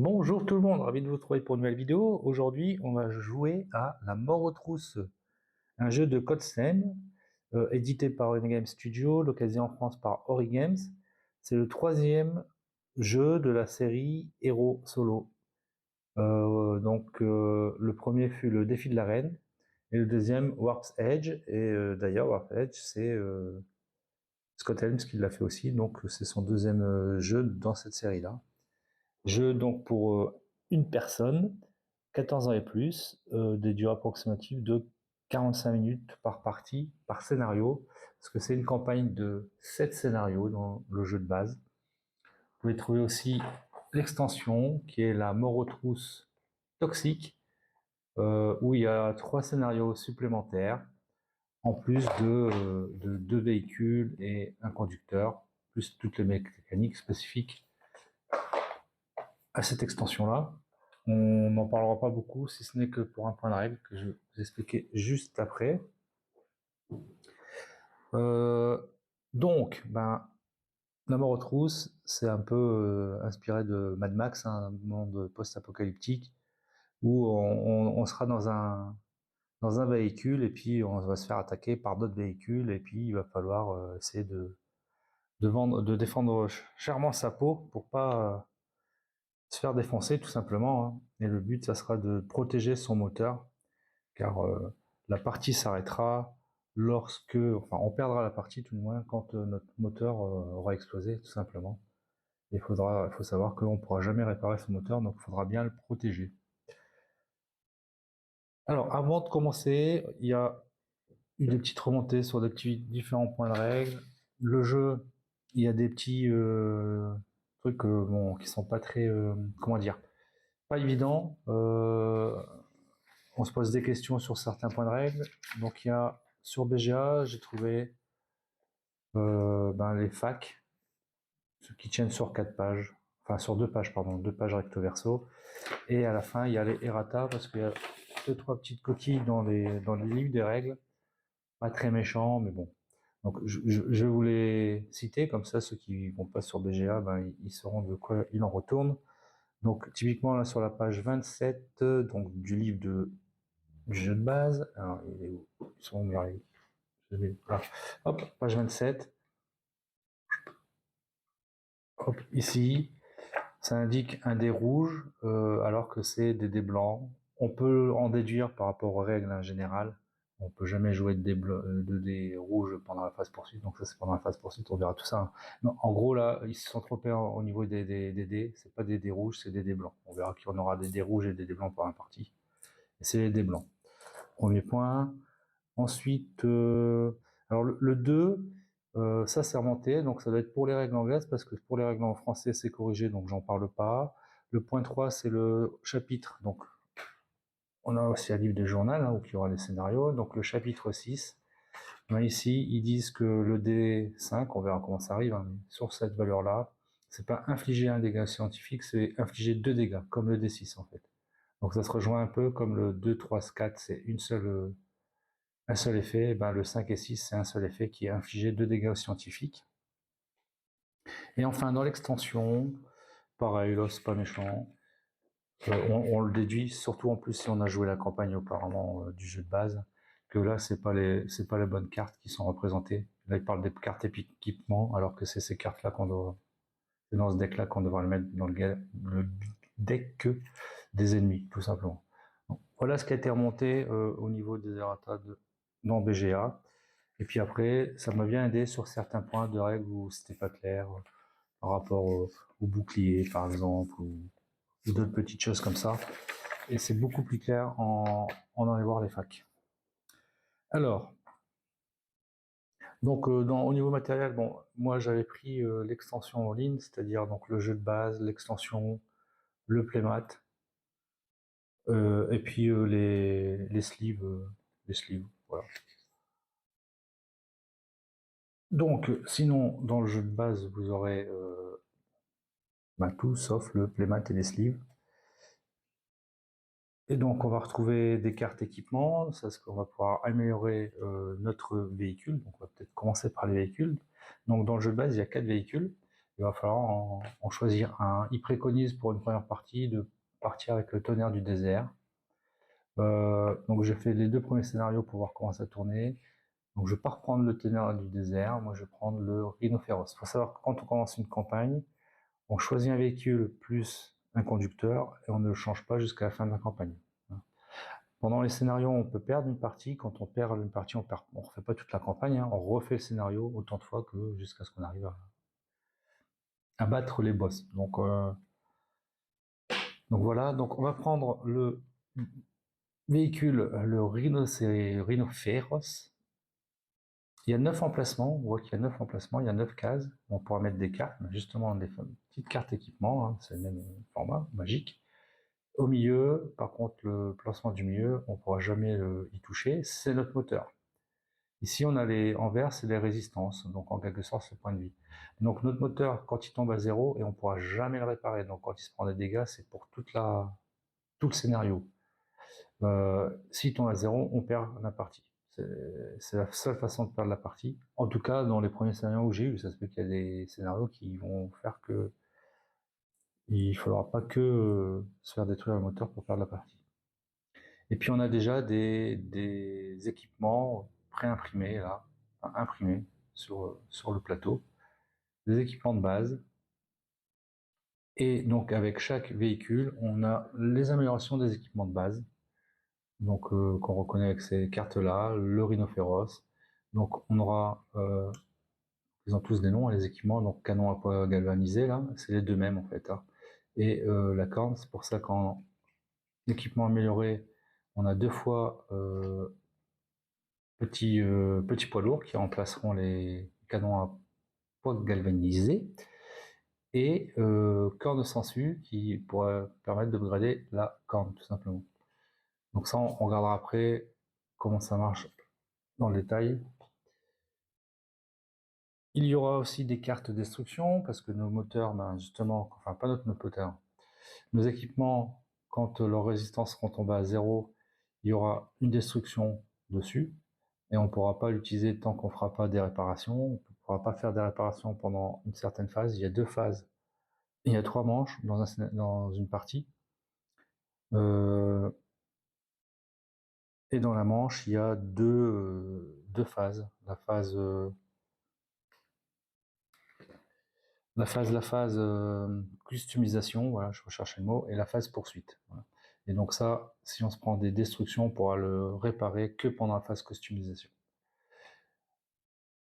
Bonjour tout le monde, ravi de vous retrouver pour une nouvelle vidéo. Aujourd'hui, on va jouer à La Mort aux Trousses, un jeu de code Same, édité par Game Studio, localisé en France par Ori Games. C'est le troisième jeu de la série Héros Solo. Le premier fut le Défi de la Reine, et le deuxième Warp's Edge. Et d'ailleurs, Warp's Edge, c'est Scott Helms qui l'a fait aussi, donc c'est son deuxième jeu dans cette série-là. Jeu donc pour une personne, 14 ans et plus, des durées approximatives de 45 minutes par partie, par scénario, parce que c'est une campagne de 7 scénarios dans le jeu de base. Vous pouvez trouver aussi l'extension, qui est la Mort aux Trousses Toxique, où il y a 3 scénarios supplémentaires, en plus de 2 véhicules et un conducteur, plus toutes les mécaniques spécifiques à cette extension-là. On n'en parlera pas beaucoup, si ce n'est que pour un point de règle que je vais vous expliquer juste après. Euh, La mort aux trousses, c'est un peu inspiré de Mad Max, un monde post-apocalyptique, où on sera dans un véhicule et puis on va se faire attaquer par d'autres véhicules et puis il va falloir essayer de défendre chèrement sa peau pour pas se faire défoncer tout simplement, hein. Et le but, ça sera de protéger son moteur, car la partie s'arrêtera on perdra la partie tout du moins quand notre moteur aura explosé tout simplement. Il faut savoir qu'on ne pourra jamais réparer ce moteur, donc il faudra bien le protéger. Alors, avant de commencer, il y a eu des petites remontées sur des différents points de règle. Le jeu, il y a des petits trucs qui sont pas très, comment dire, pas évidents. On se pose des questions sur certains points de règle. Donc il y a sur BGA, j'ai trouvé les facs, ceux qui tiennent sur 4 pages, enfin sur 2 pages, pardon, 2 pages recto verso. Et à la fin, il y a les errata parce qu'il y a 2-3 petites coquilles dans les livres des règles. Pas très méchants, mais bon. Donc je vais vous les citer, comme ça ceux qui vont pas sur BGA, ils sauront de quoi il en retourne. Donc typiquement là sur la page 27, donc du livre du jeu de base. Alors, il est où? Ils sont où, voilà. Hop, page 27. Hop, ici, ça indique un dé rouge, alors que c'est des dés blancs. On peut en déduire par rapport aux règles en général. On peut jamais jouer de dés rouges pendant la phase poursuite, donc ça c'est pendant la phase poursuite, on verra tout ça. Non, en gros là, ils se sont trompés au niveau des dés, c'est pas des dés rouges, c'est des dés blancs. On verra qu'il y en aura des dés rouges et des dés blancs par la partie. Et c'est les dés blancs. Premier point. Ensuite, alors le 2, ça c'est remonté, donc ça doit être pour les règles anglaises, parce que pour les règles en français c'est corrigé, donc j'en parle pas. Le point 3, c'est le chapitre, donc on a aussi un livre de journal, hein, où il y aura les scénarios, donc le chapitre 6. Ici, ils disent que le D5, on verra comment ça arrive, hein, mais sur cette valeur-là, c'est pas infliger un dégât scientifique, c'est infliger 2 dégâts, comme le D6 en fait. Donc ça se rejoint un peu comme le 2, 3, 4, c'est un seul effet. Le 5 et 6, c'est un seul effet qui est infligé 2 dégâts aux scientifiques. Et enfin, dans l'extension, pareil, là, c'est pas méchant. On le déduit, surtout en plus si on a joué la campagne auparavant du jeu de base, que là, c'est pas les bonnes cartes qui sont représentées. Là, il parle des cartes équipement, alors que c'est ces cartes-là c'est dans ce deck-là qu'on devra le mettre dans le deck des ennemis, tout simplement. Donc, voilà ce qui a été remonté au niveau des errata dans BGA. Et puis après, ça m'a bien aidé sur certains points de règles où c'était pas clair, par rapport au bouclier, par exemple, ou d'autres petites choses comme ça. Et c'est beaucoup plus clair en allant voir les facs. Alors, donc au niveau matériel, bon, moi j'avais pris l'extension en ligne, c'est-à-dire donc le jeu de base, l'extension, le playmat, et puis les sleeves, voilà. Donc, sinon, dans le jeu de base, vous aurez tout sauf le playmat et les sleeves. Et donc, on va retrouver des cartes équipement, ça c'est qu'on va pouvoir améliorer notre véhicule. Donc, on va peut-être commencer par les véhicules. Donc, dans le jeu de base, il y a 4 véhicules. il va falloir en choisir un. Il préconise pour une première partie de partir avec le tonnerre du désert. Donc j'ai fait les 2 premiers scénarios pour voir comment ça tournait. Donc je ne vais pas reprendre le tonnerre du désert, moi je vais prendre le rhinophéros. Il faut savoir que quand on commence une campagne, on choisit un véhicule plus un conducteur et on ne le change pas jusqu'à la fin de la campagne. Pendant les scénarios, on peut perdre une partie. Quand on perd une partie, on ne refait pas toute la campagne. On refait le scénario autant de fois que jusqu'à ce qu'on arrive à battre les boss. Donc voilà. Donc on va prendre le véhicule, le rhinophéros. Il y a 9 emplacements. On voit qu'il y a 9 emplacements. Il y a 9 cases. On pourra mettre des cartes, justement des petites cartes équipement. Hein, c'est le même format magique. Au milieu, par contre, le placement du milieu, on ne pourra jamais y toucher. C'est notre moteur. Ici, on a en vert, c'est les résistances, donc en quelque sorte, c'est le point de vie. Donc notre moteur, quand il tombe à 0, et on ne pourra jamais le réparer, donc quand il se prend des dégâts, c'est pour tout le scénario. S'il tombe à 0, on perd la partie. C'est la seule façon de perdre la partie. En tout cas, dans les premiers scénarios que j'ai eu, ça se peut qu'il y a des scénarios qui vont faire que il ne faudra pas que se faire détruire le moteur pour perdre la partie. Et puis on a déjà des équipements préimprimés là, enfin, imprimés sur le plateau, des équipements de base. Et donc avec chaque véhicule, on a les améliorations des équipements de base, donc qu'on reconnaît avec ces cartes-là, le rhinophéros. Donc on aura, ils ont tous des noms, les équipements, donc canon à poids galvanisé là, c'est les 2 mêmes en fait. Hein. Et la corne, c'est pour ça qu'en équipement amélioré, on a 2 fois petits poids lourds qui remplaceront les canons à poids galvanisés et corne sangsue qui pourrait permettre d'upgrader la corne tout simplement. Donc ça on regardera après comment ça marche dans le détail. Il y aura aussi des cartes destruction parce que nos moteurs, justement, enfin pas notre moteur, nos équipements, quand leur résistance seront tombées à 0, il y aura une destruction dessus et on ne pourra pas l'utiliser tant qu'on ne fera pas des réparations. On ne pourra pas faire des réparations pendant une certaine phase. Il y a 2 phases. Il y a 3 manches dans une partie. Et dans la manche, il y a deux phases. La phase customisation, voilà, je recherchais le mot, et la phase poursuite. Voilà. Et donc ça, si on se prend des destructions, on pourra le réparer que pendant la phase customisation.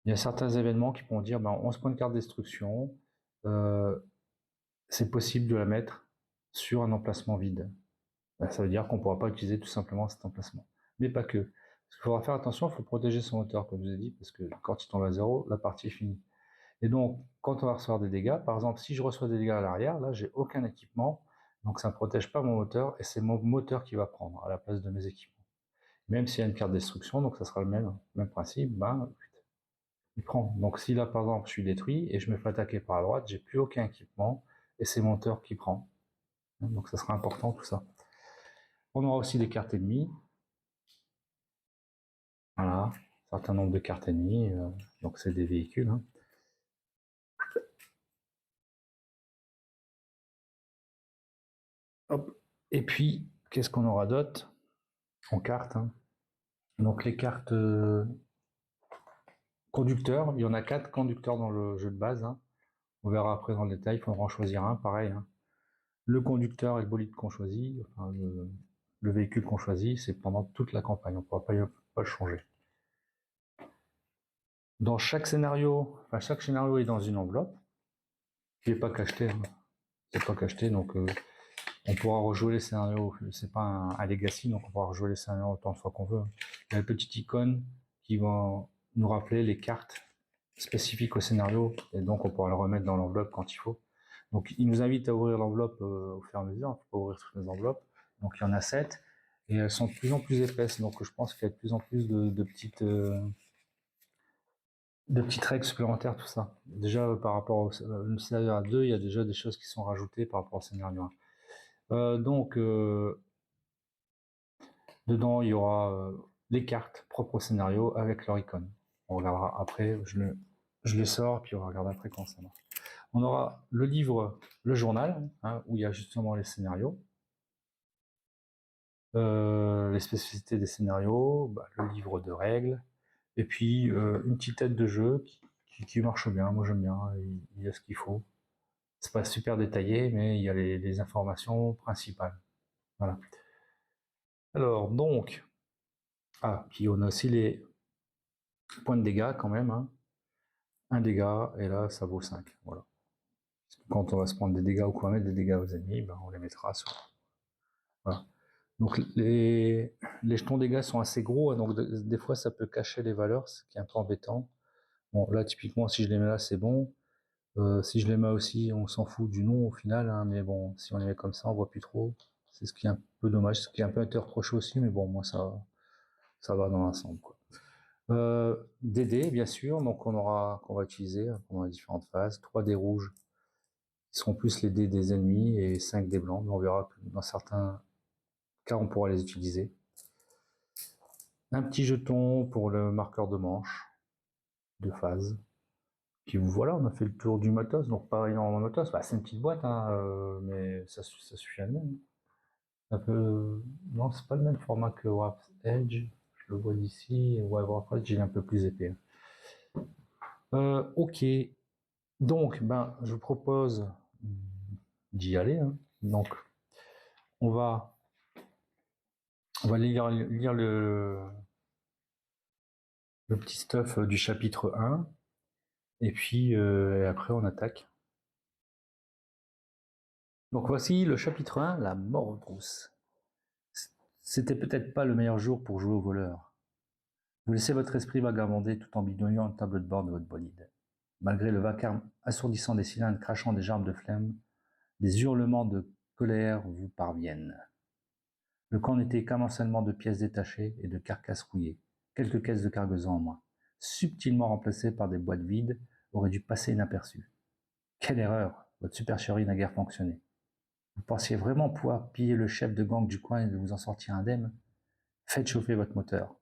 Il y a certains événements qui pourront dire, on se prend une carte destruction, c'est possible de la mettre sur un emplacement vide. Ça veut dire qu'on ne pourra pas utiliser tout simplement cet emplacement. Mais pas que. Parce qu'il faudra faire attention, il faut protéger son moteur, comme je vous ai dit, parce que quand il tombe à 0, la partie est finie. Et donc, quand on va recevoir des dégâts, par exemple, si je reçois des dégâts à l'arrière, là, j'ai aucun équipement, donc ça ne protège pas mon moteur, et c'est mon moteur qui va prendre à la place de mes équipements. Même s'il y a une carte de destruction, donc ça sera le même principe, il prend. Donc si là, par exemple, je suis détruit et je me fais attaquer par la droite, j'ai plus aucun équipement, et c'est mon moteur qui prend. Donc ça sera important tout ça. On aura aussi des cartes ennemies. Voilà, un certain nombre de cartes ennemies, donc c'est des véhicules. Hein. Hop. Et puis, qu'est-ce qu'on aura d'autre en cartes hein. Donc les cartes conducteurs, il y en a 4 conducteurs dans le jeu de base. Hein. On verra après dans le détail, il faudra en choisir un, pareil. Hein. Le conducteur et le bolide qu'on choisit, enfin, le véhicule qu'on choisit, c'est pendant toute la campagne, on ne pourra pas le changer. Dans chaque scénario est dans une enveloppe, qui n'est pas cachetée. Hein. C'est pas cacheté, donc on pourra rejouer les scénarios. C'est pas un legacy, donc on pourra rejouer les scénarios autant de fois qu'on veut. Il y a une petite icône qui va nous rappeler les cartes spécifiques au scénario, et donc on pourra le remettre dans l'enveloppe quand il faut. Donc il nous invite à ouvrir l'enveloppe au fur et à mesure, il ne faut pas ouvrir toutes les enveloppes. Donc il y en a 7, et elles sont de plus en plus épaisses, donc je pense qu'il y a de plus en plus de petites règles supplémentaires, tout ça. Déjà par rapport au scénario 2, il y a déjà des choses qui sont rajoutées par rapport au scénario 1. Donc dedans il y aura les cartes propres au scénario avec leur icône. On regardera après, je les sors, puis on va regarder après comment ça marche. On aura le livre, le journal, hein, où il y a justement les scénarios, les spécificités des scénarios, bah, le livre de règles, et puis une petite tête de jeu qui marche bien. Moi j'aime bien, il y a ce qu'il faut. C'est pas super détaillé, mais il y a les informations principales. Voilà. Alors donc, puis on a aussi les points de dégâts quand même. Hein. Un dégât, et là ça vaut 5. Voilà. Quand on va se prendre des dégâts ou qu'on va mettre des dégâts aux ennemis, ben, on les mettra sur. Voilà. Donc les jetons dégâts sont assez gros, hein, donc des fois ça peut cacher les valeurs, ce qui est un peu embêtant. Bon, là typiquement si je les mets là c'est bon. Si je les mets aussi, on s'en fout du nom au final, hein, mais bon, si on les met comme ça, on voit plus trop. C'est ce qui est un peu dommage, ce qui est un peu été reproché aussi, mais bon, moi ça va dans l'ensemble. Des dés, bien sûr, donc qu'on va utiliser, hein, pendant les différentes phases. 3 dés rouges qui seront plus les dés des ennemis et 5 dés blancs, mais on verra que dans certains cas on pourra les utiliser. Un petit jeton pour le marqueur de manche, de phase. Puis voilà, on a fait le tour du matos, donc pas énormément de matos. Bah, c'est une petite boîte, hein, mais ça suffit à elle-même. Un peu. Non, c'est pas le même format que Warp's Edge. Je le vois d'ici. Ouais, Warp's Edge, il est un peu plus épais. Ok. Donc, ben, je vous propose d'y aller. Hein. Donc, on va, on va lire le petit stuff du chapitre 1. Et puis, après, on attaque. Donc, voici le chapitre 1, la mort aux trousses. C'était peut-être pas le meilleur jour pour jouer au voleur. Vous laissez votre esprit vagabonder tout en bidouillant le tableau de bord de votre bolide. Malgré le vacarme assourdissant des cylindres crachant des gerbes de flemme, des hurlements de colère vous parviennent. Le camp n'était qu'amoncellement de pièces détachées et de carcasses rouillées. Quelques caisses de cargaison en moins, subtilement remplacées par des boîtes vides, auraient dû passer inaperçues. Quelle erreur! Votre supercherie n'a guère fonctionné. Vous pensiez vraiment pouvoir piller le chef de gang du coin et de vous en sortir indemne? Faites chauffer votre moteur.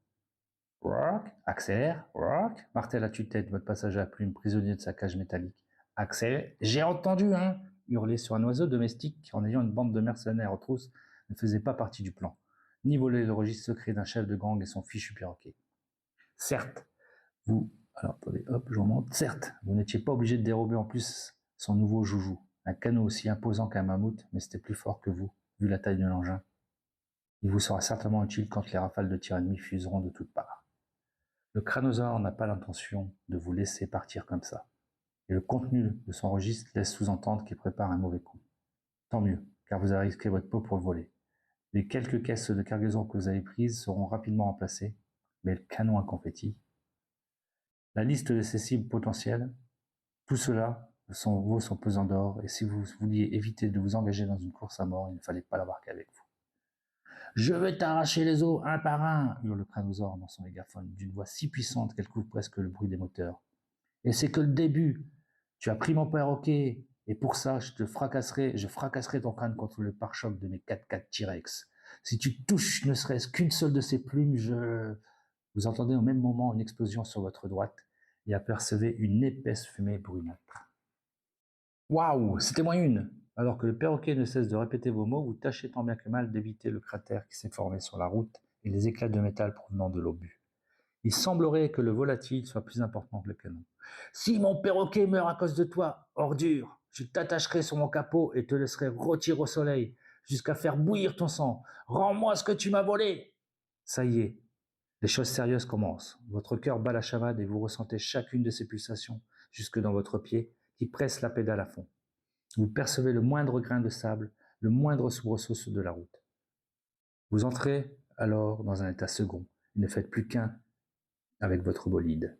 Rock, accélère, rock, martèle à tue-tête votre passager à plume prisonnier de sa cage métallique. Accélère, j'ai entendu, hein, hurler sur un oiseau domestique en ayant une bande de mercenaires aux trousses ne faisait pas partie du plan, ni voler le registre secret d'un chef de gang et son fichu perroquet. Certes, alors attendez, hop, je remonte, certes, vous n'étiez pas obligé de dérober en plus son nouveau joujou, un canot aussi imposant qu'un mammouth, mais c'était plus fort que vous, vu la taille de l'engin. Il vous sera certainement utile quand les rafales de tir ennemis fuseront de toutes parts. Le crânosaure n'a pas l'intention de vous laisser partir comme ça, et le contenu de son registre laisse sous-entendre qu'il prépare un mauvais coup. Tant mieux, car vous avez risqué votre peau pour le voler. Les quelques caisses de cargaison que vous avez prises seront rapidement remplacées, mais le canon à confetti... La liste de ces cibles potentielles, tout cela vaut son pesant d'or, et si vous vouliez éviter de vous engager dans une course à mort, il ne fallait pas l'embarquer avec vous. Je vais t'arracher les os un par un, hurle le crânosaure dans son mégaphone, d'une voix si puissante qu'elle couvre presque le bruit des moteurs. Et c'est que le début. Tu as pris mon perroquet, et pour ça, je fracasserai ton crâne contre le pare-choc de mes 4x4 T-Rex. Si tu touches ne serait-ce qu'une seule de ces plumes, Vous entendez au même moment une explosion sur votre droite et apercevez une épaisse fumée brunâtre. Waouh, c'était moins une! Alors que le perroquet ne cesse de répéter vos mots, vous tâchez tant bien que mal d'éviter le cratère qui s'est formé sur la route et les éclats de métal provenant de l'obus. Il semblerait que le volatile soit plus important que le canon. Si mon perroquet meurt à cause de toi, ordure, je t'attacherai sur mon capot et te laisserai rôtir au soleil jusqu'à faire bouillir ton sang. Rends-moi ce que tu m'as volé! Ça y est, les choses sérieuses commencent. Votre cœur bat la chamade et vous ressentez chacune de ces pulsations jusque dans votre pied qui presse la pédale à fond. Vous percevez le moindre grain de sable, le moindre soubresaut de la route. Vous entrez alors dans un état second et ne faites plus qu'un avec votre bolide.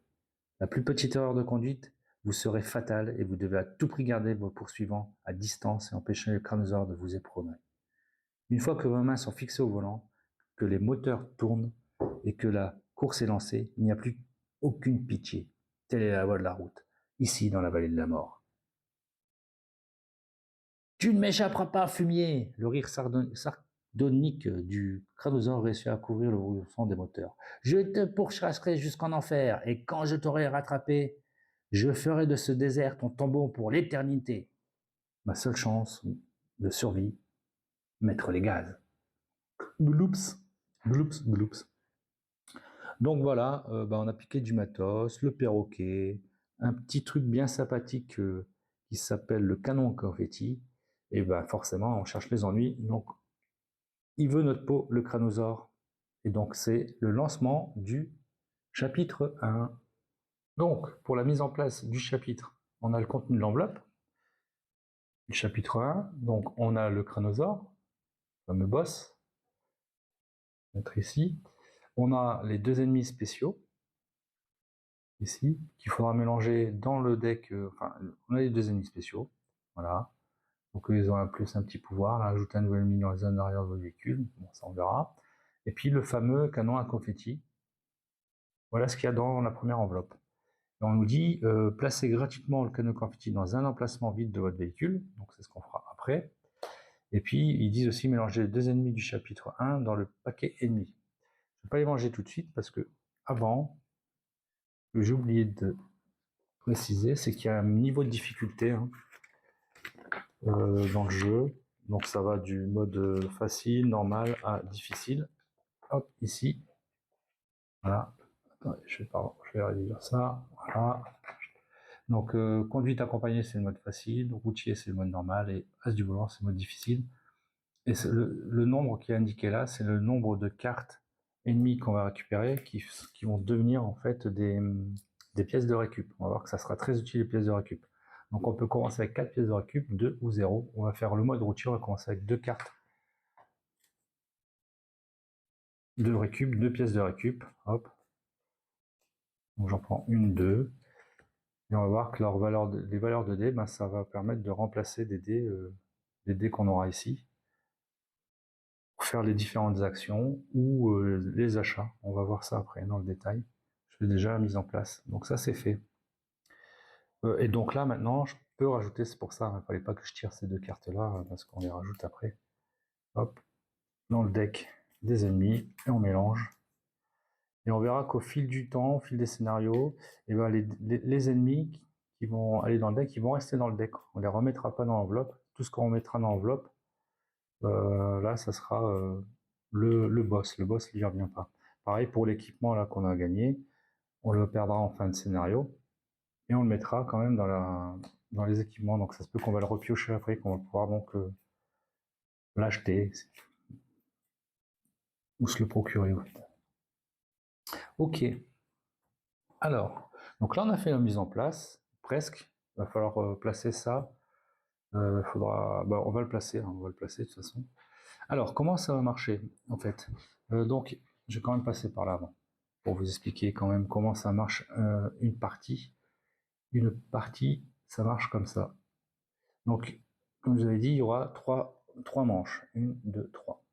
La plus petite erreur de conduite vous serait fatale et vous devez à tout prix garder vos poursuivants à distance et empêcher le crânosaure de vous éprouver. Une fois que vos mains sont fixées au volant, que les moteurs tournent et que la course est lancée, il n'y a plus aucune pitié. Telle est la voie de la route, ici dans la vallée de la mort. Tu ne m'échapperas pas, fumier! Le rire sardonique du crânosaure réussit à couvrir le son des moteurs. Je te pourchasserai jusqu'en enfer, et quand je t'aurai rattrapé, Je ferai de ce désert ton tombeau pour l'éternité. Ma seule chance de survie, mettre les gaz. Bloops, bloops, bloops. Donc voilà, on a piqué du matos, le perroquet, un petit truc bien sympathique qui s'appelle le canon confetti. Et forcément, on cherche les ennuis. Donc, il veut notre peau, le crânosaure. Et donc, c'est le lancement du chapitre 1. Donc, pour la mise en place du chapitre, on a le contenu de l'enveloppe, du chapitre 1. Donc, on a le crânosaure, le fameux boss, mettre ici. On a les deux ennemis spéciaux, ici, qu'il faudra mélanger dans le deck. On a les deux ennemis spéciaux, voilà. Donc ils ont un petit pouvoir, là, ajouter un nouvel ennemi dans la zone arrière de votre véhicule, bon, ça on verra. Et puis le fameux canon à confetti, voilà ce qu'il y a dans la première enveloppe. Et on nous dit, placez gratuitement le canon confetti dans un emplacement vide de votre véhicule, donc c'est ce qu'on fera après. Et puis ils disent aussi mélanger les deux ennemis du chapitre 1 dans le paquet ennemi. Je ne vais pas les manger tout de suite parce que avant, ce que j'ai oublié de préciser, c'est qu'il y a un niveau de difficulté dans le jeu. Donc ça va du mode facile, normal à difficile. Hop, ici. Voilà. Attendez, je vais réduire ça. Voilà. Donc conduite accompagnée, c'est le mode facile. Routier, c'est le mode normal. Et as du volant, c'est le mode difficile. Et le nombre qui est indiqué là, c'est le nombre de cartes ennemies qu'on va récupérer qui vont devenir en fait des pièces de récup. On va voir que ça sera très utile les pièces de récup. Donc on peut commencer avec 4 pièces de récup, 2 ou 0. On va faire le mode routier, on va commencer avec 2 cartes de récup, 2 pièces de récup. Hop. Donc j'en prends une, 2. Et on va voir que les valeurs de dés, ça va permettre de remplacer des dés qu'on aura ici pour faire les différentes actions ou les achats. On va voir ça après dans le détail. Je fais déjà la mise en place. Donc ça c'est fait. Et donc là maintenant je peux rajouter, c'est pour ça, il ne fallait pas que je tire ces deux cartes là parce qu'on les rajoute après. Hop, dans le deck des ennemis et on mélange. Et on verra qu'au fil du temps, au fil des scénarios, et les ennemis qui vont aller dans le deck, ils vont rester dans le deck. On les remettra pas dans l'enveloppe. Tout ce qu'on mettra dans l'enveloppe, là, ça sera le boss. Le boss, il ne revient pas. Pareil pour l'équipement là qu'on a gagné, on le perdra en fin de scénario et on le mettra quand même dans les équipements. Donc ça se peut qu'on va le repiocher après, qu'on va pouvoir donc l'acheter ou se le procurer. Ok. Alors, donc là on a fait la mise en place, presque. Il va falloir placer ça. On va le placer, on va le placer de toute façon. Alors, comment ça va marcher en fait? Donc, je vais quand même passer par là avant pour vous expliquer quand même comment ça marche une partie. Une partie, ça marche comme ça. Donc, comme je vous avais dit, il y aura trois manches. 1, 2, 3.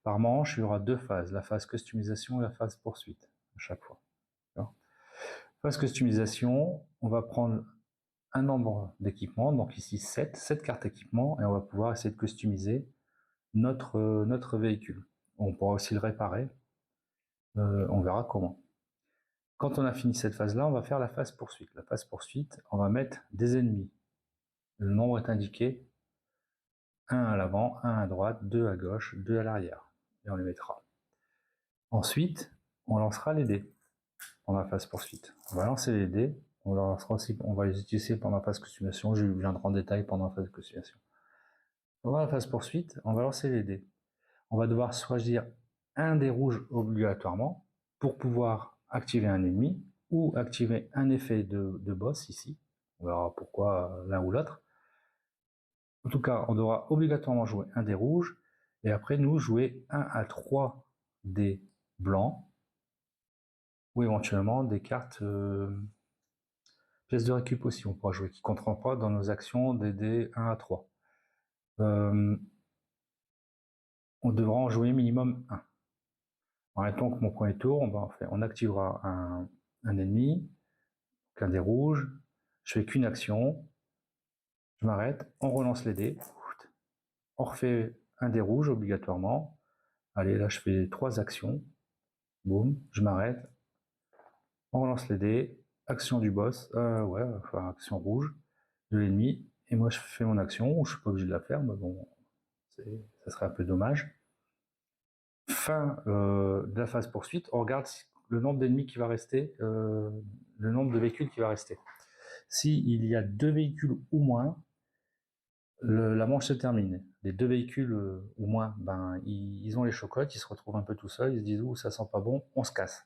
Par manche, il y aura 2 phases, la phase customisation et la phase poursuite à chaque fois. Phase customisation, on va prendre un nombre d'équipements, donc ici 7 cartes équipements, et on va pouvoir essayer de customiser notre véhicule. On pourra aussi le réparer, on verra comment. Quand on a fini cette phase-là, on va faire la phase poursuite. La phase poursuite, on va mettre des ennemis. Le nombre est indiqué, 1 à l'avant, 1 à droite, 2 à gauche, 2 à l'arrière, et on les mettra. Ensuite, on lancera les dés pendant la phase poursuite. On va lancer les dés, on va les utiliser pendant la phase customization, je viendrai en détail pendant la phase customization. Pendant la phase poursuite, on va lancer les dés. On va devoir choisir un dé rouge obligatoirement pour pouvoir activer un ennemi ou activer un effet de boss ici. On verra pourquoi l'un ou l'autre. En tout cas, on devra obligatoirement jouer un dé rouge et après nous jouer 1 à 3 dés blancs ou éventuellement des cartes pièces de récup aussi, on pourra jouer, qui ne compteront pas dans nos actions des dés 1 à 3. On devra en jouer minimum 1. Arrêtons que mon premier tour, on activera un ennemi, un dé rouge, je fais qu'une action, je m'arrête, on relance les dés, on refait un dé rouge obligatoirement, allez là je fais 3 actions, boum, je m'arrête, on relance les dés, action du boss, ouais, enfin action rouge de l'ennemi, et moi je fais mon action, je suis pas obligé de la faire, mais bon, ça serait un peu dommage. Fin de la phase poursuite, on regarde le nombre d'ennemis qui va rester, le nombre de véhicules qui va rester. S'il y a 2 véhicules ou moins, la manche se termine. Les 2 véhicules ou moins, ben, ils ont les chocottes, ils se retrouvent un peu tout seuls, ils se disent ouh ça sent pas bon, on se casse.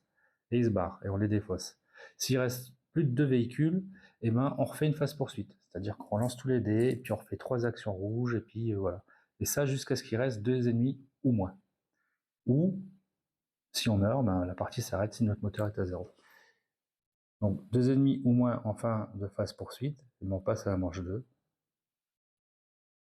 Et ils se barrent et on les défausse. S'il reste plus de 2 véhicules, eh ben, on refait une phase poursuite. C'est-à-dire qu'on lance tous les dés, et puis on refait 3 actions rouges, et puis voilà. Et ça jusqu'à ce qu'il reste 2 ennemis ou moins. Ou si on meurt, ben, la partie s'arrête si notre moteur est à 0. Donc 2 ennemis ou moins en fin de phase poursuite, et ben, on passe à la manche 2.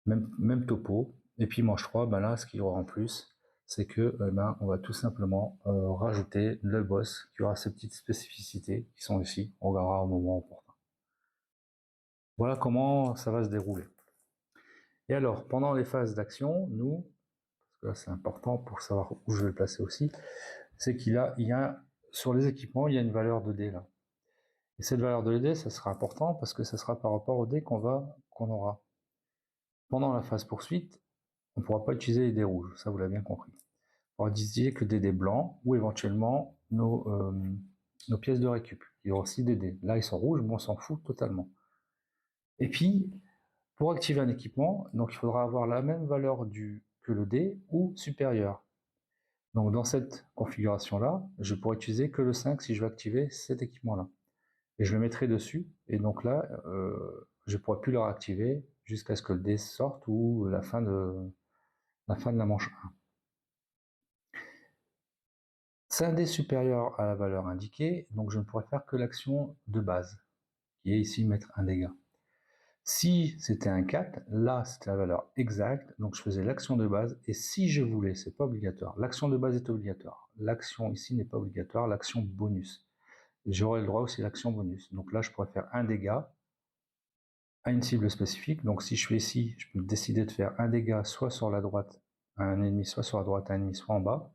Même topo. Et puis manche 3, ben là, ce qu'il y aura en plus, c'est que ben, on va tout simplement rajouter le boss qui aura ces petites spécificités qui sont ici. On verra au moment opportun. Voilà comment ça va se dérouler. Et alors, pendant les phases d'action, nous, parce que là c'est important pour savoir où je vais le placer aussi, c'est qu'il y a sur les équipements, il y a une valeur de dé là. Et cette valeur de dé, ça sera important parce que ça sera par rapport au dé qu'on aura. Pendant la phase poursuite, on ne pourra pas utiliser les dés rouges, ça vous l'avez bien compris. On pourra utiliser que des dés blancs ou éventuellement nos pièces de récup. Il y aura aussi des dés. Là, ils sont rouges, mais on s'en fout totalement. Et puis, pour activer un équipement, donc il faudra avoir la même valeur que le dé ou supérieure. Donc dans cette configuration-là, je pourrais utiliser que le 5 si je veux activer cet équipement-là. Et je le mettrai dessus, et donc là, je ne pourrai plus le réactiver jusqu'à ce que le dé sorte ou la fin de la manche 1. C'est un dé supérieur à la valeur indiquée, donc je ne pourrai faire que l'action de base, qui est ici mettre un dégât. Si c'était un 4, là c'était la valeur exacte, donc je faisais l'action de base, et si je voulais, c'est pas obligatoire, l'action de base est obligatoire, l'action ici n'est pas obligatoire, l'action bonus. J'aurai le droit aussi à l'action bonus, donc là je pourrais faire un dégât à une cible spécifique, donc si je fais ici, je peux décider de faire un dégât soit sur la droite à un ennemi, soit sur la droite à un ennemi, soit en bas,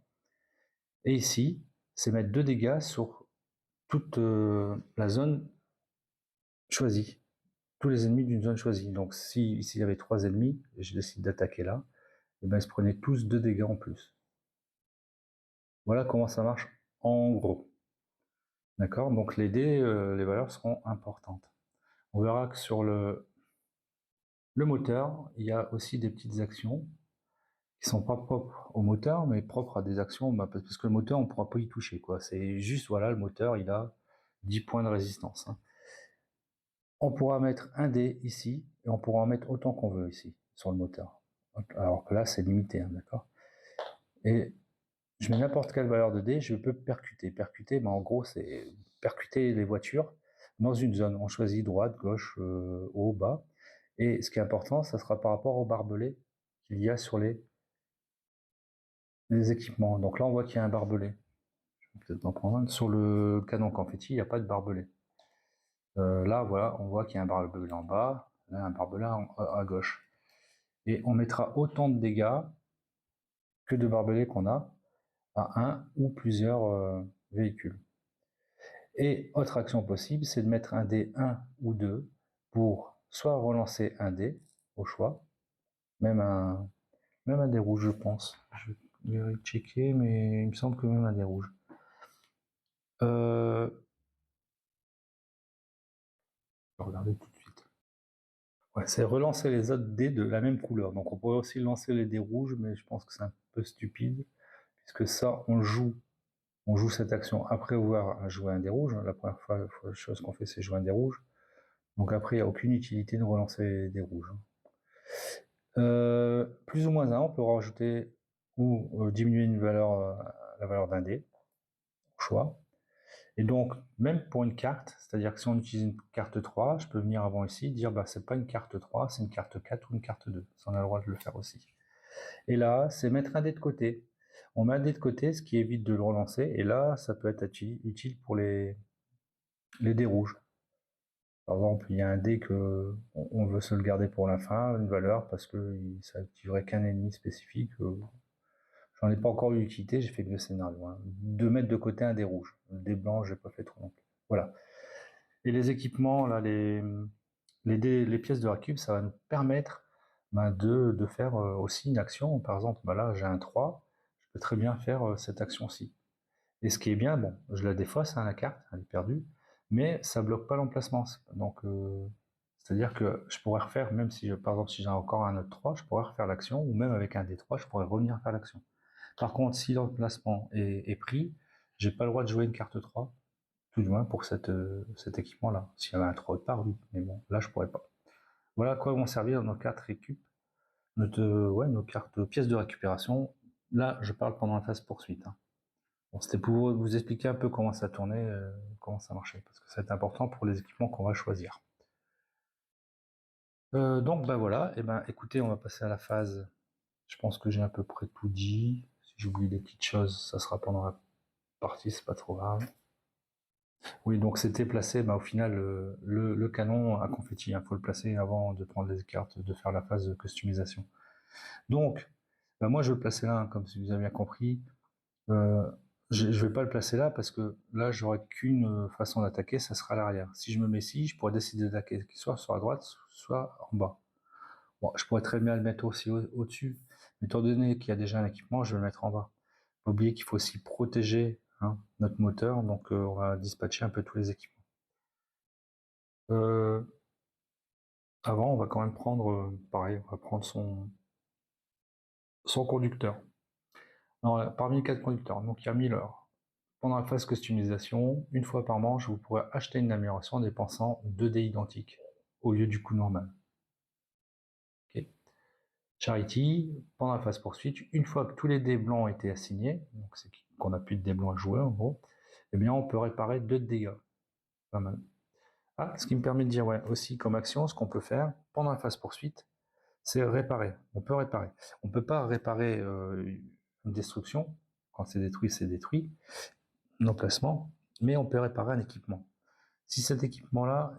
et ici, c'est mettre 2 dégâts sur toute la zone choisie, tous les ennemis d'une zone choisie. Donc si ici il y avait 3 ennemis, et je décide d'attaquer là, et ben ils se prenaient tous 2 dégâts en plus. Voilà comment ça marche en gros. D'accord. Donc les dés, les valeurs seront importantes. On verra que sur le moteur, il y a aussi des petites actions qui sont pas propres au moteur, mais propres à des actions, parce que le moteur, on ne pourra pas y toucher, quoi. C'est juste, voilà, le moteur, il a 10 points de résistance. Hein. On pourra mettre un dé ici, et on pourra en mettre autant qu'on veut ici, sur le moteur. Alors que là, c'est limité, hein, d'accord. Et je mets n'importe quelle valeur de dé, je peux percuter. Percuter, en gros, c'est percuter les voitures dans une zone. On choisit droite, gauche, haut, bas. Et ce qui est important, ça sera par rapport au barbelé qu'il y a sur les équipements. Donc là, on voit qu'il y a un barbelé. Je vais peut-être en prendre un. Sur le canon confetti, il n'y a pas de barbelé. Là, voilà, on voit qu'il y a un barbelé en bas, là, un barbelé à gauche. Et on mettra autant de dégâts que de barbelés qu'on a à un ou plusieurs véhicules. Et autre action possible, c'est de mettre un dé 1 ou 2 pour soit relancer un dé au choix, même un dé rouge, je pense. Je vais checker, mais il me semble que même un dé rouge. Je vais regarder tout de suite. Ouais, c'est relancer les autres dés de la même couleur. Donc on pourrait aussi lancer les dés rouges, mais je pense que c'est un peu stupide, puisque ça, on joue cette action après avoir joué un dé rouge. La première chose qu'on fait, c'est jouer un dé rouge. Donc après, il n'y a aucune utilité de relancer les dés rouges. Plus ou moins 1, on peut rajouter ou diminuer une valeur, la valeur d'un dé, au choix. Et donc, même pour une carte, c'est-à-dire que si on utilise une carte 3, je peux venir avant ici dire c'est pas une carte 3, c'est une carte 4 ou une carte 2. Ça, on a le droit de le faire aussi. Et là, c'est mettre un dé de côté. On met un dé de côté, ce qui évite de le relancer. Et là, ça peut être utile pour les dés rouges. Par exemple, il y a un dé que on veut se le garder pour la fin, une valeur, parce que ça activerait qu'un ennemi spécifique. J'en ai pas encore eu l'utilité, j'ai fait que le scénario. Hein. De mettre de côté un dé rouge. Le dé blanc, j'ai pas fait trop non plus. Voilà. Et les équipements, là, les pièces de récup, ça va nous permettre de faire aussi une action. Par exemple, là, j'ai un 3, je peux très bien faire cette action-ci. Et ce qui est bien, bon, je la défausse, la carte, elle est perdue, mais ça bloque pas l'emplacement. Donc, c'est-à-dire que je pourrais refaire, même si, par exemple, si j'ai encore un autre 3, je pourrais refaire l'action, ou même avec un D3, je pourrais revenir faire l'action. Par contre, si l'emplacement est pris, j'ai pas le droit de jouer une carte 3, tout du moins pour cet équipement-là. S'il y avait un 3 de part, oui, mais bon, là, je pourrais pas. Voilà à quoi vont servir nos cartes récup, nos cartes pièces de récupération. Là, je parle pendant la phase poursuite. Bon, c'était pour vous expliquer un peu comment ça tournait, comment ça marchait, parce que c'est important pour les équipements qu'on va choisir. Donc voilà, et écoutez, on va passer à la phase. Je pense que j'ai à peu près tout dit. Si j'oublie des petites choses, ça sera pendant la partie, c'est pas trop grave. Oui, donc c'était placer au final le canon à confetti. Il faut le placer avant de prendre les cartes, de faire la phase de customisation. Donc, moi je vais le placer là, comme si vous avez bien compris. Je vais pas le placer là parce que là j'aurai qu'une façon d'attaquer, ça sera à l'arrière. Si je me mets ici, je pourrais décider d'attaquer soit sur la droite, soit en bas. Bon, je pourrais très bien le mettre aussi au-dessus, mais étant donné qu'il y a déjà un équipement, je vais le mettre en bas. Faut pas oublier qu'il faut aussi protéger notre moteur, donc on va dispatcher un peu tous les équipements. Avant, on va quand même prendre, pareil, on va prendre son conducteur. Alors, parmi les 4 conducteurs, donc il y a Miller. Pendant la phase customisation, une fois par manche, vous pourrez acheter une amélioration en dépensant 2 dés identiques au lieu du coût normal. Okay. Charity, pendant la phase poursuite, une fois que tous les dés blancs ont été assignés, donc c'est qu'on n'a plus de dés blancs à jouer en gros, eh bien on peut réparer 2 dégâts. Pas mal. Ah, ce qui me permet de dire aussi comme action, ce qu'on peut faire pendant la phase poursuite, c'est réparer. On peut réparer. On ne peut pas réparer une destruction. Quand c'est détruit, l'emplacement, mais on peut réparer un équipement. Si cet équipement-là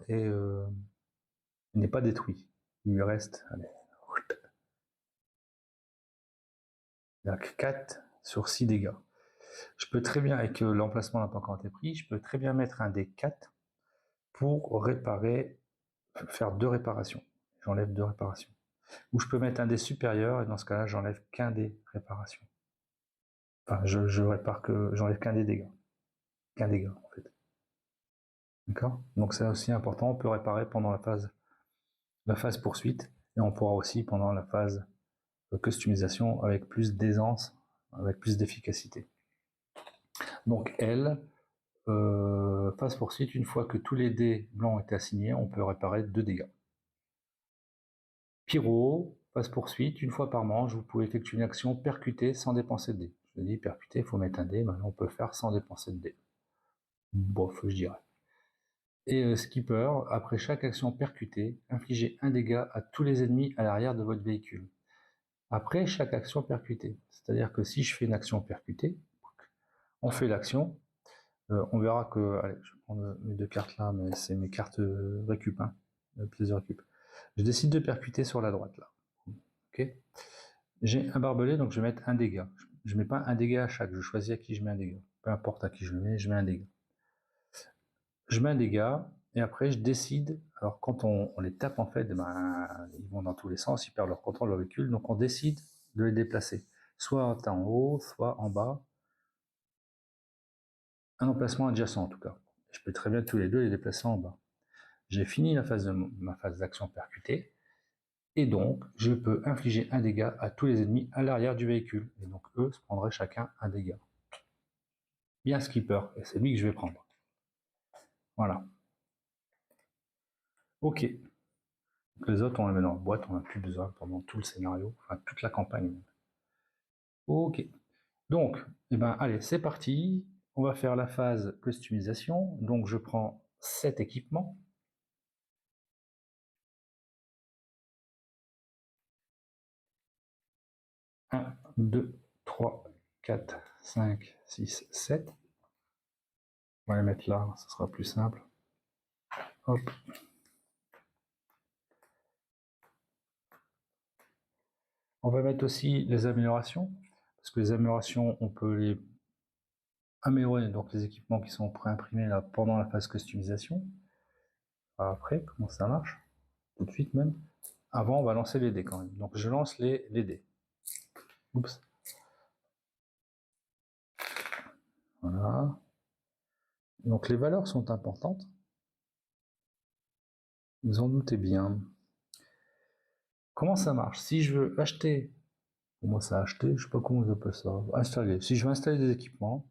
n'est pas détruit, il lui reste, allez, il n'y a que 4 sur 6 dégâts. Je peux très bien, avec l'emplacement n'a pas encore été pris, je peux très bien mettre un D4 pour réparer, faire 2 réparations. J'enlève 2 réparations. Ou je peux mettre un dé supérieur, et dans ce cas-là, j'enlève qu'un dé réparation. Enfin, je répare que, j'enlève qu'un des dégâts. Qu'un dégât, en fait. D'accord? Donc c'est aussi important, on peut réparer pendant la phase poursuite, et on pourra aussi pendant la phase customisation avec plus d'aisance, avec plus d'efficacité. Donc elle, phase poursuite, une fois que tous les dés blancs ont été assignés, on peut réparer 2 dégâts. Pyro, phase poursuite, une fois par manche, vous pouvez effectuer une action percutée sans dépenser de dés. Je dis percuter, il faut mettre un dé, maintenant on peut faire sans dépenser de dés. Bof, je dirais. Et skipper, après chaque action percutée, infligez un dégât à tous les ennemis à l'arrière de votre véhicule. Après chaque action percutée. C'est-à-dire que si je fais une action percutée, on fait l'action, on verra que, allez, je vais prendre mes 2 cartes là, mais c'est mes cartes récup, pièces de récup. Je décide de percuter sur la droite là. Ok. J'ai un barbelé, donc je vais mettre un dégât. Je ne mets pas un dégât à chaque, je choisis à qui je mets un dégât. Peu importe à qui je le mets, je mets un dégât. Je mets un dégât, et après je décide, alors quand on les tape en fait, ils vont dans tous les sens, ils perdent leur contrôle, leur véhicule, donc on décide de les déplacer. Soit en haut, soit en bas. Un emplacement adjacent en tout cas. Je peux très bien tous les deux les déplacer en bas. J'ai fini ma phase d'action percutée, et donc je peux infliger un dégât à tous les ennemis à l'arrière du véhicule. Et donc eux se prendraient chacun un dégât. Bien skipper, et c'est lui que je vais prendre. Voilà. Ok. Donc les autres, on les met dans la boîte, on n'a plus besoin pendant tout le scénario, enfin toute la campagne. Ok. Donc, allez, c'est parti. On va faire la phase customisation. Donc je prends 7 équipements. 1, 2, 3, 4, 5, 6, 7. On va les mettre là, ça sera plus simple. Hop. On va mettre aussi les améliorations, parce que les améliorations, on peut les améliorer, donc les équipements qui sont préimprimés là pendant la phase customisation. après comment ça marche, tout de suite même. Avant, on va lancer les dés quand même. Donc je lance les dés. Oups. Voilà. Donc les valeurs sont importantes. Vous en doutez bien. Comment ça marche? Si je veux acheter, pour moi ça acheter, je sais pas comment on appelle ça, installer. Si je veux installer des équipements,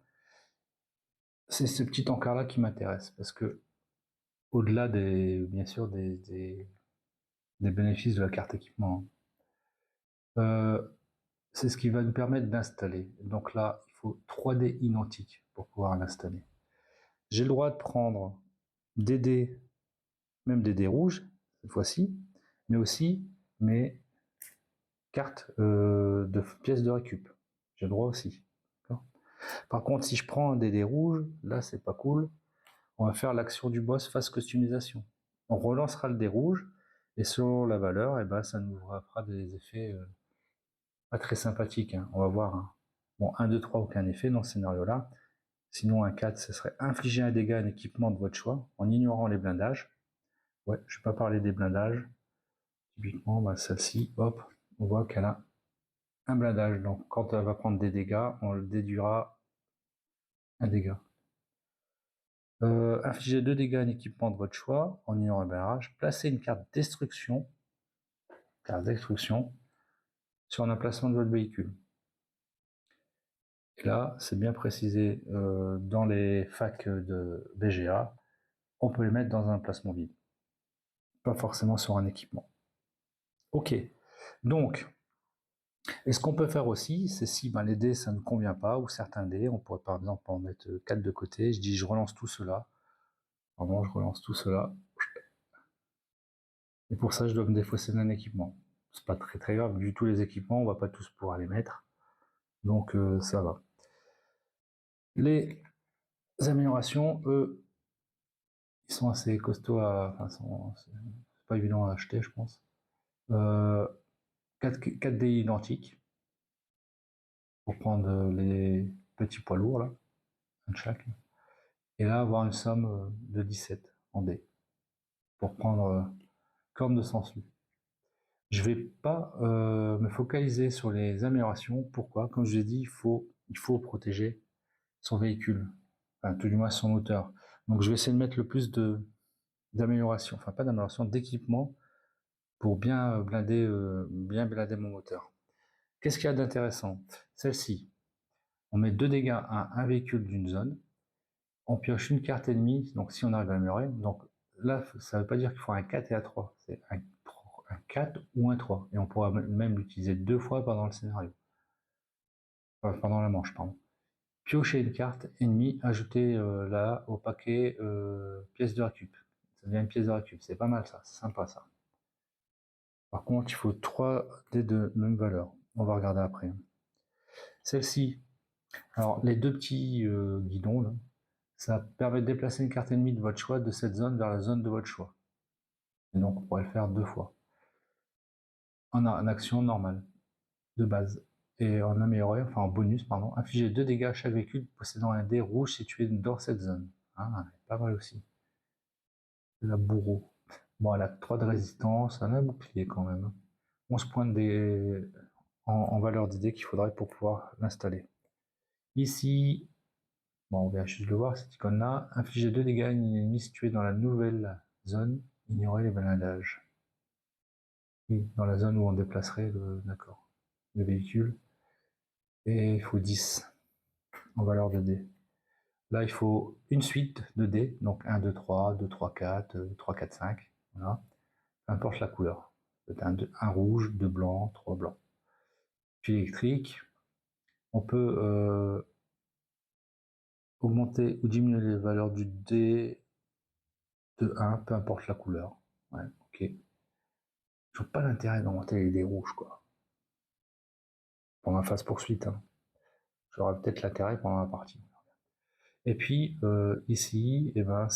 c'est ce petit encart-là qui m'intéresse parce que au-delà bien sûr des bénéfices de la carte équipement, c'est ce qui va nous permettre d'installer. Donc là, il faut 3 dés identiques pour pouvoir l'installer. J'ai le droit de prendre des dés, même des dés rouges cette fois-ci, mais aussi mes cartes de pièces de récup. J'ai le droit aussi. Par contre, si je prends des dés rouges, là c'est pas cool. On va faire l'action du boss face customisation. On relancera le dé rouge et selon la valeur, ça nous fera des effets pas très sympathiques. Hein. On va voir. Hein. Bon, 1, 2, 3, aucun effet dans ce scénario-là. Sinon, un 4, ce serait infliger un dégât à un équipement de votre choix en ignorant les blindages. Ouais, je ne vais pas parler des blindages. Typiquement, celle-ci, hop, on voit qu'elle a un blindage. Donc, quand elle va prendre des dégâts, on le déduira un dégât. Infliger 2 dégâts à un équipement de votre choix en ignorant le blindage. Placez une carte destruction sur un emplacement de votre véhicule. Et là, c'est bien précisé dans les facs de BGA, on peut les mettre dans un emplacement vide, pas forcément sur un équipement. Ok, donc, et ce qu'on peut faire aussi, c'est si les dés ça ne convient pas, ou certains dés, on pourrait par exemple en mettre 4 de côté, je dis je relance tout cela, vraiment je relance tout cela, et pour ça je dois me défausser d'un équipement. C'est pas très très grave, vu tous les équipements, on va pas tous pouvoir les mettre, donc ça va. Les améliorations, eux, ils sont assez costauds, c'est pas évident à acheter, je pense. 4 dés identiques, pour prendre les petits poids lourds, là, un de chaque. Et là, avoir une somme de 17 en dés, pour prendre corne de sangsue. Je vais pas me focaliser sur les améliorations. Pourquoi? Comme je l'ai dit, il faut protéger son véhicule, enfin, tout du moins son moteur. Donc je vais essayer de mettre le plus d'améliorations, enfin pas d'améliorations, d'équipement pour bien blinder mon moteur. Qu'est-ce qu'il y a d'intéressant? Celle-ci, on met 2 dégâts à un véhicule d'une zone, on pioche une carte ennemie, donc si on arrive à l'améliorer, donc là, ça ne veut pas dire qu'il faut un 4 et un 3, c'est un 4 ou un 3, et on pourra même l'utiliser 2 fois pendant le scénario, pendant la manche, pardon. Piocher une carte ennemie, ajouter là au paquet pièce de récup. Ça devient une pièce de récup, c'est pas mal ça, c'est sympa ça. Par contre, il faut 3 dés de même valeur. On va regarder après. Celle-ci, alors les 2 petits guidons, là, ça permet de déplacer une carte ennemie de votre choix de cette zone vers la zone de votre choix. Et donc, on pourrait le faire 2 fois. En action normale, de base. Et en amélioré, enfin en bonus, pardon, infliger 2 dégâts à chaque véhicule possédant un dé rouge situé dans cette zone. Ah, pas mal aussi. La bourreau. Bon, elle a 3 de résistance, elle a un bouclier quand même. 11 points en valeur d'idée qu'il faudrait pour pouvoir l'installer. Ici, bon, on va juste le voir, cette icône-là. Infliger 2 dégâts à une ennemie située dans la nouvelle zone. Ignorer les blindages. Oui, dans la zone où on déplacerait le véhicule. Et il faut 10 en valeur de dés. Là, il faut une suite de dés, donc 1, 2, 3, 2, 3, 4, 3, 4, 5. Voilà. Peu importe la couleur. C'est un rouge, 2 blancs, 3 blancs. Puis électrique, on peut augmenter ou diminuer les valeurs du dé de 1, peu importe la couleur. Ouais, ok. Je vois pas l'intérêt d'augmenter les dés rouges, quoi. Pour ma phase poursuite, hein. J'aurai peut-être l'intérêt pendant la partie. Et puis ici, on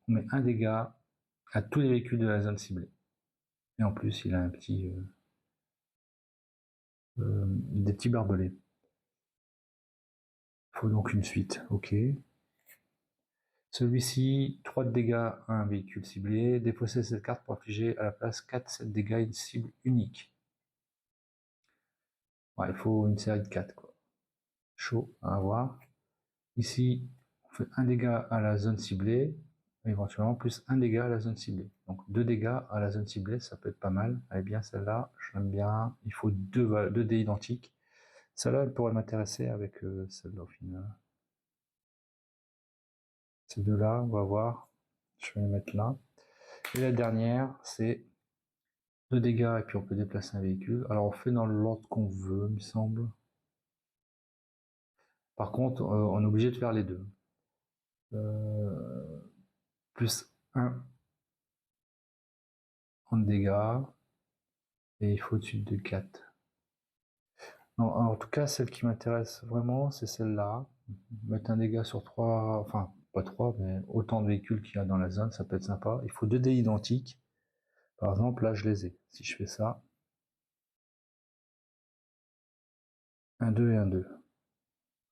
met un dégât à tous les véhicules de la zone ciblée. Et en plus, il a un petit des petits barbelés. Il faut donc une suite, ok. Celui-ci, 3 de dégâts à un véhicule ciblé. Défausser cette carte pour infliger à la place 4-7 dégâts à une cible unique. Ouais, il faut une série de 4, quoi. Chaud à avoir. Ici, on fait 1 dégât à la zone ciblée, éventuellement plus 1 dégât à la zone ciblée. Donc 2 dégâts à la zone ciblée, ça peut être pas mal. Elle est bien celle-là, je l'aime bien. Il faut 2 dés identiques. Celle-là, elle pourrait m'intéresser avec celle-là au final. Ces deux-là, on va voir. Je vais les mettre là. Et la dernière, c'est 2 dégâts et puis on peut déplacer un véhicule. Alors on fait dans l'ordre qu'on veut, il me semble. Par contre, on est obligé de faire les deux. Plus 1 en dégâts. Et il faut au-dessus de 4. Non, en tout cas, celle qui m'intéresse vraiment, c'est celle-là. Mettre un dégât sur 3, enfin, pas 3, mais autant de véhicules qu'il y a dans la zone, ça peut être sympa. Il faut 2 dés identiques. Par exemple, là, je les ai. Si je fais ça, un 2 et un 2.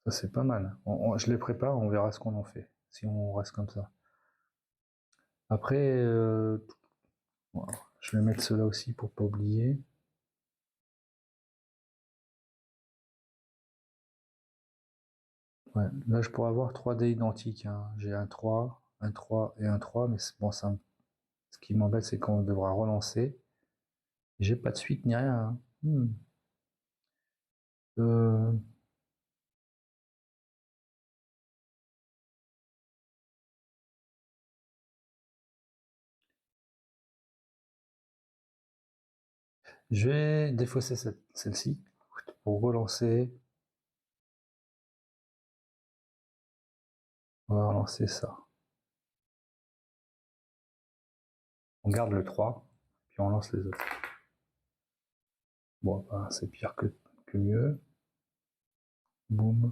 Ça, c'est pas mal. Je les prépare, on verra ce qu'on en fait, si on reste comme ça. Après, voilà. Je vais mettre ceux-là aussi pour pas oublier. Ouais, là, je pourrais avoir 3 dés identiques, hein. J'ai un 3 et un 3, mais bon, ça, ce qui m'embête, c'est qu'on devra relancer. J'ai pas de suite ni rien, hein. Euh, je vais défausser celle-ci pour relancer. On va relancer ça. On garde le 3, puis on lance les autres. Bon, ben, c'est pire que mieux. Boum.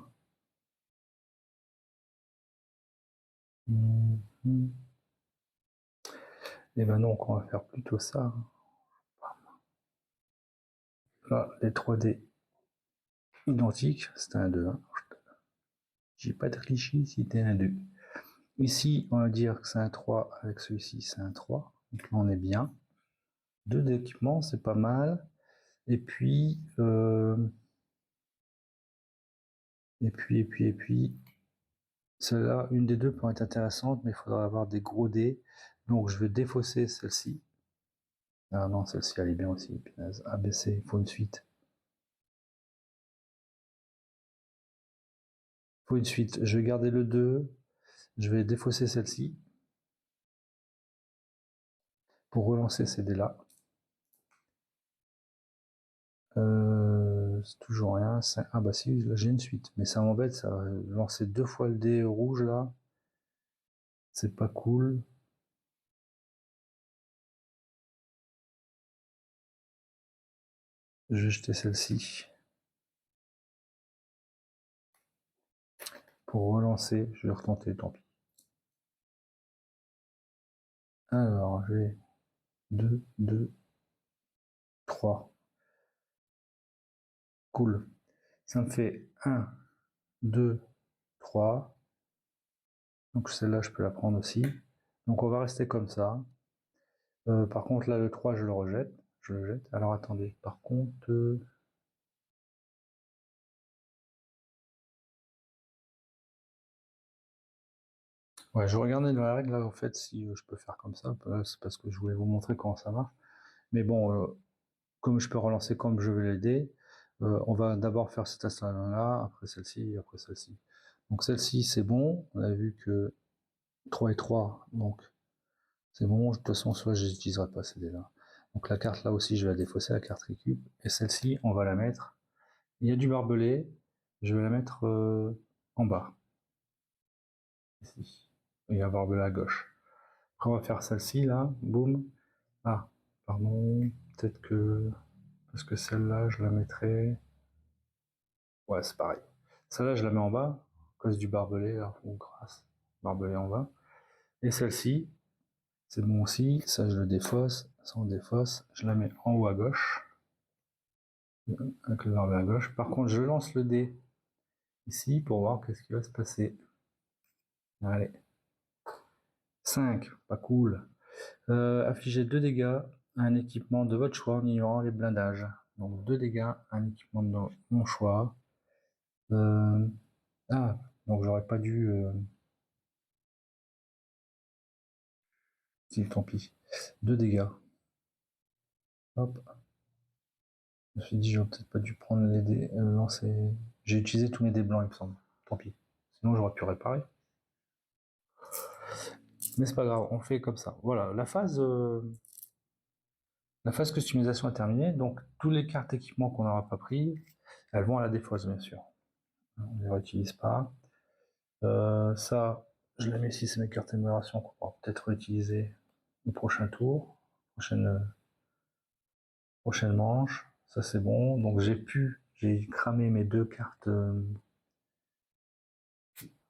Et ben donc, on va faire plutôt ça. Là, les 3D identiques, c'était un 2. Hein. J'ai pas de cliché, c'était un 2. Ici, on va dire que c'est un 3 avec celui-ci, c'est un 3. Donc là, on est bien. 2 d'équipement, c'est pas mal. Et puis, celle-là, une des deux peut être intéressante, mais il faudra avoir des gros dés. Donc je vais défausser celle-ci. Ah non, celle-ci, elle est bien aussi. Abaisser, il faut une suite. Il faut une suite. Je vais garder le 2. Je vais défausser celle-ci. Pour relancer ces dés-là. C'est toujours rien. Ah bah si, là j'ai une suite. Mais ça m'embête, ça va lancer 2 fois le dé rouge là. C'est pas cool. Je vais jeter celle-ci. Pour relancer, je vais retenter, tant pis. Alors, j'ai 2, 2, 3. Cool. Ça me fait 1, 2, 3. Donc celle-là, je peux la prendre aussi. Donc on va rester comme ça. Par contre, là, le 3, je le rejette. Je le jette. Alors attendez. Par contre... ouais, je regardais dans la règle, là, en fait, si je peux faire comme ça. C'est parce que je voulais vous montrer comment ça marche. Mais bon, comme je peux relancer comme je veux l'aider, on va d'abord faire cette installation-là, après celle-ci, après celle-ci. Donc celle-ci, c'est bon. On a vu que 3 et 3, donc c'est bon. De toute façon, soit je n'utiliserai pas ces dés-là. Donc la carte là aussi, je vais la défausser, la carte récup. Et celle-ci, on va la mettre. Il y a du barbelé, je vais la mettre en bas. Ici. Il y a un barbelé à gauche. Après, on va faire celle-ci là, boum. Ah, pardon, peut-être que. Parce que celle-là, je la mettrai. Ouais, c'est pareil. Celle-là, je la mets en bas, à cause du barbelé, là, ou grâce. Barbelé en bas. Et celle-ci, c'est bon aussi. Ça, je le défausse. Ça, on défausse. Je la mets en haut à gauche. Avec le barbelé à gauche. Par contre, je lance le dé ici pour voir qu'est-ce qui va se passer. Allez. 5, pas cool. Infligez 2 dégâts à un équipement de votre choix en ignorant les blindages. Donc 2 dégâts à un équipement de mon choix. Ah, donc j'aurais pas dû... Si, tant pis. 2 dégâts. Hop. Je me suis dit, j'aurais peut-être pas dû prendre les dés, lancer. J'ai utilisé tous mes dés blancs, il me semble. Tant pis. Sinon, j'aurais pu réparer. Mais c'est pas grave, on fait comme ça. Voilà, la phase customisation est terminée. Donc, toutes les cartes équipements qu'on n'aura pas pris, elles vont à la défausse, bien sûr. On ne les réutilise pas. Ça, je la mets si c'est mes cartes d'amélioration qu'on pourra peut-être réutiliser au prochain tour, prochaine manche. Ça, c'est bon. Donc, j'ai cramé mes 2 cartes.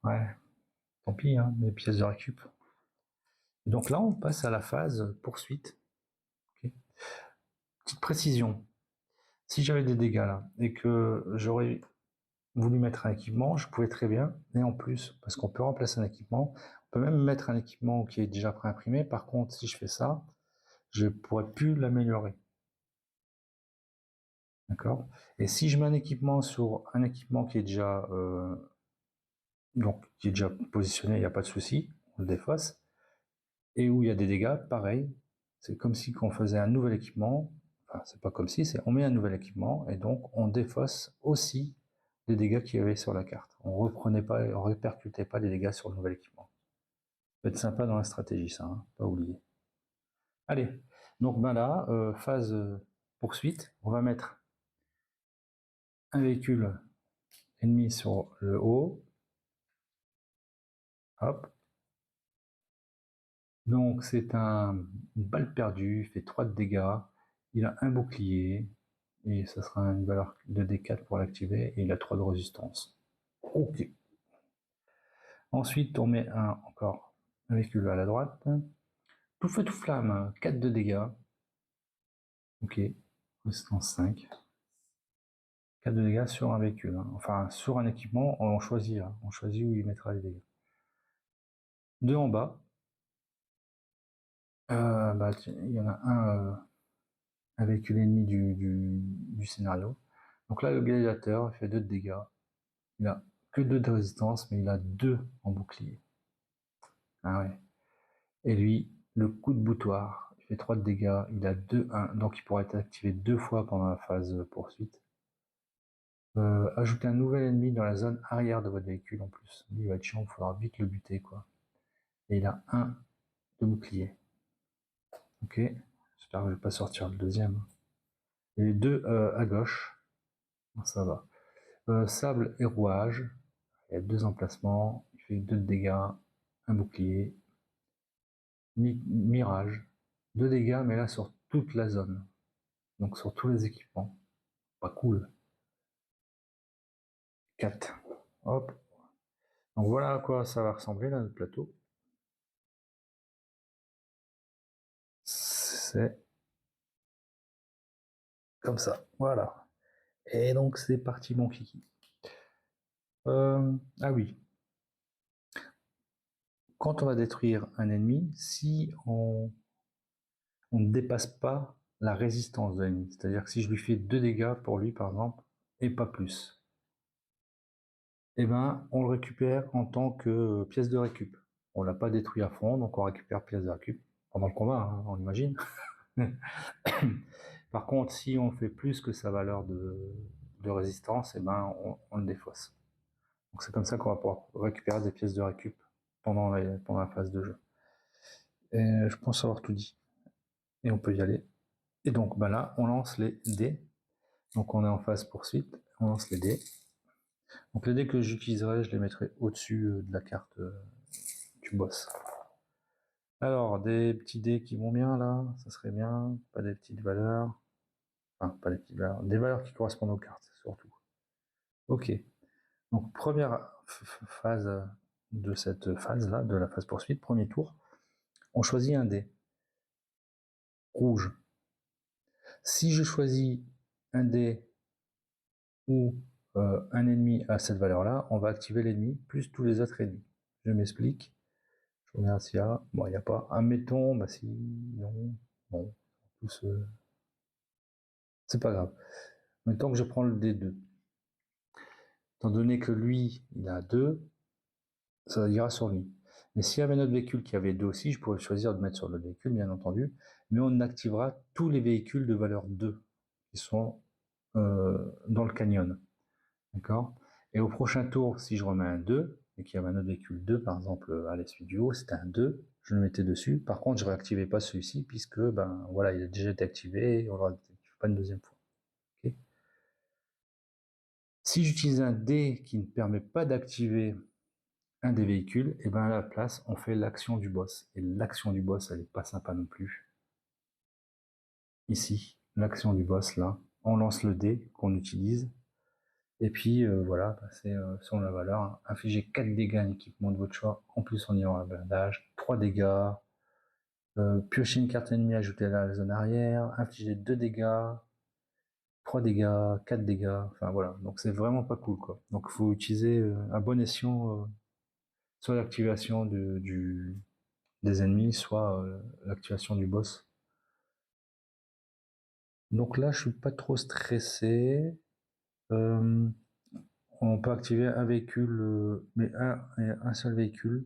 Ouais, tant pis, hein, mes pièces de récup. Et donc là, on passe à la phase poursuite. Okay. Petite précision. Si j'avais des dégâts là et que j'aurais voulu mettre un équipement, je pouvais très bien, et en plus, parce qu'on peut remplacer un équipement, on peut même mettre un équipement qui est déjà préimprimé. Par contre, si je fais ça, je pourrais plus l'améliorer. D'accord. Et si je mets un équipement sur un équipement qui est déjà positionné, il n'y a pas de souci, on le défausse. Et où il y a des dégâts, pareil, c'est comme si on faisait un nouvel équipement. Enfin, c'est pas comme si, c'est on met un nouvel équipement et donc on défausse aussi les dégâts qu'il y avait sur la carte. On reprenait pas, on répercutait pas les dégâts sur le nouvel équipement. Ça peut être sympa dans la stratégie, ça, hein, pas oublier. Allez, donc ben là, phase poursuite, on va mettre un véhicule ennemi sur le haut. Hop. Donc c'est une balle perdue, il fait 3 de dégâts, il a un bouclier, et ça sera une valeur de D4 pour l'activer, et il a 3 de résistance. Ok. Ensuite, on met encore un véhicule à la droite. Tout feu, tout flamme, 4 de dégâts. Ok. Résistance 5. 4 de dégâts sur un véhicule. Hein. Enfin, sur un équipement, on choisit. Hein. On choisit où il mettra les dégâts. 2 en bas. Il y en a un véhicule ennemi du scénario. Donc là, le gladiateur fait 2 de dégâts. Il a que 2 de résistance, mais il a 2 en bouclier. Ah ouais. Et lui, le coup de boutoir, il fait 3 de dégâts, il a 2-1, donc il pourra être activé 2 fois pendant la phase poursuite. Ajoutez un nouvel ennemi dans la zone arrière de votre véhicule en plus. Lui, il va être chiant, il faudra vite le buter, quoi. Et il a 1 de bouclier. Ok, j'espère que je vais pas sortir le deuxième. Et les 2 à gauche, ça va. Sable et rouage, il y a 2 emplacements, il fait 2 de dégâts, un bouclier. Mirage, 2 dégâts, mais là sur toute la zone, donc sur tous les équipements. Pas cool. 4. Hop. Donc voilà à quoi ça va ressembler là, le plateau. C'est comme ça. Voilà. Et donc c'est parti mon kiki. Ah oui. Quand on va détruire un ennemi, si on ne dépasse pas la résistance de l'ennemi, c'est-à-dire que si je lui fais 2 dégâts pour lui par exemple, et pas plus, eh ben, on le récupère en tant que pièce de récup. On l'a pas détruit à fond, donc on récupère pièce de récup pendant le combat, hein, on imagine. Par contre, si on fait plus que sa valeur de résistance, eh ben, on le défausse. Donc c'est comme ça qu'on va pouvoir récupérer des pièces de récup pendant la phase de jeu. Et je pense avoir tout dit. Et on peut y aller. Et donc ben là, on lance les dés. Donc on est en phase poursuite, on lance les dés. Donc les dés que j'utiliserai, je les mettrai au-dessus de la carte du boss. Alors, des petits dés qui vont bien là, ça serait bien. Pas des petites valeurs. Enfin, pas des petites valeurs. Des valeurs qui correspondent aux cartes, surtout. Ok. Donc, première phase de cette phase-là, de la phase poursuite, premier tour. On choisit un dé. Rouge. Si je choisis un dé ou un ennemi à cette valeur-là, on va activer l'ennemi plus tous les autres ennemis. Je m'explique. Je regarde s'il y a. Bon, il n'y a pas. Admettons, bah si, non, bon, tous, c'est pas grave. Mettons que je prends le D2. Étant donné que lui, il a 2, ça ira sur lui. Mais s'il y avait un autre véhicule qui avait 2 aussi, je pourrais choisir de mettre sur le véhicule, bien entendu. Mais on activera tous les véhicules de valeur 2 qui sont dans le canyon. D'accord. Et au prochain tour, si je remets un 2, et qu'il y avait un autre véhicule 2, par exemple à l'esprit du haut, c'était un 2, je le mettais dessus. Par contre, je ne réactivais pas celui-ci, puisque ben voilà, il a déjà été activé, on ne le réactive pas une deuxième fois. Okay. Si j'utilise un D qui ne permet pas d'activer un des véhicules, et ben à la place, on fait l'action du boss. Et l'action du boss, elle n'est pas sympa non plus. Ici, l'action du boss, là, on lance le dé qu'on utilise. Et puis voilà, c'est selon la valeur, hein, infliger 4 dégâts à un équipement de votre choix, en plus en ayant un blindage, 3 dégâts, piocher une carte ennemie ajoutée à la zone arrière, infliger 2 dégâts, 3 dégâts, 4 dégâts, enfin voilà, donc c'est vraiment pas cool quoi. Donc il faut utiliser à bon escient soit l'activation des ennemis, soit l'activation du boss. Donc là je suis pas trop stressé. On peut activer un véhicule, mais un seul véhicule.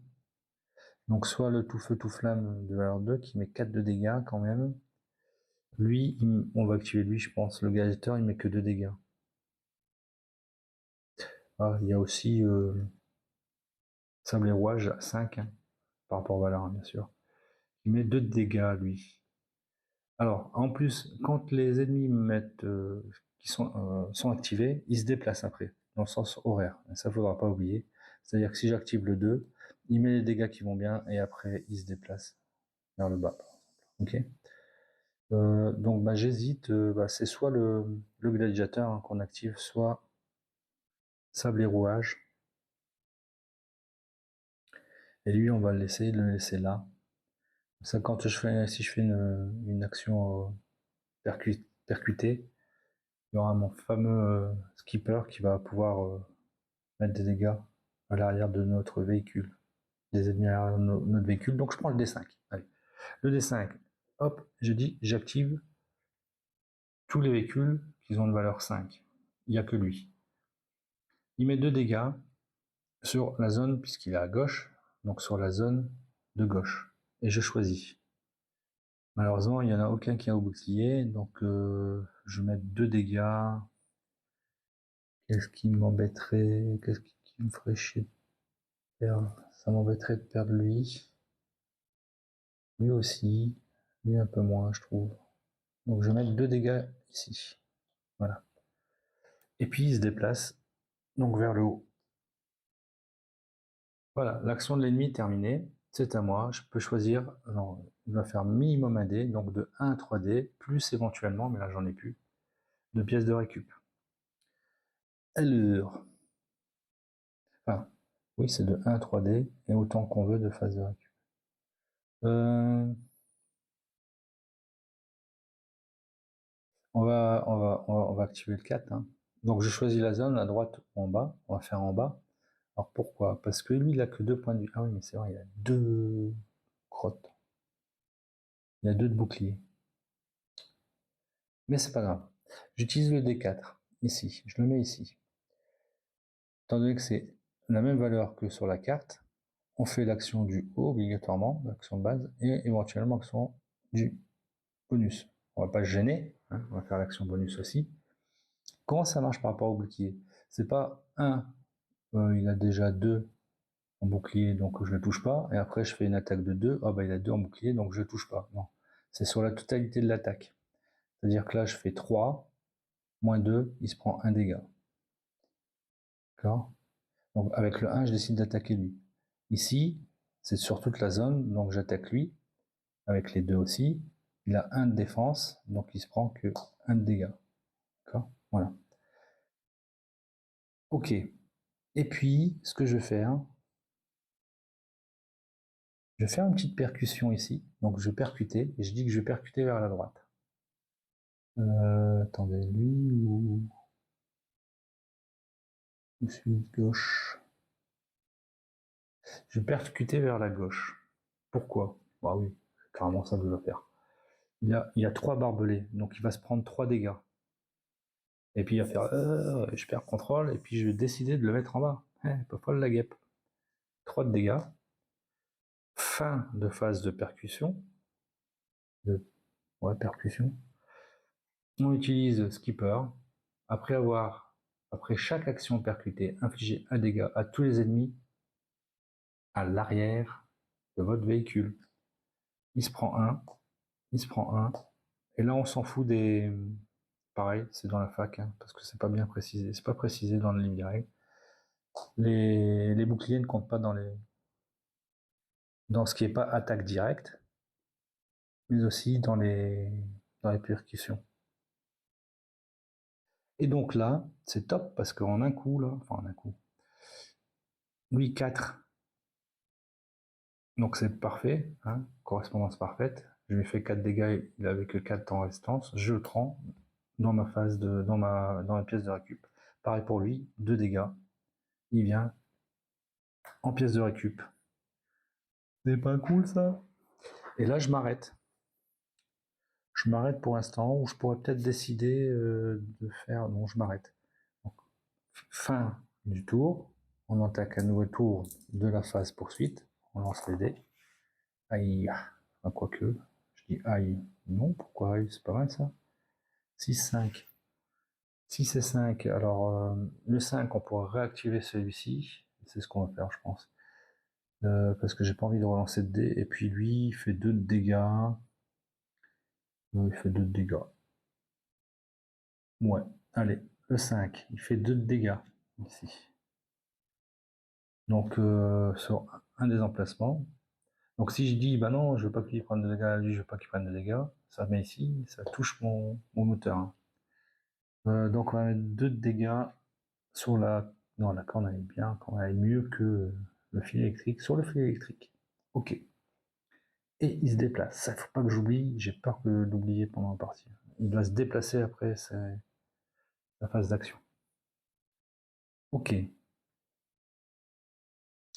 Donc soit le tout feu tout flamme de valeur 2 qui met 4 de dégâts quand même. Lui, on va activer lui je pense. Le gladiateur il met que 2 dégâts. Ah, il y a aussi Sable et Rouage 5 hein, par rapport aux valeurs hein, bien sûr. Il met 2 de dégâts lui. Alors en plus quand les ennemis mettent qui sont activés, ils se déplacent après dans le sens horaire. Et ça faudra pas oublier. C'est-à-dire que si j'active le 2, il met les dégâts qui vont bien et après il se déplace vers le bas. Ok. Donc bah, j'hésite, bah, c'est soit le gladiateur hein, qu'on active, soit sable et rouage. Et lui, on va le laisser là. Ça, quand si je fais une action percutée, il y aura mon fameux skipper qui va pouvoir mettre des dégâts à l'arrière de notre véhicule, des ennemis à l'arrière de notre véhicule. Donc je prends le D5. Allez, le D5. Hop, je dis, j'active tous les véhicules qui ont une valeur 5. Il n'y a que lui. Il met 2 dégâts sur la zone, puisqu'il est à gauche, donc sur la zone de gauche. Et je choisis. Malheureusement, il n'y en a aucun qui a au bouclier, donc je vais mettre 2 dégâts. Qu'est-ce qui m'embêterait? Qu'est-ce qui me ferait chier de perdre? Ça m'embêterait de perdre lui. Lui aussi. Lui un peu moins, je trouve. Donc je vais mettre 2 dégâts ici. Voilà. Et puis il se déplace donc vers le haut. Voilà, l'action de l'ennemi est terminée. C'est à moi. Je peux choisir. Non, il va faire minimum un dé, donc de 1 à 3 dés, plus éventuellement, mais là j'en ai plus, de pièces de récup. Alors, enfin, oui, c'est de 1 à 3 dés et autant qu'on veut de phase de récup. On va activer le 4. Hein. Donc je choisis la zone à droite ou en bas. On va faire en bas. Alors pourquoi? Parce que lui, il a que 2 points de vie. Ah oui, mais c'est vrai, il a 2 crottes. Il a 2 de bouclier. Mais c'est pas grave. J'utilise le D4 ici. Je le mets ici. Étant donné que c'est la même valeur que sur la carte, on fait l'action du haut obligatoirement, l'action de base, et éventuellement l'action du bonus. On va pas se gêner, hein, on va faire l'action bonus aussi. Comment ça marche par rapport au bouclier? C'est pas il a déjà 2 en bouclier, donc je ne le touche pas, et après je fais une attaque de 2, bah il a 2 en bouclier, donc je ne touche pas. Non, c'est sur la totalité de l'attaque. C'est-à-dire que là je fais 3, moins 2, il se prend 1 dégât. D'accord? Donc avec le 1, je décide d'attaquer lui. Ici, c'est sur toute la zone, donc j'attaque lui, avec les 2 aussi. Il a 1 de défense, donc il se prend que 1 de dégâts. D'accord? Voilà. Ok. Et puis, ce que je vais faire une petite percussion ici. Donc je vais percuter, et je dis que je vais percuter vers la droite. Attendez, lui ou celui de gauche? Je vais percuter vers la gauche. Pourquoi? Bah oui, carrément ça veut le faire. Il y a 3 barbelés, donc il va se prendre 3 dégâts. Et puis il va faire je perds contrôle, et puis je vais décider de le mettre en bas. Pas folle la guêpe. 3 de dégâts. Fin de phase de percussion. Percussion. On utilise Skipper. Après chaque action percutée, infliger un dégât à tous les ennemis à l'arrière de votre véhicule. Il se prend un, et là on s'en fout des. Pareil, c'est dans la fac, hein, parce que c'est pas bien précisé, c'est pas précisé dans le livre des règles. Les boucliers ne comptent pas dans ce qui est pas attaque directe, mais aussi dans les percussions. Et donc là, c'est top parce qu'en un coup, lui 4. Donc c'est parfait, hein, correspondance parfaite. Je lui fais 4 dégâts, il avait que 4 en restance. Je le prends dans ma phase dans ma pièce de récup. Pareil pour lui, 2 dégâts. Il vient en pièce de récup. C'est pas cool ça. Et là je m'arrête. Je m'arrête pour l'instant, ou je pourrais peut-être décider de faire. Non, je m'arrête. Donc, fin du tour. On attaque un nouveau tour de la phase poursuite. On lance les dés. Aïe. Enfin, quoique. Je dis aïe. Non, pourquoi aïe? C'est pas mal ça. 6, 5. 6 et 5. Alors, le 5, on pourrait réactiver celui-ci. C'est ce qu'on va faire, je pense. Parce que j'ai pas envie de relancer de dés. Et puis lui, il fait 2 de dégâts. Il fait 2 de dégâts. Ouais, allez, le 5, il fait 2 de dégâts ici. Donc sur un des emplacements. Donc si je dis bah non, je veux pas qu'il prenne de dégâts, lui je veux pas qu'il prenne de dégâts, ça met ici, ça touche mon moteur. Hein. Donc on va mettre 2 de dégâts sur la. Non, la corne elle est bien, quand elle est mieux que le fil électrique, sur le fil électrique. Ok. Et il se déplace. Ça faut pas que j'oublie, j'ai peur de l'oublier pendant la partie. Il doit se déplacer après sa phase d'action. Ok.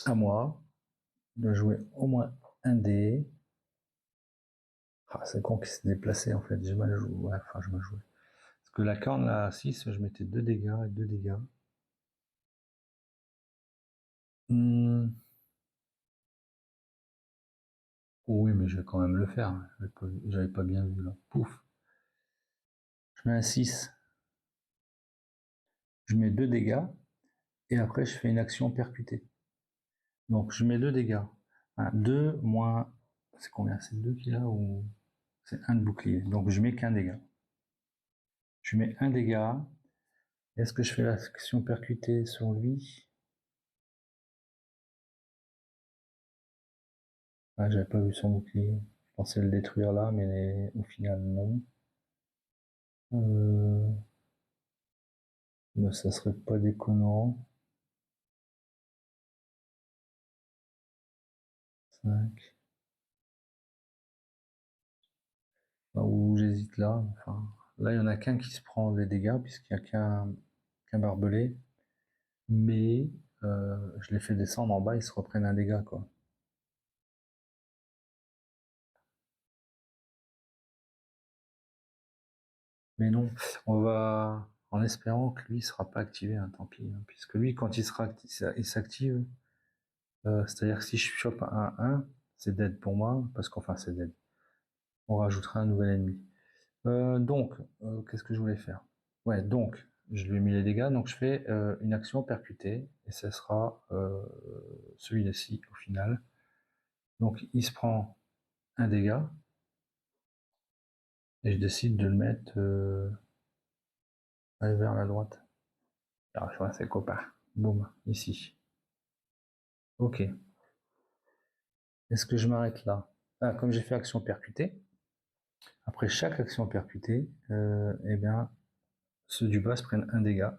À moi de jouer au moins un dé. Ah, c'est con qui s'est déplacé en fait, j'ai mal joué. Ouais, enfin, j'ai mal joué. Parce que la corne à 6, je mettais 2 dégâts et 2 dégâts. Hmm. Oh oui, mais je vais quand même le faire. J'avais pas bien vu là. Pouf. Je mets un 6. Je mets 2 dégâts. Et après, je fais une action percutée. Donc, je mets 2 dégâts. 2 moins. C'est combien? C'est 2 qu'il a ou. C'est 1 de bouclier. Donc, je mets qu'un dégât. Je mets un dégât. Est-ce que je fais l'action percutée sur lui? Ah, j'avais pas vu son bouclier. Je pensais le détruire là, mais au final, non. Mais ça serait pas déconnant. 5. Ou j'hésite là. Enfin, là, il y en a qu'un qui se prend des dégâts, puisqu'il n'y a qu'un barbelé. Mais je les fais descendre en bas, ils se reprennent un dégât, quoi. Mais non, on va en espérant que lui ne sera pas activé, hein, tant pis. Hein, puisque lui, quand il s'active, c'est-à-dire que si je chope un 1, c'est dead pour moi, parce qu'enfin c'est dead. On rajoutera un nouvel ennemi. Donc, qu'est-ce que je voulais faire? Ouais, donc, je lui ai mis les dégâts, donc je fais une action percutée, et ce sera celui-ci au final. Donc, il se prend un dégât, et je décide de le mettre vers la droite. Alors, je vois ses copains. Boum, ici. Ok. Est-ce que je m'arrête là? Ah, comme j'ai fait action percutée, après chaque action percutée, eh bien, ceux du bas se prennent un dégât.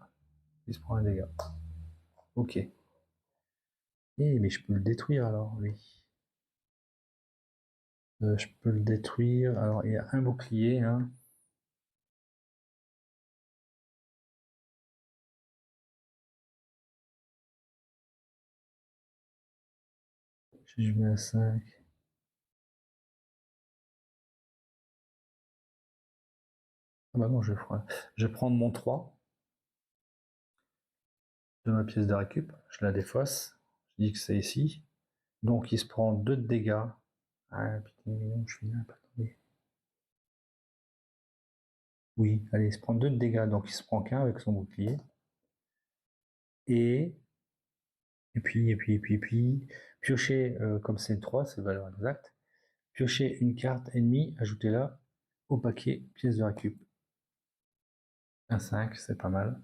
Il se prend un dégât. Ok. Mais je peux le détruire alors, lui. Je peux le détruire. Alors, il y a un bouclier. Hein. Je mets à 5. Ah bah non, je vais prendre mon 3 de ma pièce de récup, je la défausse, je dis que c'est ici. Donc il se prend 2 de dégâts. Ah putain, je suis nappe, attendez. Oui, allez, il se prend 2 de dégâts, donc il se prend qu'un avec son bouclier. Et puis, piocher, comme c'est 3, c'est valeur exacte, piocher une carte ennemie, ajoutez-la au paquet pièce de récup. Un 5, c'est pas mal.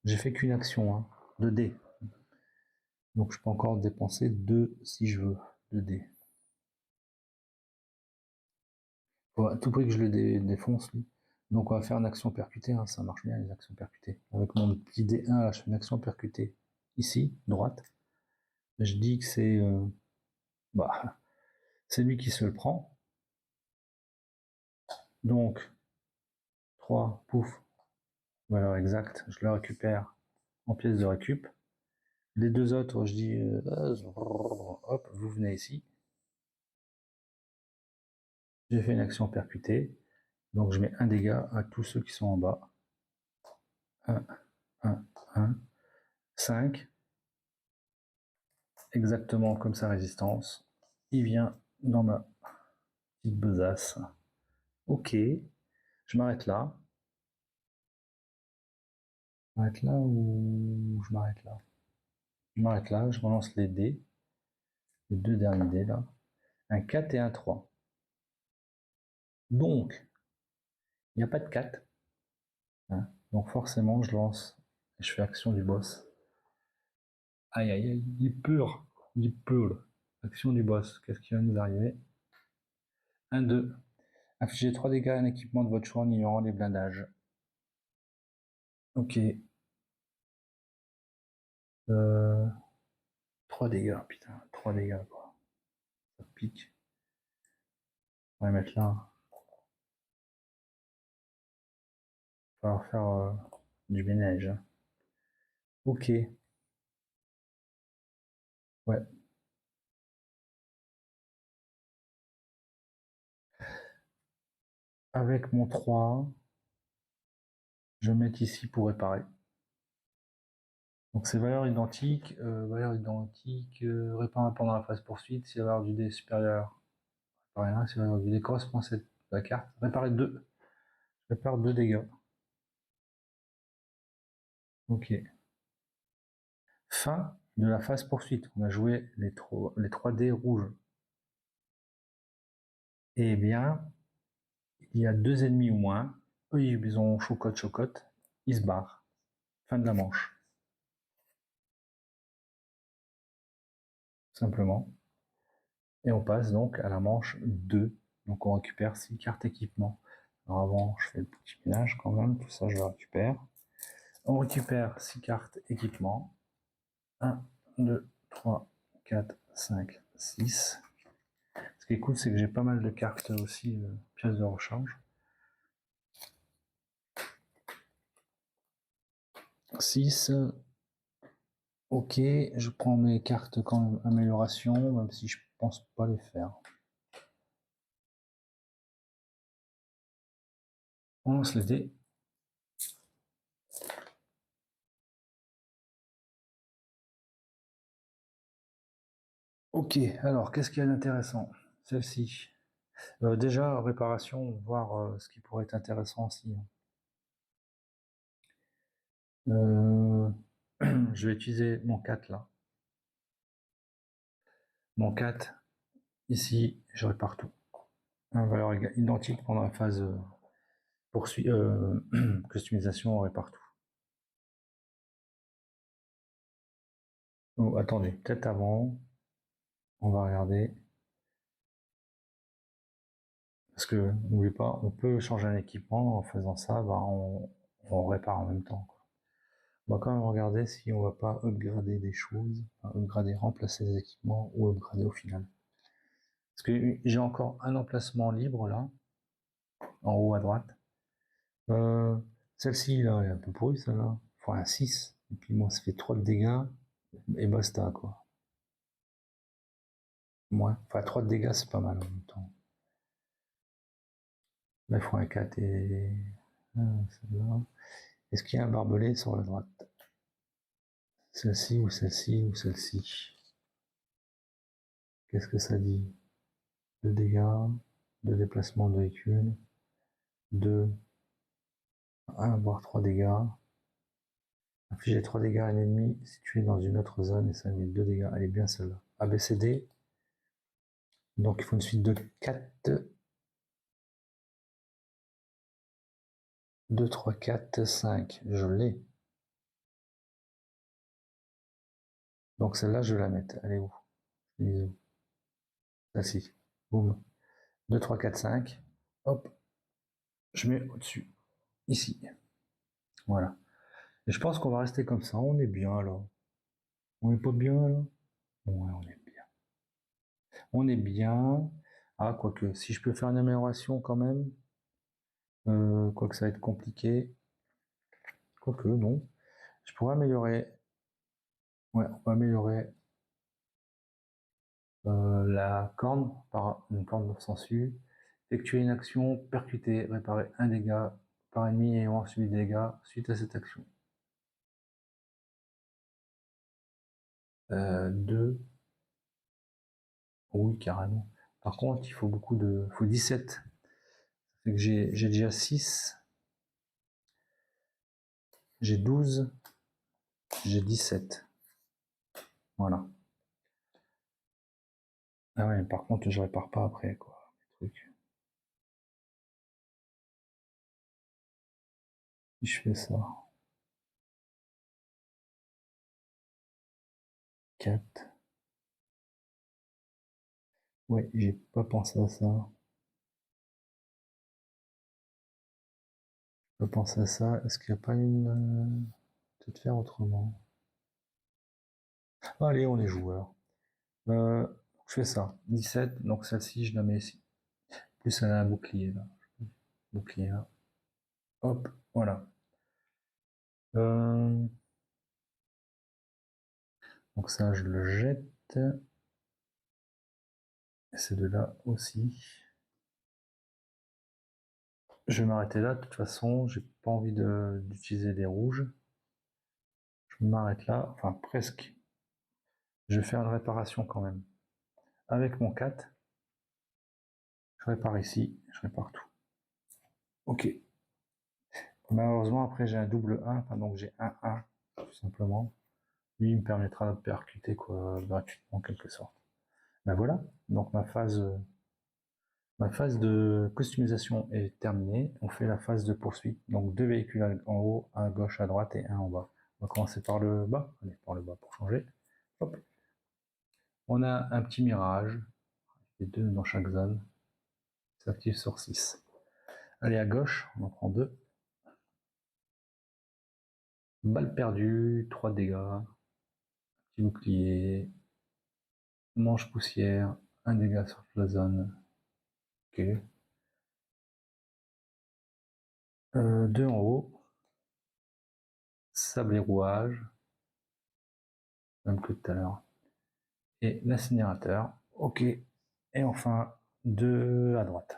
J'ai fait qu'une action, hein, 2 dés. Donc je peux encore dépenser 2 si je veux, 2 dés. Faut à tout prix que je le défonce, lui. Donc on va faire une action percutée, hein, ça marche bien les actions percutées. Avec mon petit D1, là, je fais une action percutée ici, droite. Je dis que bah, c'est lui qui se le prend. Donc 3, pouf, valeur exacte, je le récupère en pièce de récup. Les deux autres, je dis, hop, vous venez ici. J'ai fait une action percutée, donc je mets un dégât à tous ceux qui sont en bas. 1, 1, 1, 5, exactement comme sa résistance. Il vient dans ma petite besace. Ok, je m'arrête là. Je m'arrête là ou je m'arrête là? Je m'arrête là, je relance les dés, les deux derniers dés là. Un 4 et un 3. Donc, il n'y a pas de 4. Hein. Donc forcément, je lance et je fais action du boss. Aïe aïe aïe, il pur. Action du boss, qu'est-ce qui va nous arriver? Un 2. Infligez 3 dégâts à un équipement de votre choix en ignorant les blindages. Ok. 3 dégâts, putain, 3 dégâts quoi. Ça pique. On va mettre là. Il va falloir faire du ménage. Ok. Ouais. Avec mon 3, je vais mettre ici pour réparer. Donc c'est valeur identique, réparer pendant la phase poursuite, si la valeur du dé est supérieure, réparer 1, si la valeur du dé correspond à la carte, réparer 2. Je répare 2 dégâts. Ok. Fin de la phase poursuite. On a joué les 3 dés rouges. Eh bien, il y a 2 ennemis ou moins. Eux, ils ont chocotte. Ils se barrent. Fin de la manche. Simplement. Et on passe donc à la manche 2. Donc on récupère 6 cartes équipement. Alors avant, je fais le petit ménage quand même. Tout ça, je le récupère. On récupère 6 cartes équipement. 1, 2, 3, 4, 5, 6. Ce qui est cool, c'est que j'ai pas mal de cartes aussi, pièces de rechange. 6. Ok, je prends mes cartes comme amélioration, même si je pense pas les faire. On lance les dés. Ok, alors qu'est-ce qu'il y a d'intéressant? Celle-ci. Déjà, réparation, voir ce qui pourrait être intéressant aussi. Je vais utiliser mon 4 là. Mon 4, ici, je répare tout. Valeur identique pendant la phase customisation, on répare tout. Oh, attendez, peut-être avant, on va regarder. Parce que n'oubliez pas, on peut changer un équipement en faisant ça, bah, on répare en même temps. Quoi. On va quand même regarder si on va pas upgrader des choses, enfin, upgrader, remplacer des équipements ou upgrader au final. Parce que j'ai encore un emplacement libre là, en haut à droite. Celle-ci là, elle est un peu pourrie celle-là. Faut un 6. Et puis moi, ça fait 3 de dégâts et basta quoi. Moins. Enfin 3 de dégâts, c'est pas mal en même temps. Là, il faut un 4 et... celle-là. Est-ce qu'il y a un barbelé sur la droite? Celle-ci ou celle-ci ou celle-ci? Qu'est-ce que ça dit? 2 dégâts, 2 déplacements de véhicule, 2, 1 voire 3 dégâts. Infliger 3 dégâts à un ennemi situé dans une autre zone et ça met 2 dégâts. Elle est bien celle-là. ABCD. Donc il faut une suite de 4. 2, 3, 4, 5. Je l'ai. Donc celle-là, je vais la mettre. Elle est où? Celle-ci. Boum. 2, 3, 4, 5. Hop. Je mets au-dessus. Ici. Voilà. Et je pense qu'on va rester comme ça. On est bien là. On est pas bien là? Ouais, on est bien. On est bien. Ah, quoique, si je peux faire une amélioration quand même, quoique ça va être compliqué. Quoique, non. Je pourrais améliorer. Ouais, on va améliorer la corne par une corne de sangsue. Effectuer une action, percuter, réparer un dégât par ennemi ayant subi des dégâts suite à cette action. 2. Oui, carrément. Par contre, il faut beaucoup de. Il faut 17. Ça fait que j'ai déjà 6. J'ai 12. J'ai 17. Voilà. Ah ouais, par contre, je répare pas après, quoi. Les trucs. Si je fais ça. 4. Ouais, j'ai pas pensé à ça. Pas pensé à ça. Est-ce qu'il n'y a pas une. Peut-être faire autrement. Allez, on est joueur. Je fais ça. 17. Donc celle-ci, je la mets ici. Plus elle a un bouclier là. Bouclier là. Hop, voilà. Donc ça, je le jette. Et ces deux-là aussi. Je vais m'arrêter là. De toute façon, j'ai pas envie d'utiliser des rouges. Je m'arrête là. Enfin, presque. Je vais faire une réparation quand même. Avec mon 4, je répare ici. Je répare tout. Ok. Malheureusement, après, j'ai un double 1. Enfin, donc j'ai un 1, tout simplement. Lui, il me permettra de percuter quoi, gratuitement, en quelque sorte. Ben voilà. Donc ma phase de customisation est terminée. On fait la phase de poursuite. Donc 2 véhicules en haut, un à gauche, à droite et un en bas. On va commencer par le bas. Allez, par le bas pour changer. Hop. On a un petit mirage. Les 2 dans chaque zone. S'active sur 6. Allez, à gauche, on en prend 2. Balle perdue, 3 dégâts. Petit bouclier. Manche poussière, un dégât sur la zone. Ok. 2 en haut. Sable et rouage. Même que tout à l'heure. Et l'incinérateur. Ok. Et enfin, 2 à droite.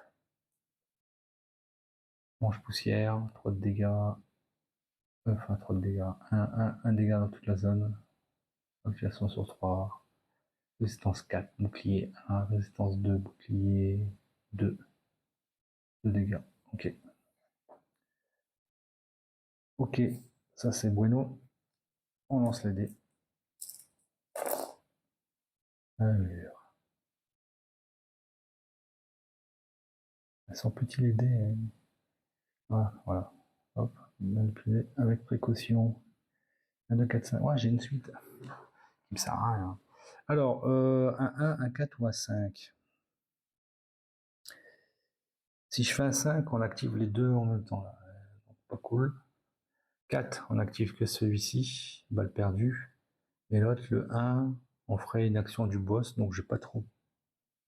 Manche poussière, 3 de dégâts. Enfin, 3 de dégâts. Un dégât dans toute la zone. Activation sur 3. Résistance 4, bouclier 1. Résistance 2, bouclier 2. 2 dégâts. Ok. Ok. Ça, c'est bueno. On lance les dés. Alors. Elles sont petites les dés. Hein. Voilà. Hop, manipuler avec précaution. 1, 2, 4, 5. Ouais, j'ai une suite qui me sert à rien. Alors, un 1, un 4 ou un 5. Si je fais un 5, on active les deux en même temps. Là. Pas cool. 4, on active que celui-ci, balle perdue. Et l'autre, le 1, on ferait une action du boss, donc j'ai pas trop.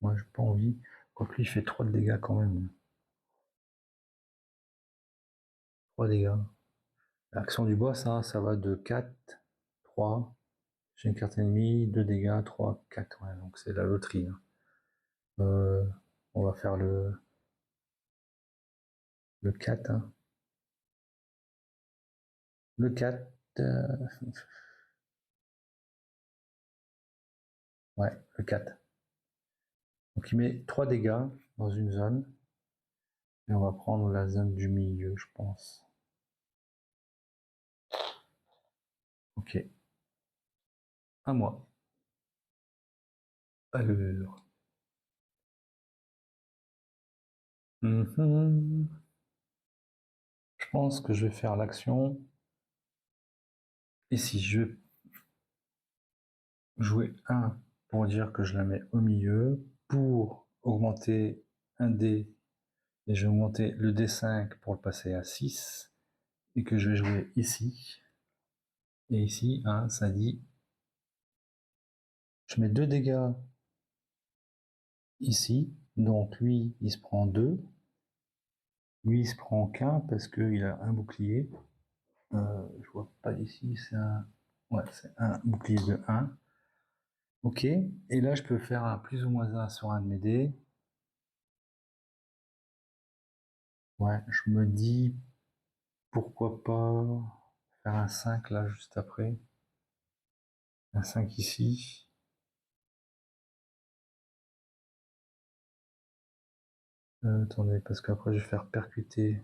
Moi, j'ai pas envie. Quoique lui, il fait 3 de dégâts quand même. 3 dégâts. L'action du boss, hein, ça va de 4, 3. J'ai une carte ennemie, 2 dégâts, 3, 4. Ouais, donc c'est la loterie. Hein. On va faire le. Le 4, hein. Le 4, ouais, le 4. Donc il met 3 dégâts dans une zone. Et on va prendre la zone du milieu, je pense. Ok. À moi. Alors. Je pense que je vais faire l'action. Ici, je vais jouer 1 pour dire que je la mets au milieu. Pour augmenter un dé, et je vais augmenter le D5 pour le passer à 6. Et que je vais jouer ici. Et ici, hein, ça dit. Je mets 2 dégâts ici. Donc lui, il se prend 2. Lui, il se prend qu'un parce qu'il a un bouclier. Je vois pas ici, c'est un. Ouais, c'est un bouclier de 1. Ok. Et là, je peux faire un plus ou moins 1 sur un de mes dés. Ouais, je me dis pourquoi pas faire un 5 là juste après. Un 5 ici. Attendez, parce qu'après je vais faire percuter.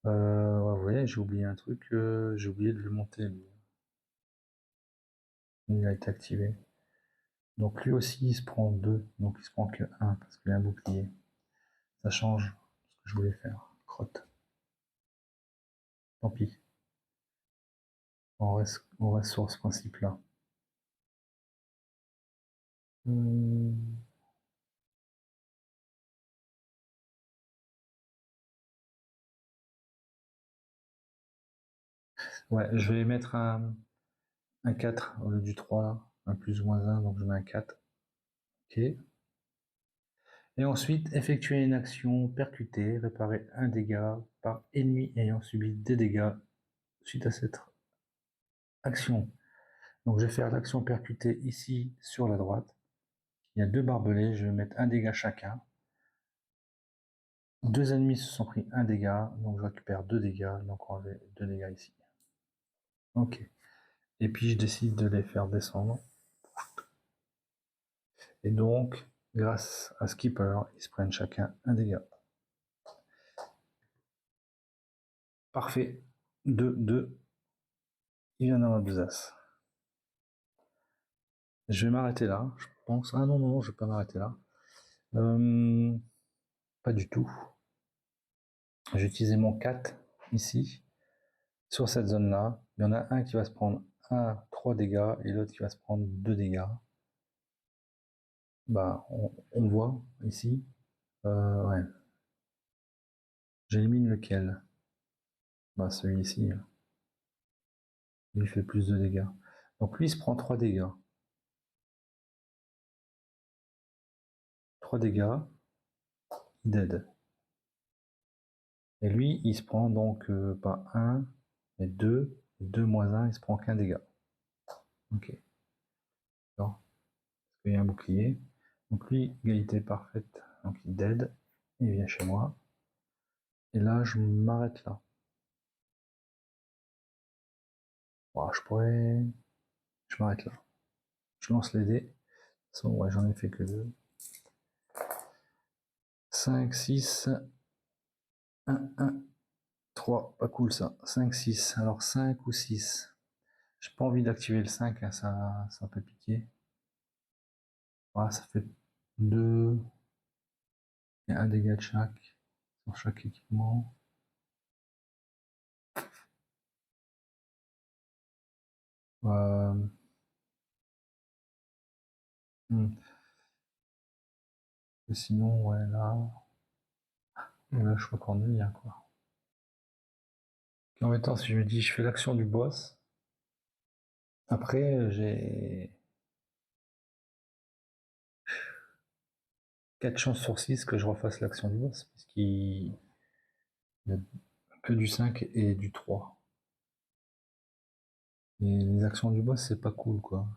Ouais, vous voyez, j'ai oublié un truc, j'ai oublié de le monter. Il a été activé. Donc lui aussi il se prend 2, donc il se prend que 1 parce qu'il a un bouclier. Ça change ce que je voulais faire. Crotte. Tant pis. On reste sur ce principe-là. Ouais, je vais mettre un 4 au lieu du 3 là. Un plus ou moins 1, donc je mets un 4. Ok. Et ensuite, effectuer une action percutée, réparer un dégât par ennemi ayant subi des dégâts suite à cette action. Donc je vais faire l'action percutée ici sur la droite. Il y a 2 barbelés, je vais mettre un dégât chacun. 2 ennemis se sont pris un dégât, donc je récupère 2 dégâts, donc on va enlever 2 dégâts ici. Ok. Et puis je décide de les faire descendre. Et donc, grâce à Skipper, ils se prennent chacun un dégât. Parfait. 2, 2. Il vient d'avoir 2 as. Je vais m'arrêter là, je pense. Ah non, non, je vais pas m'arrêter là. Pas du tout. J'ai utilisé mon 4 ici. Sur cette zone-là, il y en a un qui va se prendre 3 dégâts et l'autre qui va se prendre 2 dégâts. Bah, on voit ici. Ouais. J'élimine lequel? Bah, celui-ci. Il fait plus de dégâts. Donc lui, il se prend 3 dégâts. 3 dégâts. Il dead. Et lui, il se prend donc pas 1, mais 2. 2 moins 1, il se prend qu'un dégât. Ok. D'accord. Parce qu'il y a un bouclier. Donc lui, égalité parfaite. Donc il dead. Il vient chez moi. Et là, je m'arrête là. Bon, je pourrais. Je m'arrête là. Je lance les dés. Ouais, j'en ai fait que 2. 5, 6, 1, 1, 3. Pas cool ça. 5, 6. Alors 5 ou 6. J'ai pas envie d'activer le 5, hein, ça peut piquer. Voilà, ça fait 2 et un dégât de chaque sur chaque équipement. Euh, Et sinon, ouais, là je crois qu'on est bien, quoi. Et en même temps, si je me dis, je fais l'action du boss, après, j'ai 4 chances sur 6 que je refasse l'action du boss, parce qu'il n'y a que du 5 et du 3. Et les actions du boss, c'est pas cool, quoi.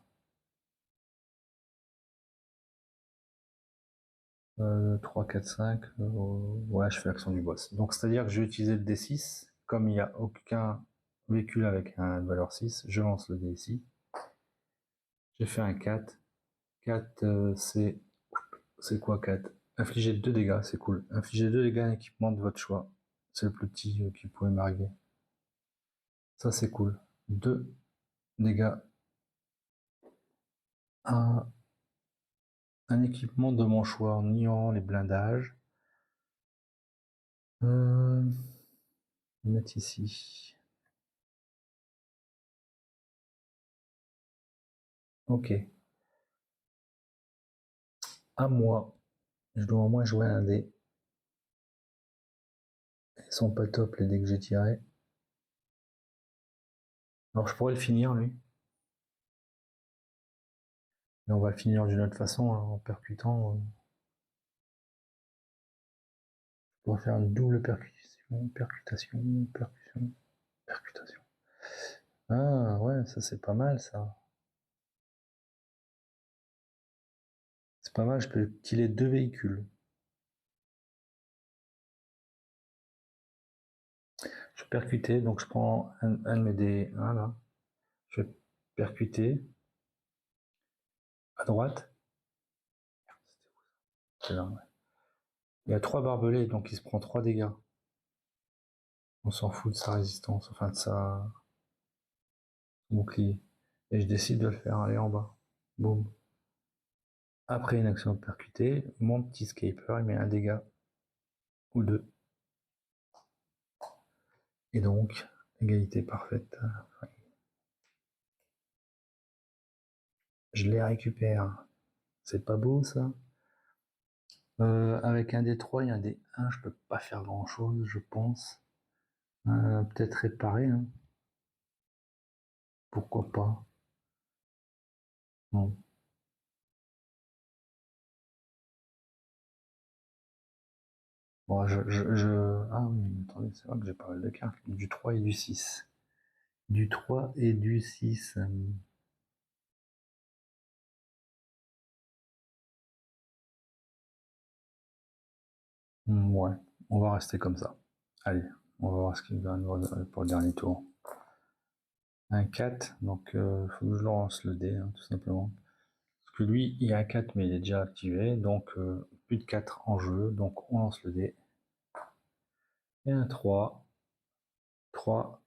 3, 4, 5. Ouais, je fais l'action du boss. Donc, c'est-à-dire que je vais utiliser le D6. Comme il n'y a aucun véhicule avec une valeur 6, je lance le dé ici. J'ai fait un 4. 4, c'est quoi 4? Infliger 2 dégâts, c'est cool. Infliger 2 dégâts à un équipement de votre choix. C'est le plus petit qui pourrait m'arriver. Ça, c'est cool. 2 dégâts à un équipement de mon choix en ignorant les blindages. Mettre ici. Ok. À moi. Je dois au moins jouer un dé. Ils sont pas top les dés que j'ai tirés. Alors je pourrais le finir lui. Mais on va le finir d'une autre façon, hein, en percutant. On va faire une double percussion, percutation, percussion, percutation. Ah ouais, ça c'est pas mal ça. C'est pas mal, je peux killer 2 véhicules. Je vais percuter, donc je prends un de mes dés. Voilà. Je vais percuter à droite. C'est là, ouais. Il y a 3 barbelés, donc il se prend 3 dégâts. On s'en fout de sa résistance, enfin de sa bouclier. Et je décide de le faire aller en bas. Boum. Après une action percutée, mon petit scaper il met un dégât ou 2. Et donc, égalité parfaite. Je les récupère. C'est pas beau ça? Avec un D3 et un D1, je peux pas faire grand chose, je pense. Peut-être réparer, hein. Pourquoi pas? Non. Bon, ah oui, attendez, c'est vrai que j'ai pas mal de cartes. Du 3 et du 6. Du 3 et du 6. Ouais, on va rester comme ça. Allez, on va voir ce qu'il va nous réserver pour le dernier tour. Un 4, donc faut que je lance le dé, hein, tout simplement. Parce que lui, il y a un 4, mais il est déjà activé, donc plus de 4 en jeu, donc on lance le dé. Et un 3. 3.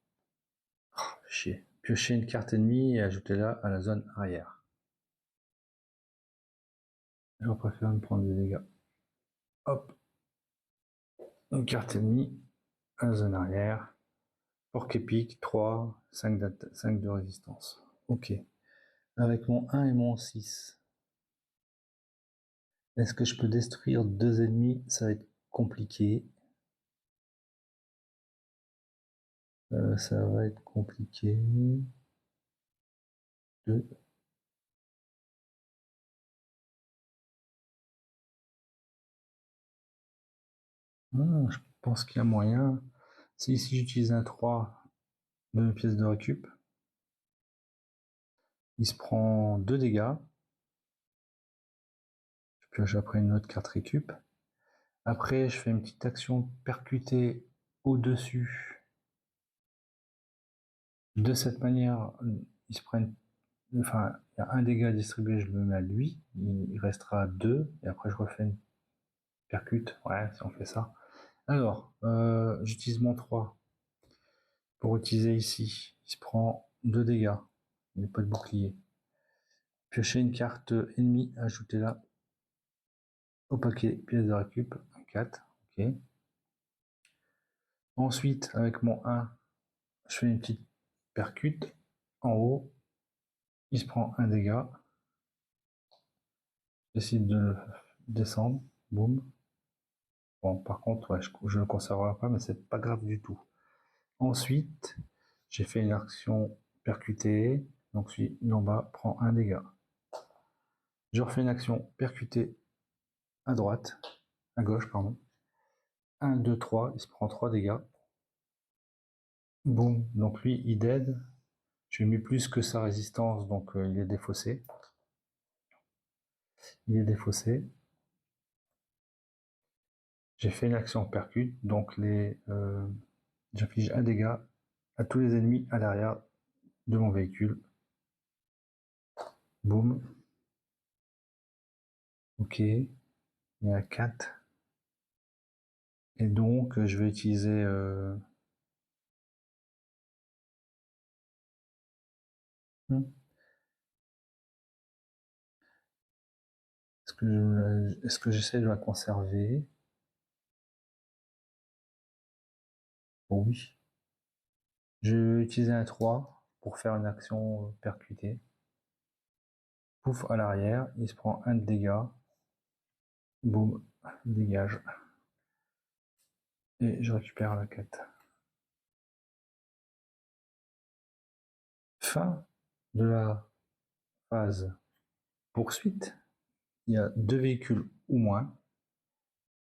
Oh, chier. Piocher une carte ennemie et ajoutez-la à la zone arrière. Je préfère me prendre des dégâts. Hop. Une carte ennemie à la zone arrière. Orc épique, 3, 5 de résistance. Ok. Avec mon 1 et mon 6. Est-ce que je peux détruire 2 ennemis? Ça va être compliqué. Ça va être compliqué. 2. Je pense qu'il y a moyen. Si ici j'utilise un 3 de pièces de récup, il se prend 2 dégâts. Je pioche après une autre carte récup. Après, je fais une petite action percutée au-dessus. De cette manière, ils se prennent. Enfin, il y a un dégât distribué, je le mets à lui. Il restera 2. Et après, je refais une percute. Ouais, si on fait ça. Alors, j'utilise mon 3 pour utiliser ici. Il se prend 2 dégâts. Il n'y a pas de bouclier. Piocher une carte ennemie, ajoutez-la au paquet pièces de récup. Un 4. Ok. Ensuite, avec mon 1, je fais une petite percute en haut. Il se prend un dégât. J'essaie de le descendre. Boum. Bon, par contre, ouais, je ne le conserverai pas, mais c'est pas grave du tout. Ensuite, j'ai fait une action percutée. Donc, celui en bas prend un dégât. Je refais une action percutée à droite, à gauche, pardon. 1, 2, 3, il se prend 3 dégâts. Boum. Donc, lui, il dead. J'ai mis plus que sa résistance, donc il est défaussé. Il est défaussé. J'ai fait une action percute, donc j'inflige un dégât à tous les ennemis à l'arrière de mon véhicule. Boum. Ok. Il y a 4. Et donc, je vais utiliser... Est-ce que j'essaie de la conserver? Oh oui. Je vais utiliser un 3 pour faire une action percutée. Pouf, à l'arrière, il se prend un de dégâts. Boum, dégage. Et je récupère la quête. Fin de la phase poursuite. Il y a 2 véhicules ou moins.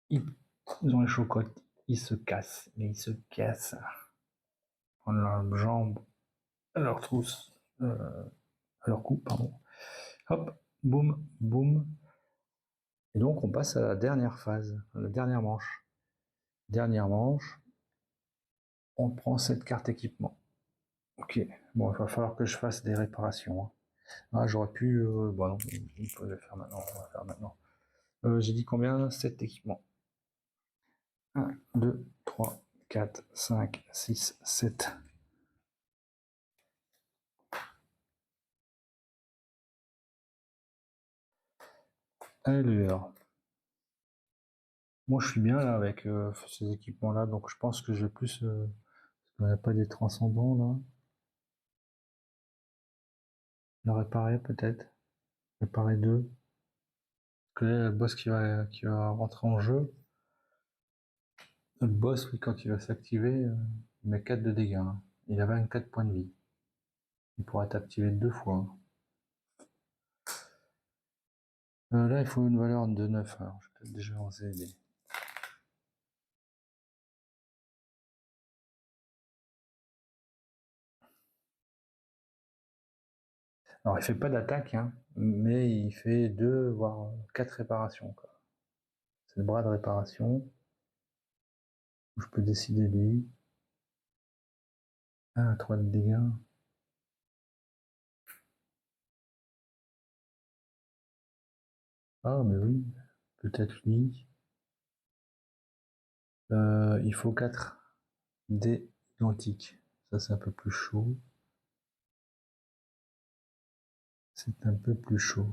Ils ont les chocottes, ils se cassent, mais ils se cassent. Prendre leurs jambes, leur trousse, à leur cou, pardon. Hop, boum, boum. Et donc on passe à la dernière phase, la dernière manche. Dernière manche, on prend cette carte équipement. Ok, bon, il va falloir que je fasse des réparations. Hein. Ah, j'aurais pu... bon non, il faut le faire maintenant, on va faire maintenant. J'ai dit combien? 7 équipements. 1, 2, 3, 4, 5, 6, 7. Alors, moi je suis bien là avec ces équipements là, donc je pense que je vais plus... on n'a pas des transcendants là. Le réparer peut-être. Réparer 2. Que là, le boss qui va rentrer en jeu. Le boss, oui, quand il va s'activer, il met 4 de dégâts. Hein. Il a 24 points de vie. Il pourra être activé 2 fois. Là, il faut une valeur de 9. Alors, je vais peut-être déjà en aider. Alors, il fait pas d'attaque, hein, mais il fait 2, voire 4 réparations. C'est le bras de réparation. Je peux décider lui. 1 à 3 de dégâts. Ah, mais oui, peut-être lui. Il faut 4 dés identiques. Ça, c'est un peu plus chaud. C'est un peu plus chaud.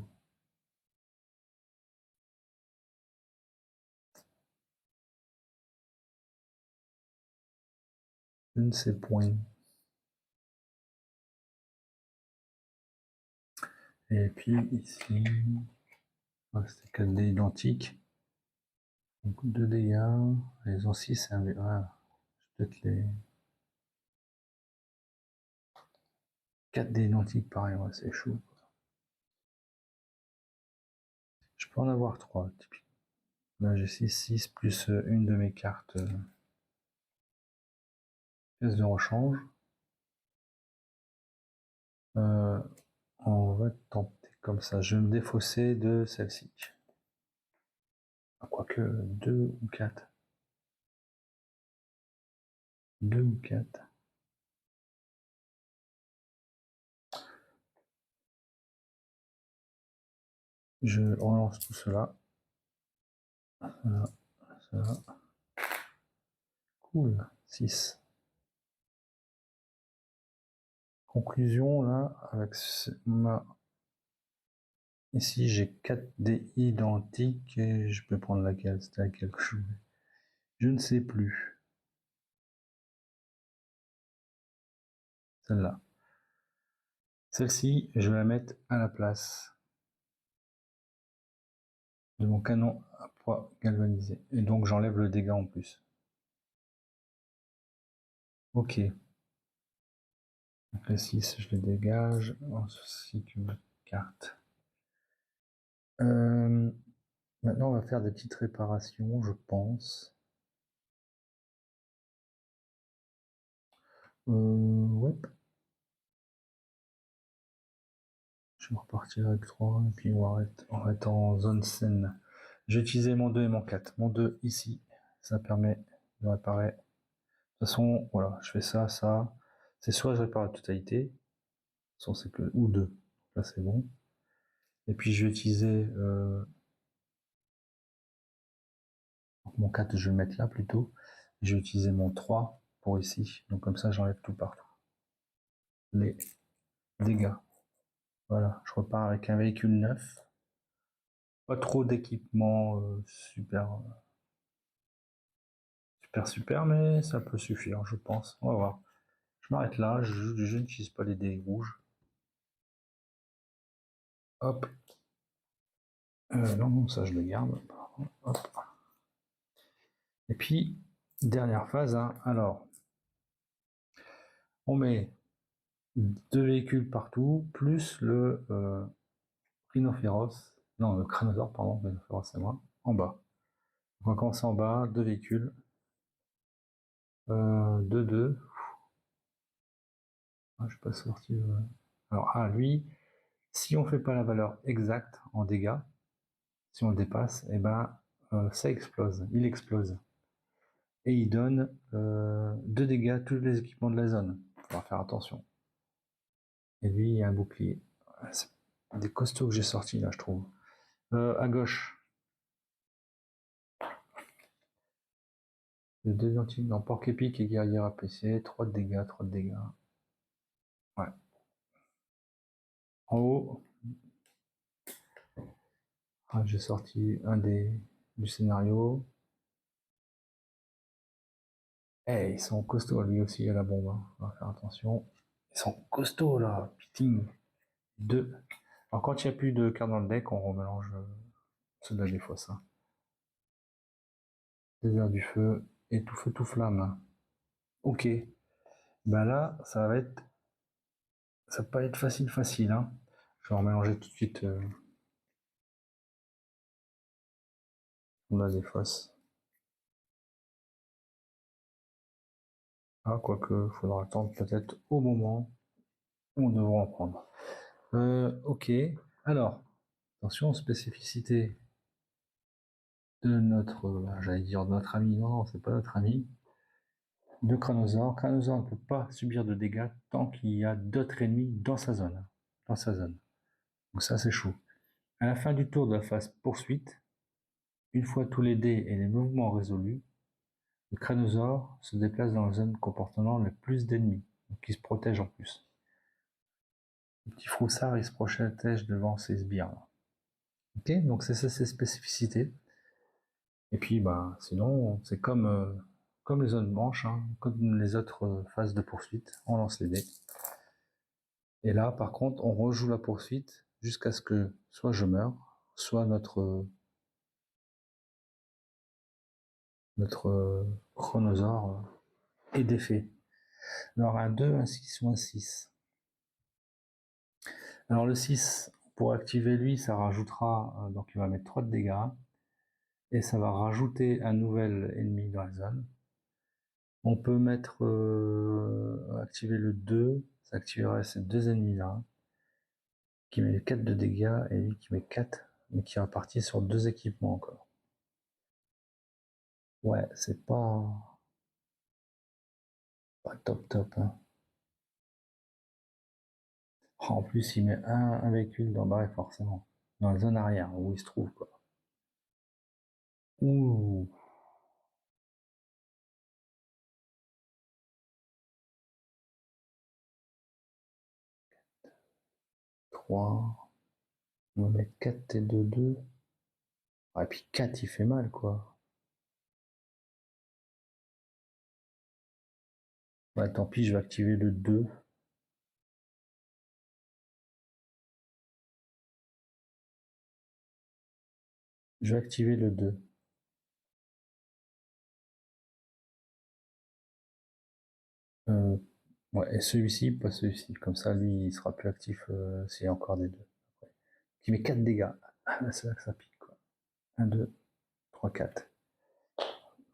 Je ne sais point. Et puis ici, c'est 4 dés identiques. Donc 2 dégâts. Ils ont 6. Ah, peut-être les 4 dés identiques, pareil, ouais, c'est chaud. Je peux en avoir 3, typiquement. Là, j'ai 6 plus une de mes cartes pièces de rechange. On va tenter comme ça. Je vais me défausser de celle-ci. Quoique 2 ou 4. 2 ou 4. Je relance tout cela. Voilà, ça. Cool. 6. Conclusion, là, avec ma... Ici, j'ai 4 dés identiques et je peux prendre laquelle? C'était laquelle que je voulais? Je ne sais plus. Celle-là. Celle-ci, je vais la mettre à la place de mon canon à poids galvanisé. Et donc, j'enlève le dégât en plus. Ok. Donc, le 6, je le dégage. Ainsi que ma carte. Maintenant, on va faire des petites réparations, je pense. Ouais. Je vais repartir avec 3, et puis on va être en zone saine. J'ai utilisé mon 2 et mon 4. Mon 2 ici, Ça permet de réparer. De toute façon, voilà, je fais ça, ça. C'est soit je répare la totalité, c'est que, ou deux. Là, c'est bon. Et puis, je vais utiliser mon 4, je vais le mettre là plutôt. Je vais utiliser mon 3 pour ici. Donc, comme ça, j'enlève tout partout. Les dégâts. Voilà, je repars avec un véhicule neuf. Pas trop d'équipement super, mais ça peut suffire, je pense. On va voir. Je m'arrête là, je n'utilise pas les dés rouges. Hop. Non, ça je le garde. Hop. Et puis, dernière phase, hein. Alors, on met 2 véhicules partout, plus le rhinophéros, non, le cranosaure, pardon, le rhinophéros c'est moi, en bas. Donc on va commencer en bas, 2 véhicules, 2. Ah, je suis pas sorti. Alors, lui, si on fait pas la valeur exacte en dégâts, si on le dépasse, et ben ça explose, il explose. Et il donne 2 dégâts à tous les équipements de la zone. Il faudra faire attention. Et lui, il y a un bouclier. C'est des costauds que j'ai sortis là, je trouve. À gauche, les 2 antilles dans porc épique et guerrière APC, 3 de dégâts, 3 de dégâts. Ouais. En haut, j'ai sorti un du scénario. Ils sont costauds, lui aussi, à la bombe. Hein. On va faire attention. Ils sont costauds, là. Putain. 2. Alors, quand il n'y a plus de cartes dans le deck, on remélange ceux de la défausse. Hein. Désert du feu et tout feu, tout flamme. Ok. Ben là, ça va pas être facile. Hein. Je vais remélanger tout de suite la défausse. Ah, quoique, il faudra attendre peut-être au moment où on devra en prendre. Ok. Alors, attention, spécificité de j'allais dire de notre ami, non, c'est pas notre ami, de Cranosaur. Cranosaur ne peut pas subir de dégâts tant qu'il y a d'autres ennemis dans sa zone. Donc ça, c'est chaud. À la fin du tour de la phase poursuite, une fois tous les dés et les mouvements résolus, le Cranosaur se déplace dans la zone comportant le plus d'ennemis, donc il se protège en plus. Le petit froussard, il se protège devant ses sbires. Ok, donc c'est ça ses spécificités. Et puis, bah, sinon, c'est comme les zones blanches, hein, comme les autres phases de poursuite, on lance les dés. Et là, par contre, on rejoue la poursuite jusqu'à ce que soit je meure, soit notre chronosaure est défait. Alors un 2, un 6 ou un 6. Alors le 6, pour activer lui, ça rajoutera, donc il va mettre 3 de dégâts, et ça va rajouter un nouvel ennemi dans la zone. On peut mettre, activer le 2, ça activerait ces 2 ennemis-là, qui met 4 de dégâts, et lui qui met 4, mais qui est reparti sur 2 équipements encore. Ouais, c'est pas top. Hein. En plus, il met un véhicule dans le forcément. Dans la zone arrière, où il se trouve, quoi. Ouh. Trois. On va mettre 4 et 2. Ah, et puis 4, il fait mal, quoi. Bah, tant pis, je vais activer le 2. Je vais activer le 2. Ouais, et celui-ci, pas celui-ci. Comme ça, lui, il sera plus actif s'il y a encore des 2. Qui met 4 dégâts. Ah, c'est là que ça pique, quoi. 1, 2, 3, 4.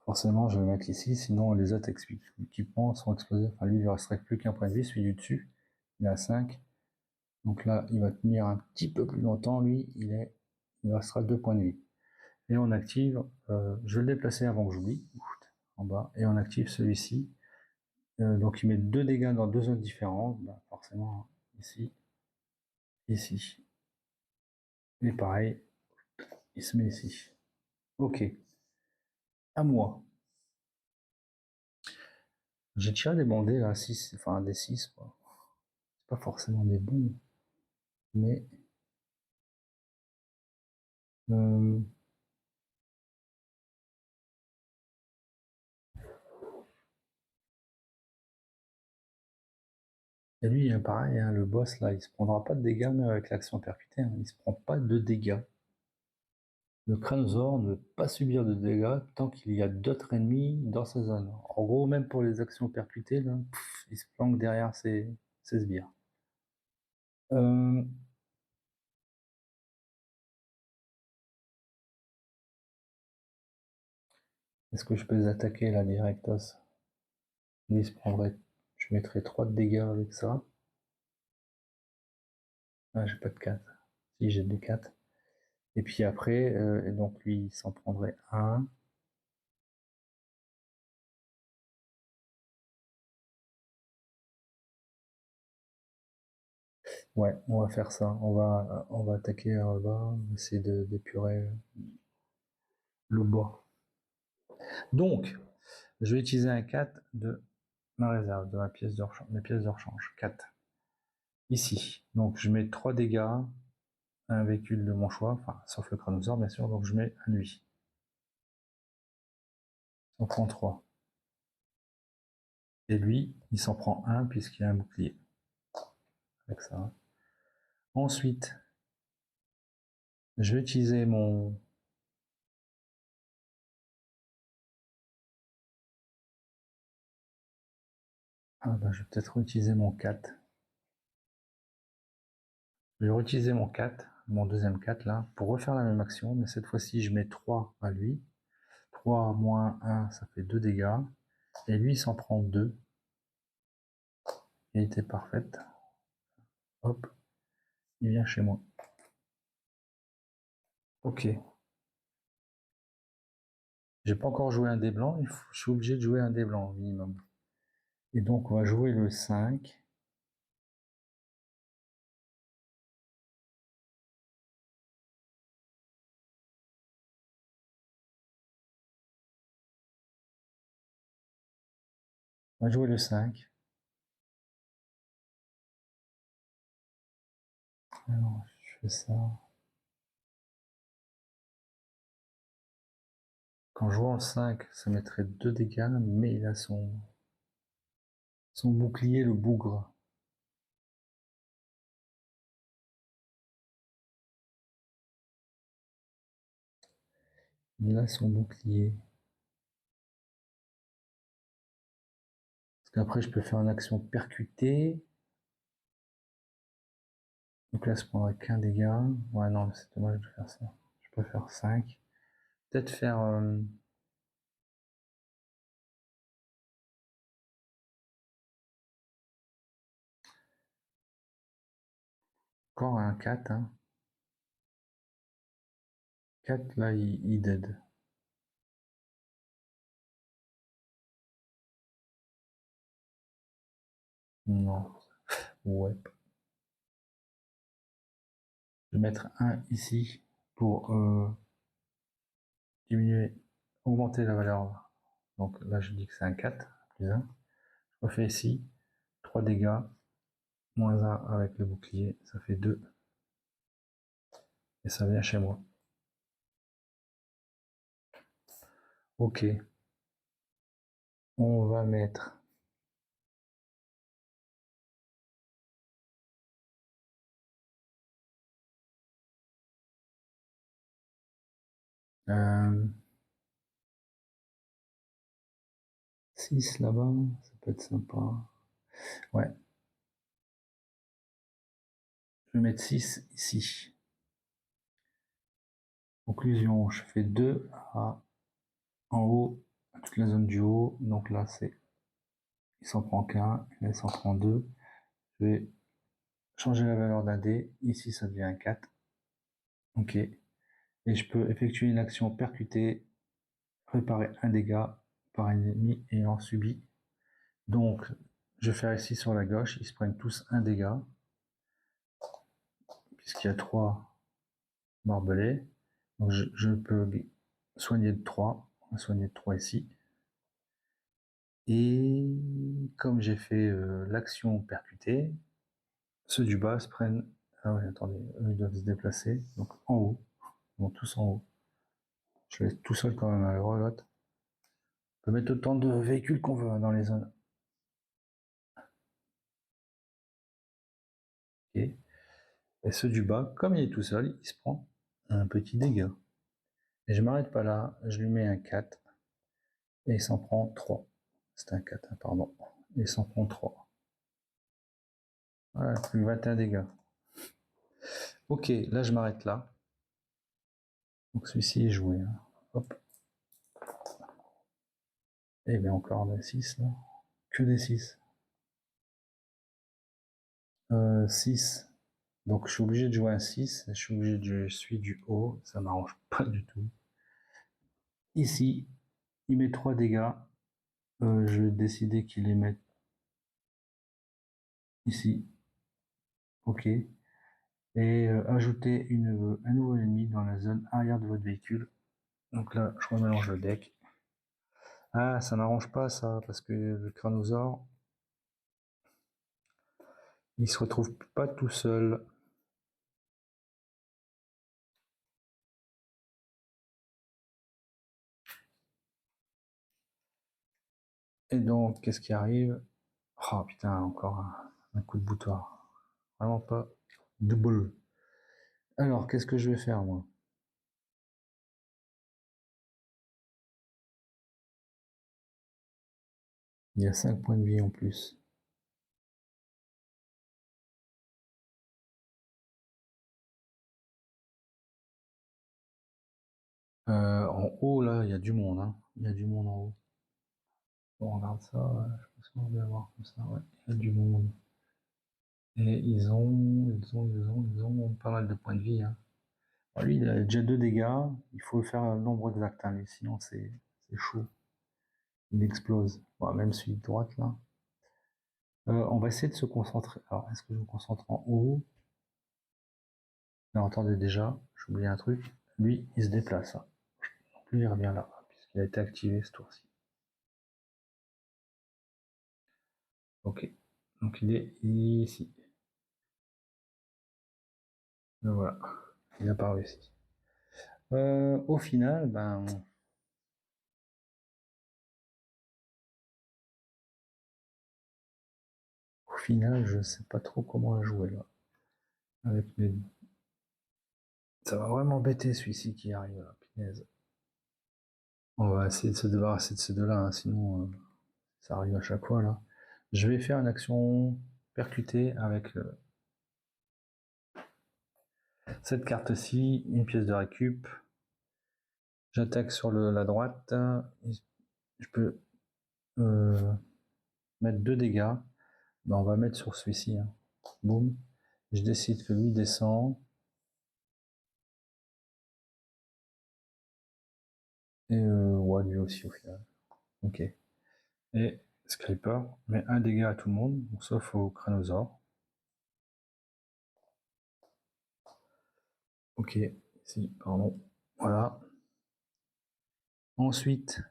Forcément, je vais le mettre ici, sinon les autres équipements sont explosés. Enfin, lui, il ne resterait plus qu'un point de vie, celui du dessus. Il est à 5. Donc là, il va tenir un petit peu plus longtemps. Lui, il restera 2 points de vie. Et on active, je vais le déplacer avant que j'oublie, en bas, et on active celui-ci. Donc il met 2 dégâts dans 2 zones différentes, bah, forcément ici, ici. Et pareil, il se met ici. Ok, à moi. J'ai tiré des bandés là, 6, enfin des 6 quoi. C'est pas forcément des bons, mais euh, et lui, pareil, hein, le boss là, il se prendra pas de dégâts même avec l'action percutée, hein, il se prend pas de dégâts. Le Crânosaure ne peut pas subir de dégâts tant qu'il y a d'autres ennemis dans sa zone. En gros, même pour les actions percutées, là, il se planque derrière ses sbires. Est-ce que je peux les attaquer là, directos? Lui, il se prendrait. Je mettrais 3 de dégâts avec ça. Ah, j'ai pas de 4. Si, j'ai des 4. Et puis après, et donc lui, il s'en prendrait 1. Ouais, on va faire ça. On va attaquer là-bas, essayer d'épurer le bois. Donc, je vais utiliser un 4 de ma réserve, de ma pièce de rechange, mes pièces de rechange. 4. Ici. Donc, je mets 3 dégâts, un véhicule de mon choix, enfin, sauf le Crânosaure, bien sûr. Donc, je mets un lui. On prend 3. Et lui, il s'en prend 1 puisqu'il y a un bouclier. Avec ça. Ensuite, je vais utiliser mon. Ah bah, je vais peut-être utiliser mon 4. Je vais réutiliser mon 4, mon deuxième 4 là, pour refaire la même action, mais cette fois-ci je mets 3 à lui. 3 moins 1, ça fait 2 dégâts. Et lui, il s'en prend 2. Il était parfaite. Hop, il vient chez moi. Ok. J'ai pas encore joué un dé blanc, je suis obligé de jouer un dé blanc minimum. Et donc on va jouer le 5. On va jouer le 5. Alors, je fais ça. Quand je joue en 5, ça mettrait 2 dégâts, mais il a son bouclier, le bougre. Il a son bouclier. Parce qu'après, je peux faire une action percutée. Donc là, ça prendrait qu'un dégât. Ouais, non, c'est dommage de faire ça. Je peux faire 5. Peut-être faire. Encore un 4. Hein. 4, là, il dead. Non. Ouais. Je vais mettre un ici pour diminuer, augmenter la valeur. Donc là, je dis que c'est un 4, plus 1. Je refais ici, 3 dégâts, moins 1 avec le bouclier, ça fait 2. Et ça vient chez moi. Ok. On va mettre. Euh, 6 là-bas, ça peut être sympa. Ouais. Je vais mettre 6 ici. Conclusion, je fais 2 en haut, à toute la zone du haut. Donc là, c'est. Il s'en prend qu'un, là, il s'en prend 2. Je vais changer la valeur d'un dé. Ici, ça devient un 4. Ok. Et Et je peux effectuer une action percutée, réparer un dégât par un ennemi ayant subi. Donc, je vais faire ici sur la gauche, ils se prennent tous un dégât, puisqu'il y a 3 barbelés. Donc, je peux soigner de 3, on va soigner de 3 ici. Et comme j'ai fait l'action percutée, ceux du bas se prennent. Ah oui, attendez, eux ils doivent se déplacer. Donc en haut, ils vont tous en haut. Je laisse tout seul quand même à l'autre. On peut mettre autant de véhicules qu'on veut dans les zones. Ok. Et ceux du bas, comme il est tout seul, il se prend un petit dégât. Et je m'arrête pas là, je lui mets un 4. Et il s'en prend 3. C'est un 4, pardon. Et il s'en prend 3. Voilà, plus 21 dégâts. Ok, là je m'arrête là. Donc celui-ci est joué. Hein. Hop. Et bien encore des 6 là. Que des 6. 6. Donc je suis obligé de jouer un 6. Je suis obligé de jouer celui du haut. Ça m'arrange pas du tout. Ici, il met 3 dégâts. Je vais décider qu'il les mette ici. Ok. Et ajouter un nouveau ennemi dans la zone arrière de votre véhicule. Donc là, je remélange le deck. Ah, ça n'arrange pas ça, parce que le Cranosaure, il se retrouve pas tout seul. Et donc, qu'est-ce qui arrive? Oh putain, encore un coup de boutoir. Vraiment pas. Double. Alors, qu'est-ce que je vais faire, moi? Il y a 5 points de vie en plus. En haut, là, il y a du monde. Hein. Il y a du monde en haut. On regarde ça. Je pense qu'on va voir comme ça. Ouais, il y a du monde. Et ils ont pas mal de points de vie. Hein. Alors, lui, il a déjà 2 dégâts. Il faut faire un nombre exact. Hein, lui, sinon, c'est chaud. Il explose. Bon, même celui de droite, là. On va essayer de se concentrer. Alors, est-ce que je me concentre en haut? Non, attendez déjà. J'ai oublié un truc. Lui, il se déplace. Hein. Donc, lui, il revient là, puisqu'il a été activé ce tour-ci. Ok. Donc, il est ici. Donc, voilà. Il n'a pas réussi. Au final, ben. Au final, je sais pas trop comment jouer là. Avec mes. Ça va vraiment embêter celui-ci qui arrive là, punaise. On va essayer de se débarrasser de ces deux-là, hein, sinon ça arrive à chaque fois là. Je vais faire une action percutée avec cette carte-ci, une pièce de récup. J'attaque sur la droite. Je peux mettre 2 dégâts. Ben, on va mettre sur celui-ci. Hein. Boum. Je décide que lui descend. Et ouais, lui aussi au final. Ok. Et Scriper met un dégât à tout le monde, sauf au Cranosaure. Ok, ici, pardon. Voilà. Ensuite,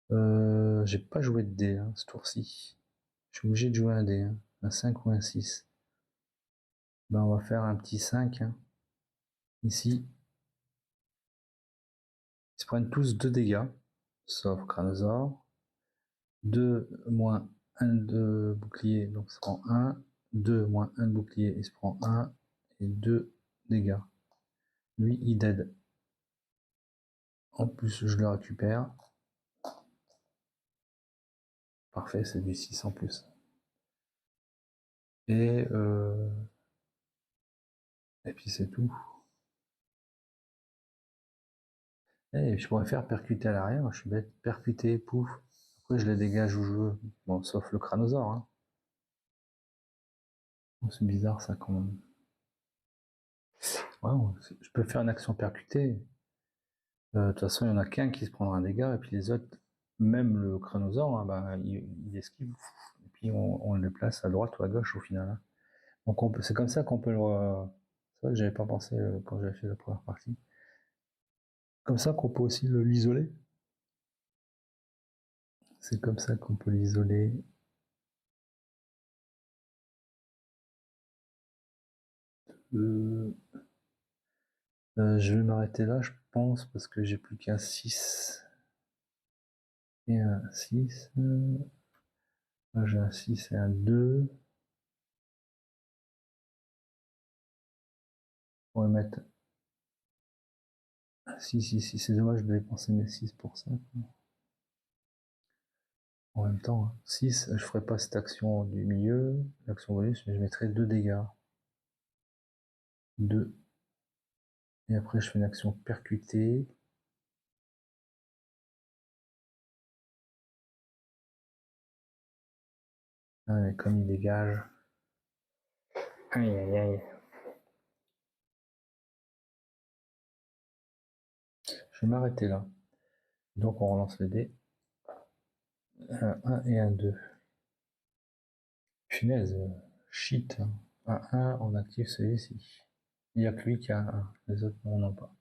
j'ai pas joué de dés hein, ce tour-ci. Je suis obligé de jouer un dé, hein, un 5 ou un 6. Ben, on va faire un petit 5 hein, ici. Ils se prennent tous 2 dégâts, sauf Cranosaure. 2 moins 1 de bouclier, donc ça prend 1. 2 moins 1 de bouclier, il se prend 1. Et 2 dégâts. Lui, il dead. En plus, je le récupère. Parfait, c'est du 6 en plus. Et puis c'est tout. Et je pourrais faire percuter à l'arrière, je suis bête. Percuter, pouf. Après, je les dégage où je veux. Bon, sauf le Cranosaure. Hein. Oh, c'est bizarre ça quand même. Ouais, je peux faire une action percutée. De toute façon, il n'y en a qu'un qui se prendra un dégât, et puis les autres, même le Crânosaure, hein, ben, il esquive, et puis on le place à droite ou à gauche au final. Hein. Donc c'est comme ça qu'on peut le. C'est vrai que j'avais pas pensé quand j'avais fait la première partie. Comme ça qu'on peut aussi l'isoler. C'est comme ça qu'on peut l'isoler. Je vais m'arrêter là, je pense, parce que j'ai plus qu'un 6 et un 6. Là, j'ai un 6 et un 2. On va mettre 6 ici. C'est dommage de dépenser mes 6 pour ça. En même temps, 6, je ferai pas cette action du milieu, l'action bonus, mais je mettrai 2 dégâts. 2. Et après, je fais une action percutée. Ah, mais comme il dégage. Aïe, aïe, aïe. Je vais m'arrêter là. Donc, on relance les dés. Un 1 et un 2. Punaise, shit. Un 1, on active celui-ci. Il n'y a que lui qui a un 1. Les autres n'en ont pas.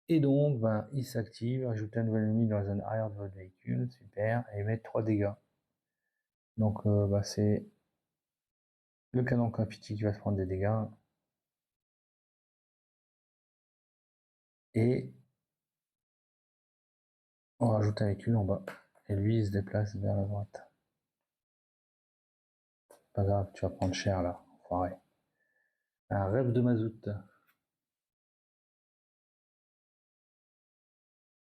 Et donc, ben, il s'active. Ajouter un nouvel ennemi dans la zone arrière de votre véhicule. Super. Et mettre 3 dégâts. Donc, bah, c'est le canon Confetti qui va se prendre des dégâts. Et on rajoute un véhicule en bas. Et lui, il se déplace vers la droite. Pas grave, tu vas prendre cher là, enfoiré. Un rêve de mazout.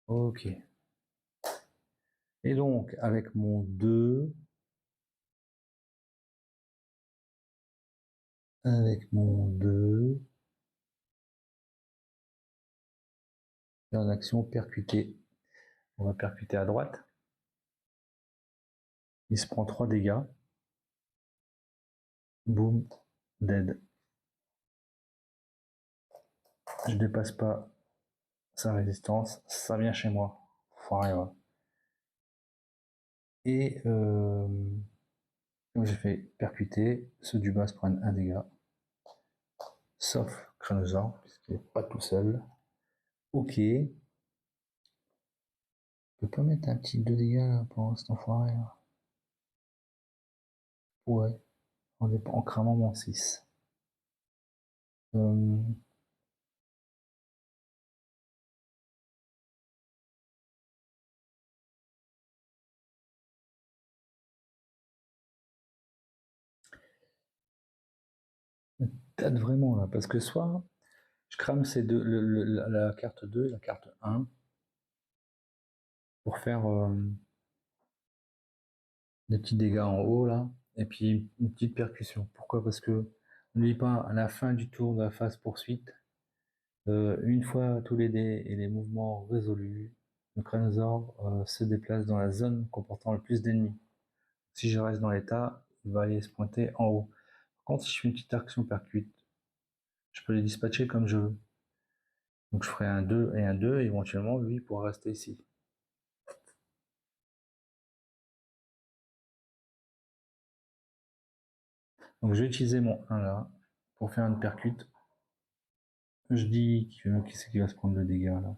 Ok. Et donc, avec mon 2, faire une action percutée. On va percuter à droite. Il se prend 3 dégâts. Boum, dead. Je dépasse pas sa résistance, ça vient chez moi. Enfoiré, ouais. Et comme j'ai fait percuter, ceux du bas se prennent un dégât. Sauf Crânosaure, puisqu'il n'est pas tout seul. Ok. Je peux pas mettre un petit 2 dégâts là, pour cet enfoiré là. Ouais, en cramant mon 6. Euh, Peut-être vraiment là, parce que soit je crame ces deux, la carte 2 et la carte 1 pour faire des petits dégâts en haut là, et puis une petite percussion. Pourquoi? Parce que n'oublie pas, à la fin du tour de la phase poursuite, une fois tous les dés et les mouvements résolus, le Crânosaure se déplace dans la zone comportant le plus d'ennemis. Si je reste dans l'état, il va aller se pointer en haut. Par contre, si je fais une petite action percute, je peux les dispatcher comme je veux. Donc je ferai un 2 et un 2, et éventuellement lui pourra rester ici. Donc je vais utiliser mon 1 là pour faire une percute. Je dis qui c'est qui va se prendre le dégât là.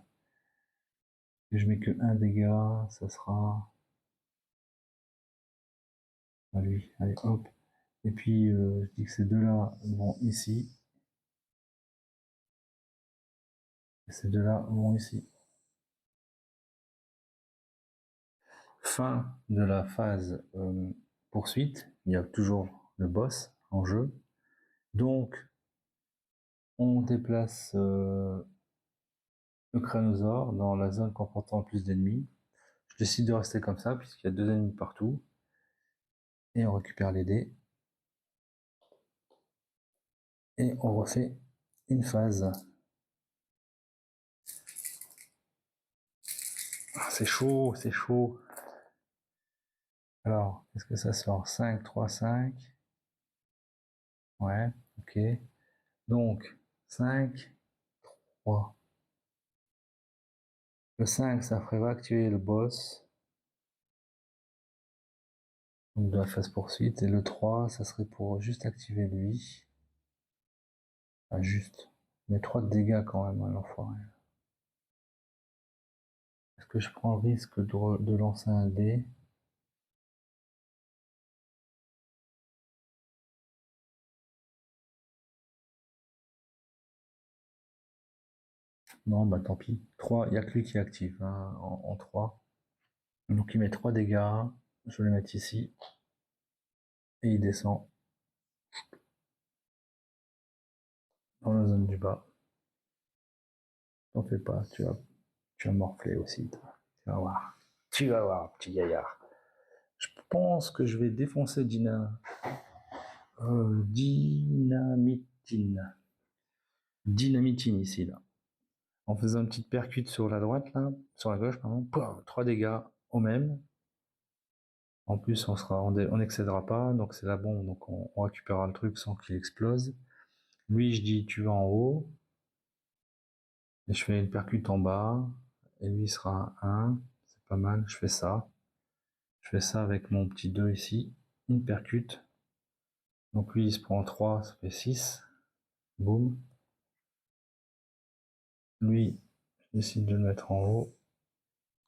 Et je mets que 1 dégât, ça sera à lui. Allez hop. Et puis je dis que ces deux là vont ici. Et ces deux là vont ici. Fin de la phase poursuite. Il y a toujours le boss en jeu. Donc on déplace le Crânosaure dans la zone comportant plus d'ennemis. Je décide de rester comme ça puisqu'il y a 2 ennemis partout. Et on récupère les dés. Et on refait une phase. Ah, c'est chaud, c'est chaud. Alors, qu'est-ce que ça sort? 5, 3, 5. Ouais, ok. Donc, 5, 3. Le 5, ça ferait activer le boss. Donc de la phase poursuite. Et le 3, ça serait pour juste activer lui. Enfin, juste. Mais 3 de dégâts quand même, à l'enfoiré. Est-ce que je prends le risque de lancer un dé? Non, bah tant pis. 3, il n'y a que lui qui est actif hein, en 3. Donc il met 3 dégâts. Je vais les mettre ici. Et il descend dans la zone du bas. T'en fais pas, tu vas morfler aussi. Toi. Tu vas voir. Tu vas voir, petit gaillard. Je pense que je vais défoncer Dynamitine ici, là. En faisant une petite percute sur la droite, là, sur la gauche, pardon. 3 dégâts au même. En plus, on n'excédera pas, donc c'est la bombe, donc on récupérera le truc sans qu'il explose. Lui, je dis, tu vas en haut. Et je fais une percute en bas. Et lui, il sera à 1. C'est pas mal, je fais ça. Je fais ça avec mon petit 2 ici. Une percute. Donc lui, il se prend 3, ça fait 6. Boum. Lui, je décide de le mettre en haut.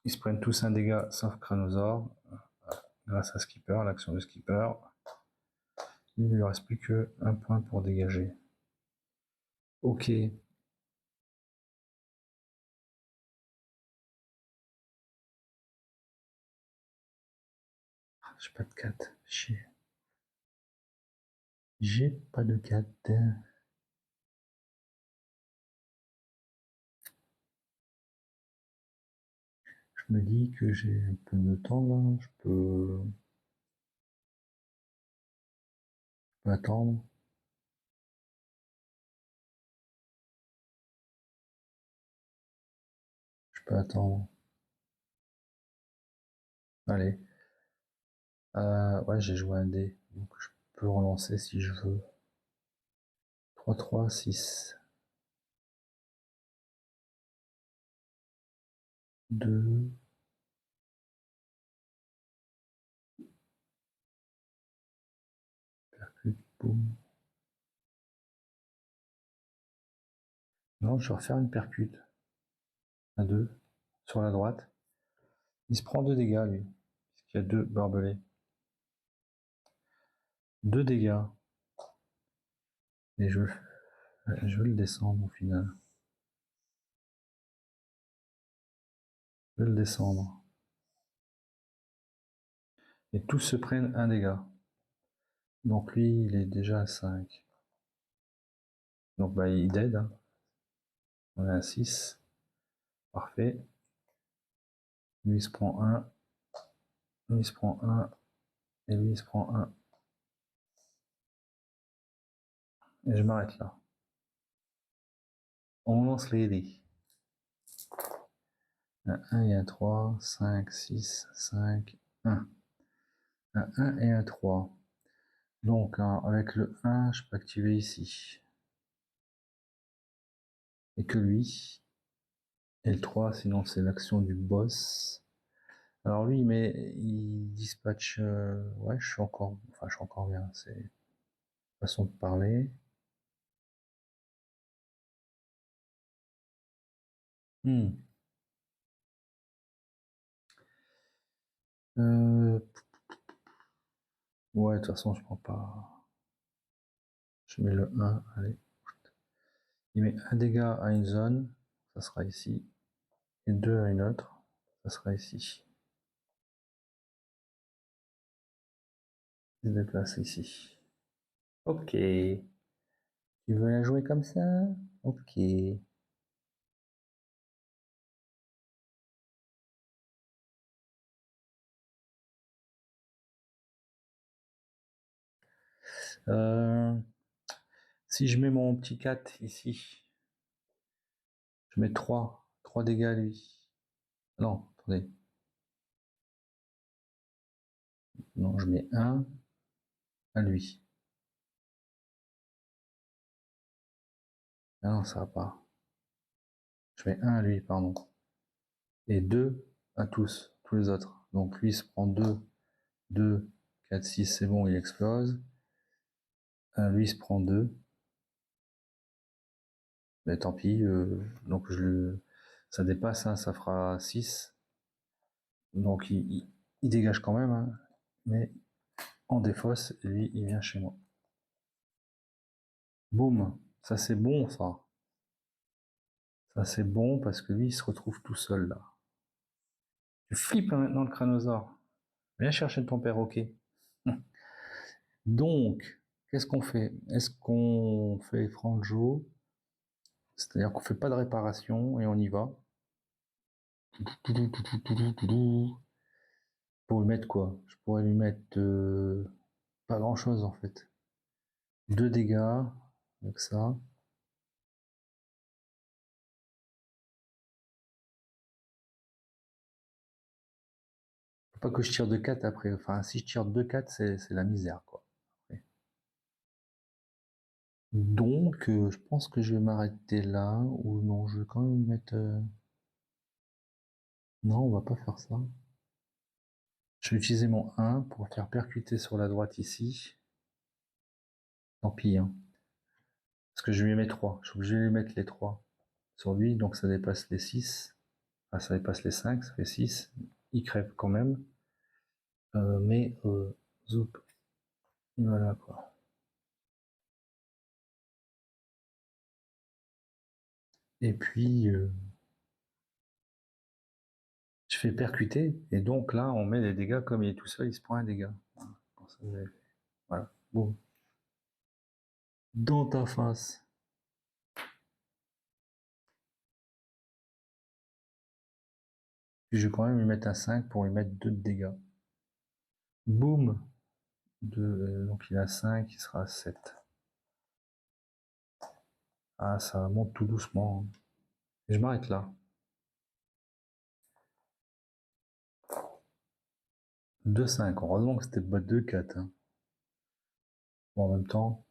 Ils se prennent tous un dégât, sauf Cranosaur. Grâce à Skipper, l'action de Skipper. Il ne lui reste plus qu'un point pour dégager. Ok. J'ai pas de 4. Chier. J'ai pas de 4. Je me dis que j'ai un peu de temps là. Je peux attendre. Je peux attendre. Allez. Ouais, j'ai joué un dé. Donc je peux relancer si je veux. 3, 3, 6. 2. Percute, boum. Non, je vais refaire une percute. À 2. Sur la droite. Il se prend 2 dégâts, lui. Parce qu'il y a 2 barbelés. 2 dégâts. Et je vais le descendre au final. Je vais le descendre. Et tous se prennent un dégât. Donc lui, il est déjà à 5. Donc bah il dead. Hein. On est à 6. Parfait. Lui il se prend 1. Lui il se prend 1. Et lui il se prend 1. Et je m'arrête là. On lance les dés. Un 1 et un 3. 5, 6, 5, 1. Un 1 et un 3. Donc avec le 1, je peux activer ici. Et que lui. Et le 3, sinon c'est l'action du boss. Alors lui, il dispatche. Ouais, je suis encore bien. C'est façon de parler. Euh, ouais, de toute façon, je prends pas. Je mets le 1, allez. Il met un dégât à une zone, ça sera ici. Et 2 à une autre, ça sera ici. Il se déplace ici. Ok. Tu veux la jouer comme ça? Ok. Euh, si je mets mon petit 4 ici, je mets 3 dégâts à lui. Non, attendez. Non, je mets 1 à lui. Ah non, ça va pas. Je fais 1 à lui, pardon. Et 2 à tous les autres. Donc lui il se prend 2, 2, 4, 6, c'est bon, il explose. Lui il se prend 2. Mais tant pis, donc ça dépasse, hein, ça fera 6. Donc il dégage quand même, hein, mais en défausse, lui il vient chez moi. Boum, ça c'est bon ça. Ça c'est bon parce que lui il se retrouve tout seul là. Tu flippes maintenant le crânosaure. Viens chercher ton perroquet. Donc, qu'est-ce qu'on fait? Est-ce qu'on fait franjo? C'est-à-dire qu'on fait pas de réparation et on y va. Pour lui mettre quoi? Je pourrais lui mettre pas grand-chose en fait. 2 dégâts avec ça. Faut pas que je tire de 4 après. Enfin, si je tire de 4, c'est la misère quoi. Après. Donc, je pense que je vais m'arrêter là. Ou non, je vais quand même mettre... Non, on va pas faire ça. Je vais utiliser mon 1 pour faire percuter sur la droite ici. Tant pis, hein. Parce que je lui mets 3. Je suis obligé de lui mettre les 3 sur lui, donc ça dépasse les 6. Enfin, ça dépasse les 5, ça fait 6. Il crève quand même. Mais, zoup. Voilà quoi. Et puis, je fais percuter. Et donc là, on met les dégâts comme il est tout seul, il se prend un dégât. Voilà. Bon, ça, voilà. Bon. Dans ta face. Puis je vais quand même lui mettre un 5 pour lui mettre 2 de dégâts. Boum. Donc il a 5, il sera à 7. Ah, ça monte tout doucement. Et je m'arrête là. 2-5. Heureusement que c'était pas 2-4. Hein. Bon, en même temps,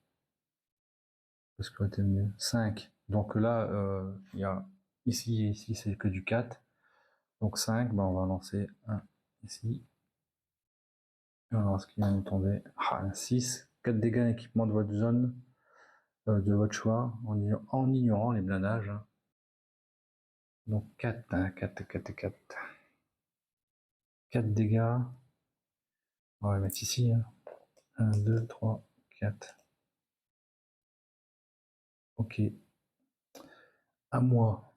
parce que c'était mieux. 5. Donc là, il y a ici et ici, c'est que du 4. Donc 5, ben on va lancer un ici. Et on va voir ce qui vient de tomber. Ah, un 6. 4 dégâts d'équipement de votre zone, de votre choix, en ignorant les blindages. Hein. Donc 4, hein, 4, 4, 4. 4 dégâts. On va les mettre ici. Hein. 1, 2, 3, 4. Ok. À moi.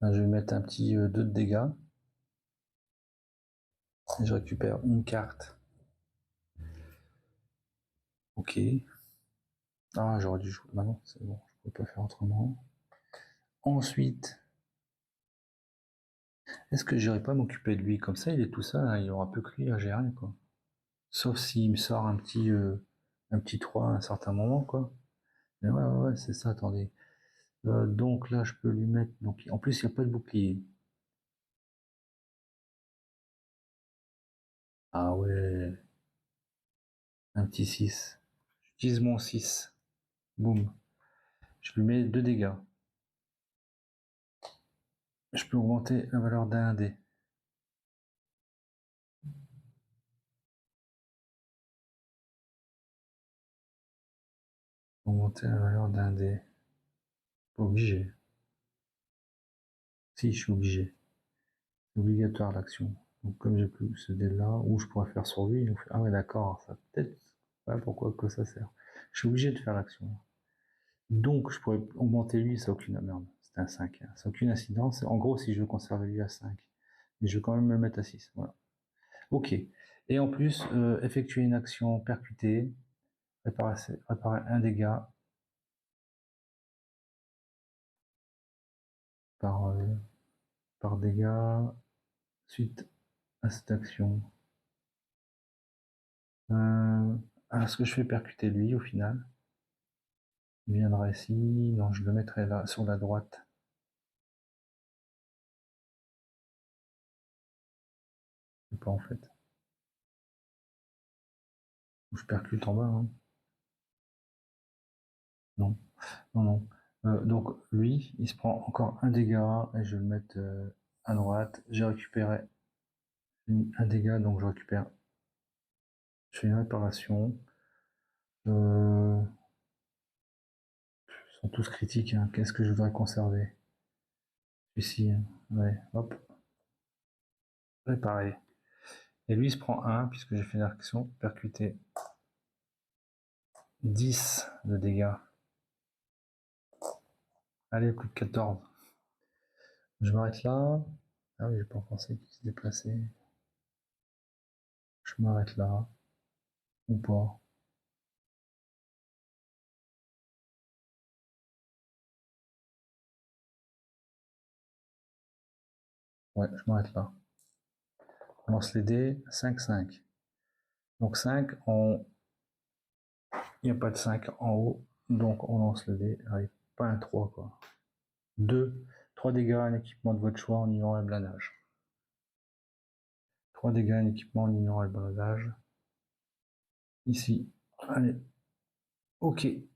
Je vais mettre un petit 2 de dégâts. Et je récupère une carte. Ok. Ah, j'aurais dû jouer. Bah non, c'est bon, je ne peux pas faire autrement. Ensuite, est-ce que j'irai pas m'occuper de lui? Comme ça, il est tout seul, hein, il aura peu que lui à gérer, quoi. Sauf s'il me sort un petit 3 à un certain moment, quoi. Mais ouais, c'est ça, attendez. Donc là, je peux lui mettre. Donc, en plus, il n'y a pas de bouclier. Ah ouais, un petit 6. J'utilise mon 6. Boum. Je lui mets 2 dégâts. Je peux augmenter la valeur d'un dé. Augmenter la valeur d'un dé. Pas obligé. Si, je suis obligé. C'est obligatoire l'action. Donc comme j'ai plus ce dé là, ou je pourrais faire sur lui. Ah ouais d'accord, ça peut-être. Ouais, pourquoi que ça sert. Je suis obligé de faire l'action. Donc je pourrais augmenter lui, ça n'a aucune. Merde, c'était un 5. Hein. Ça n'a aucune incidence. En gros, si je veux conserver lui à 5. Mais je vais quand même le mettre à 6. Voilà. Ok. Et en plus, effectuer une action percutée, réparer un dégât par, par dégât suite à cette action. Est-ce que je fais percuter lui au final? Il viendra ici, non, je le mettrai là, sur la droite. Je sais pas en fait. Je percute en bas. Hein. Non, non, non. Donc lui, il se prend encore un dégât et je vais le mettre à droite. J'ai récupéré un dégât, donc je récupère. Je fais une réparation. Ils sont tous critiques, hein. Qu'est-ce que je voudrais conserver? Ici, hein. Ouais, hop, réparer. Et lui, il se prend 1, puisque j'ai fait une action, percuter 10 de dégâts. Allez, plus de 14. Je m'arrête là. Ah oui, j'ai pas pensé qu'il se déplaçait. Je m'arrête là. Ou pas. Ouais, je m'arrête là. On lance les dés. 5, 5. Donc 5, il n'y a pas de 5 en haut. Donc on lance le dé. Allez, pas un 3, quoi. 2. 3 dégâts, un équipement de votre choix en ignorant le blindage. 3 dégâts, un équipement en ignorant le blindage. Ici. Allez. Ok. Et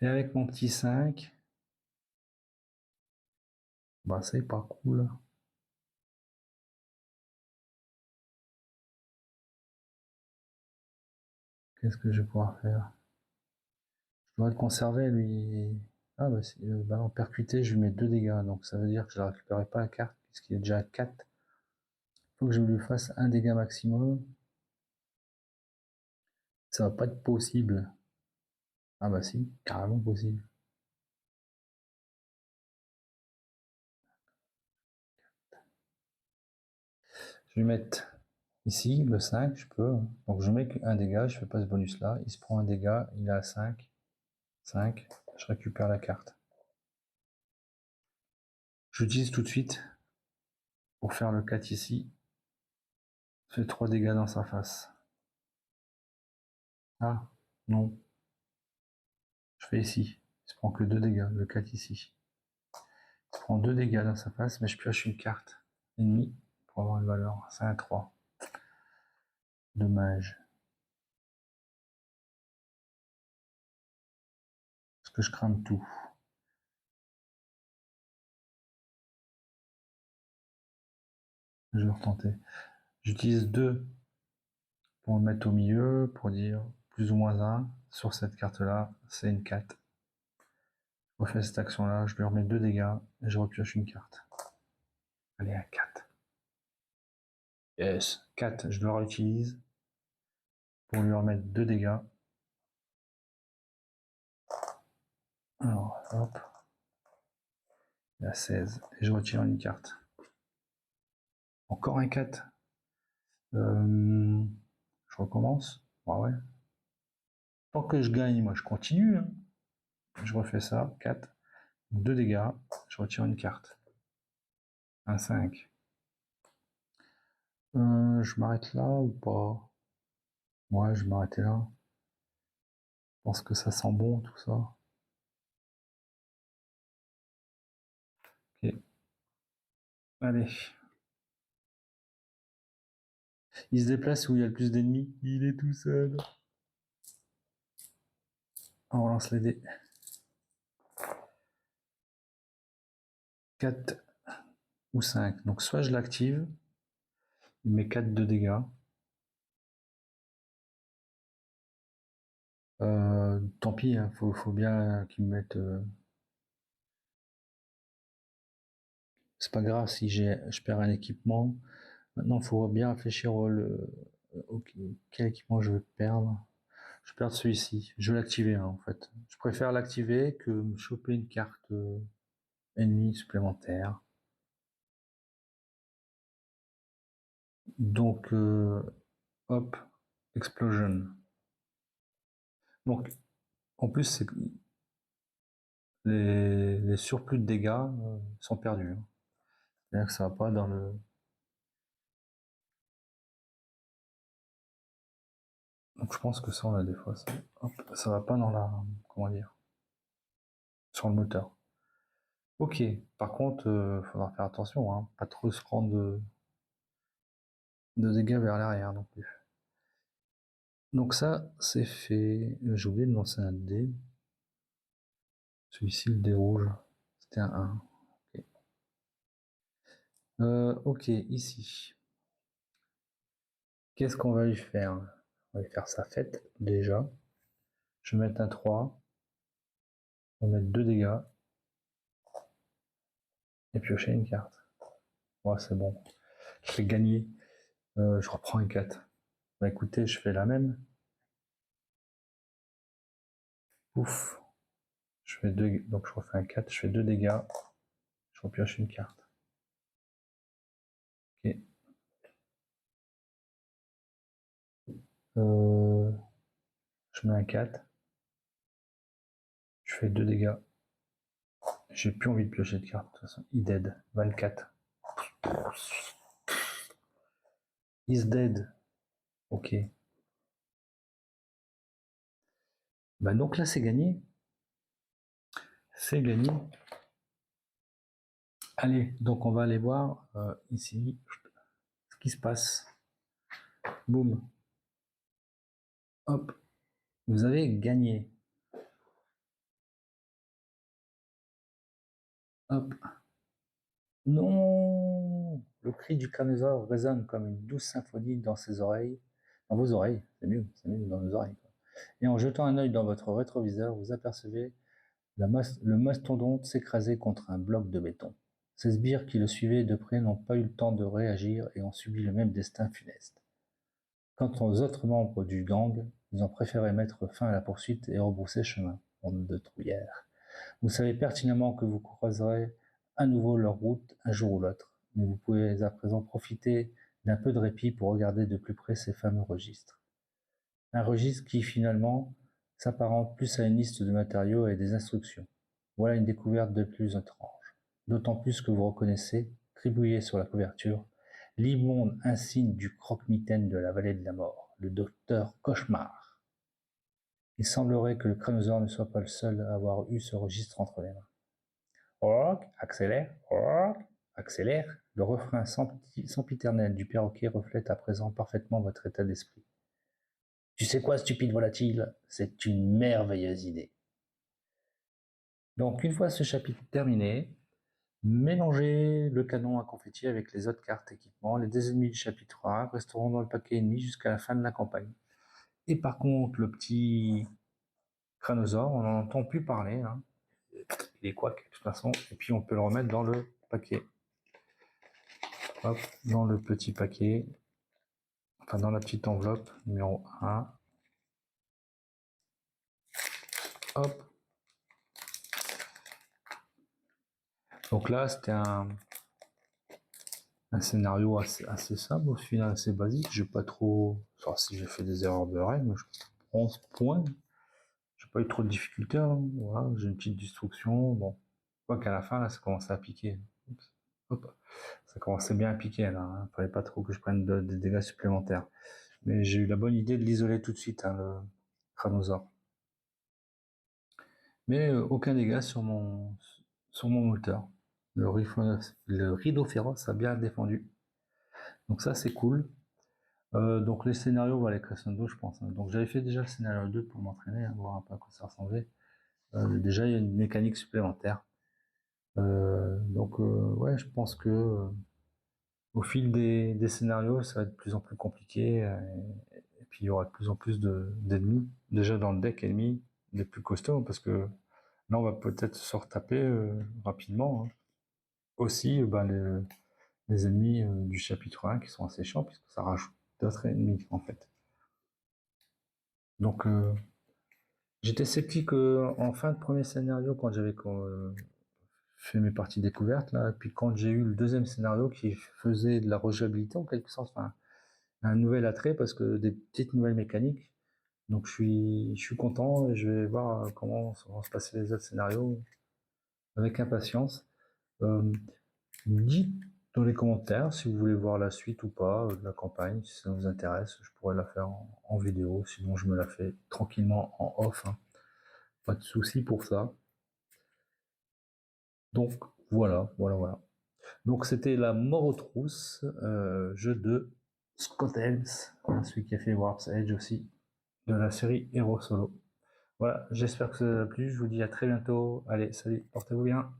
avec mon petit 5, bah c'est pas cool. Qu'est-ce que je vais pouvoir faire? Je dois le conserver, lui. Ah bah, en percuté, je lui mets 2 dégâts, donc ça veut dire que je ne récupérerai pas la carte, puisqu'il est déjà à 4. Il faut que je lui fasse un dégât maximum. Ça va pas être possible. Ah bah si, carrément possible. Je vais mettre ici le 5, je peux. Donc je mets un dégât, je fais pas ce bonus là. Il se prend un dégât, il a 5. 5, je récupère la carte. J'utilise tout de suite pour faire le 4 ici. Je fais 3 dégâts dans sa face. Ah, non. Je fais ici. Il se prend que 2 dégâts, le 4 ici. Il se prend 2 dégâts dans sa face, mais je pioche une carte ennemie pour avoir une valeur. C'est un 3. Dommage. Parce que je crame tout. Je vais retenter. J'utilise 2 pour le mettre au milieu, pour dire plus ou moins 1. Sur cette carte-là, c'est une 4. Je refais cette action-là, je lui remets 2 dégâts et je repioche une carte. Allez, un 4. Yes. 4, je le réutilise pour lui remettre 2 dégâts. Alors, hop. Il a 16. Et je retire une carte. Encore un 4. Je recommence. Ah ouais. Tant que je gagne, moi je continue, hein. Je refais ça. 4. 2 dégâts. Je retire une carte. Un 5. Je m'arrête là ou pas? Ouais, je vais m'arrêter là. Je pense que ça sent bon tout ça. Ok. Allez. Il se déplace où il y a le plus d'ennemis. Il est tout seul. On relance les dés. 4 ou 5. Donc soit je l'active. Il met 4 de dégâts. Tant pis, hein, faut bien qu'il me mette. C'est pas grave si je perds un équipement. Maintenant, il faut bien réfléchir quel équipement je vais perdre. Je perds celui-ci. Je vais l'activer, hein, en fait. Je préfère l'activer que me choper une carte ennemie supplémentaire. Donc, hop, explosion. Donc, en plus, les surplus de dégâts sont perdus, hein. C'est-à-dire que ça va pas dans le. Donc, je pense que ça, on a des fois. Ça va pas dans la. Comment dire? Sur le moteur. Ok, par contre, faudra faire attention, hein, pas trop se prendre de dégâts vers l'arrière non plus. Donc ça, c'est fait. J'ai oublié de lancer un dé. Celui-ci, le dé rouge, c'était un 1. Ok, ici. Qu'est-ce qu'on va lui faire? On va lui faire sa fête, déjà. Je vais mettre un 3. On va mettre 2 dégâts. Et piocher une carte. Ouais, c'est bon. Je fais gagner. Je reprends un 4. Bah écoutez, je fais la même. Ouf. Je fais 2. Donc je refais un 4. Je fais 2 dégâts. Je repioche une carte. Ok. Je mets un 4. Je fais 2 dégâts. J'ai plus envie de piocher de carte. De toute façon, il dead. 24. He's dead. Ok. Bah donc là, c'est gagné. C'est gagné. Allez, donc on va aller voir ici ce qui se passe. Boum. Hop. Vous avez gagné. Hop. Non. Le cri du carnosaure résonne comme une douce symphonie dans ses oreilles. Dans vos oreilles. C'est mieux dans nos oreilles. Et en jetant un œil dans votre rétroviseur, vous apercevez le mastodonte s'écraser contre un bloc de béton. Ces sbires qui le suivaient de près n'ont pas eu le temps de réagir et ont subi le même destin funeste. Quant aux autres membres du gang, ils ont préféré mettre fin à la poursuite et rebrousser chemin. Bande de trouillards. Vous savez pertinemment que vous croiserez à nouveau leur route un jour ou l'autre, mais vous pouvez à présent profiter d'un peu de répit pour regarder de plus près ces fameux registres. Un registre qui, finalement, s'apparente plus à une liste de matériaux et des instructions. Voilà une découverte de plus étrange. D'autant plus que vous reconnaissez, tribouillé sur la couverture, l'immonde insigne du croque-mitaine de la vallée de la mort, le docteur Cauchemar. Il semblerait que le crânosaure ne soit pas le seul à avoir eu ce registre entre les mains. Rock, accélère, rock, accélère. Le refrain sempiternel du perroquet reflète à présent parfaitement votre état d'esprit. Tu sais quoi, stupide volatile? C'est une merveilleuse idée. Donc, une fois ce chapitre terminé, mélangez le canon à confetti avec les autres cartes équipements. Les deux ennemis du chapitre 1 resteront dans le paquet ennemi jusqu'à la fin de la campagne. Et par contre, le petit crânosaure, on n'en entend plus parler. Hein. Il est quack, de toute façon. Et puis, on peut le remettre dans le paquet. Hop, dans le petit paquet. Enfin, dans la petite enveloppe numéro 1. Hop. Donc là, c'était un scénario assez simple, au final assez basique. J'ai pas trop. Enfin, si j'ai fait des erreurs de règles, je prends ce point. J'ai pas eu trop de difficultés. Hein. Voilà, j'ai une petite destruction. Bon, je vois qu'à la fin, là, ça commençait à piquer. Hop. Ça commençait bien à piquer, là. Hein. Fallait pas trop que je prenne des dégâts supplémentaires. Mais j'ai eu la bonne idée de l'isoler tout de suite, hein, le crânosaure. Mais aucun dégât sur mon moteur. Le rideau féroce a bien défendu. Donc ça, c'est cool. Donc les scénarios, voilà, les crescendo, je pense. Hein. Donc j'avais fait déjà le scénario 2 pour m'entraîner, hein, voir un peu à quoi ça ressemblait. Déjà, il y a une mécanique supplémentaire. Ouais, je pense que au fil des scénarios, ça va être de plus en plus compliqué. Et puis il y aura de plus en plus d'ennemis. Déjà dans le deck ennemi, les plus costauds, parce que là, on va peut-être se retaper rapidement. Hein. Aussi, les ennemis du chapitre 1 qui sont assez chiants, puisque ça rajoute d'autres ennemis, en fait. Donc, j'étais sceptique en fin de premier scénario quand j'avais fait mes parties découvertes, là, et puis quand j'ai eu le deuxième scénario qui faisait de la rejouabilité, en quelque sorte, enfin, un nouvel attrait, parce que des petites nouvelles mécaniques. Donc, je suis content et je vais voir comment vont se passer les autres scénarios avec impatience. Dites dans les commentaires si vous voulez voir la suite ou pas de la campagne, si ça vous intéresse, je pourrais la faire en vidéo, sinon je me la fais tranquillement en off, hein. Pas de souci pour ça. Donc voilà. Donc c'était la mort aux trousses, jeu de Scott Helms, celui qui a fait Warp's Edge aussi, de la série Hero Solo. Voilà, j'espère que ça vous a plu. Je vous dis à très bientôt. Allez, salut, portez-vous bien.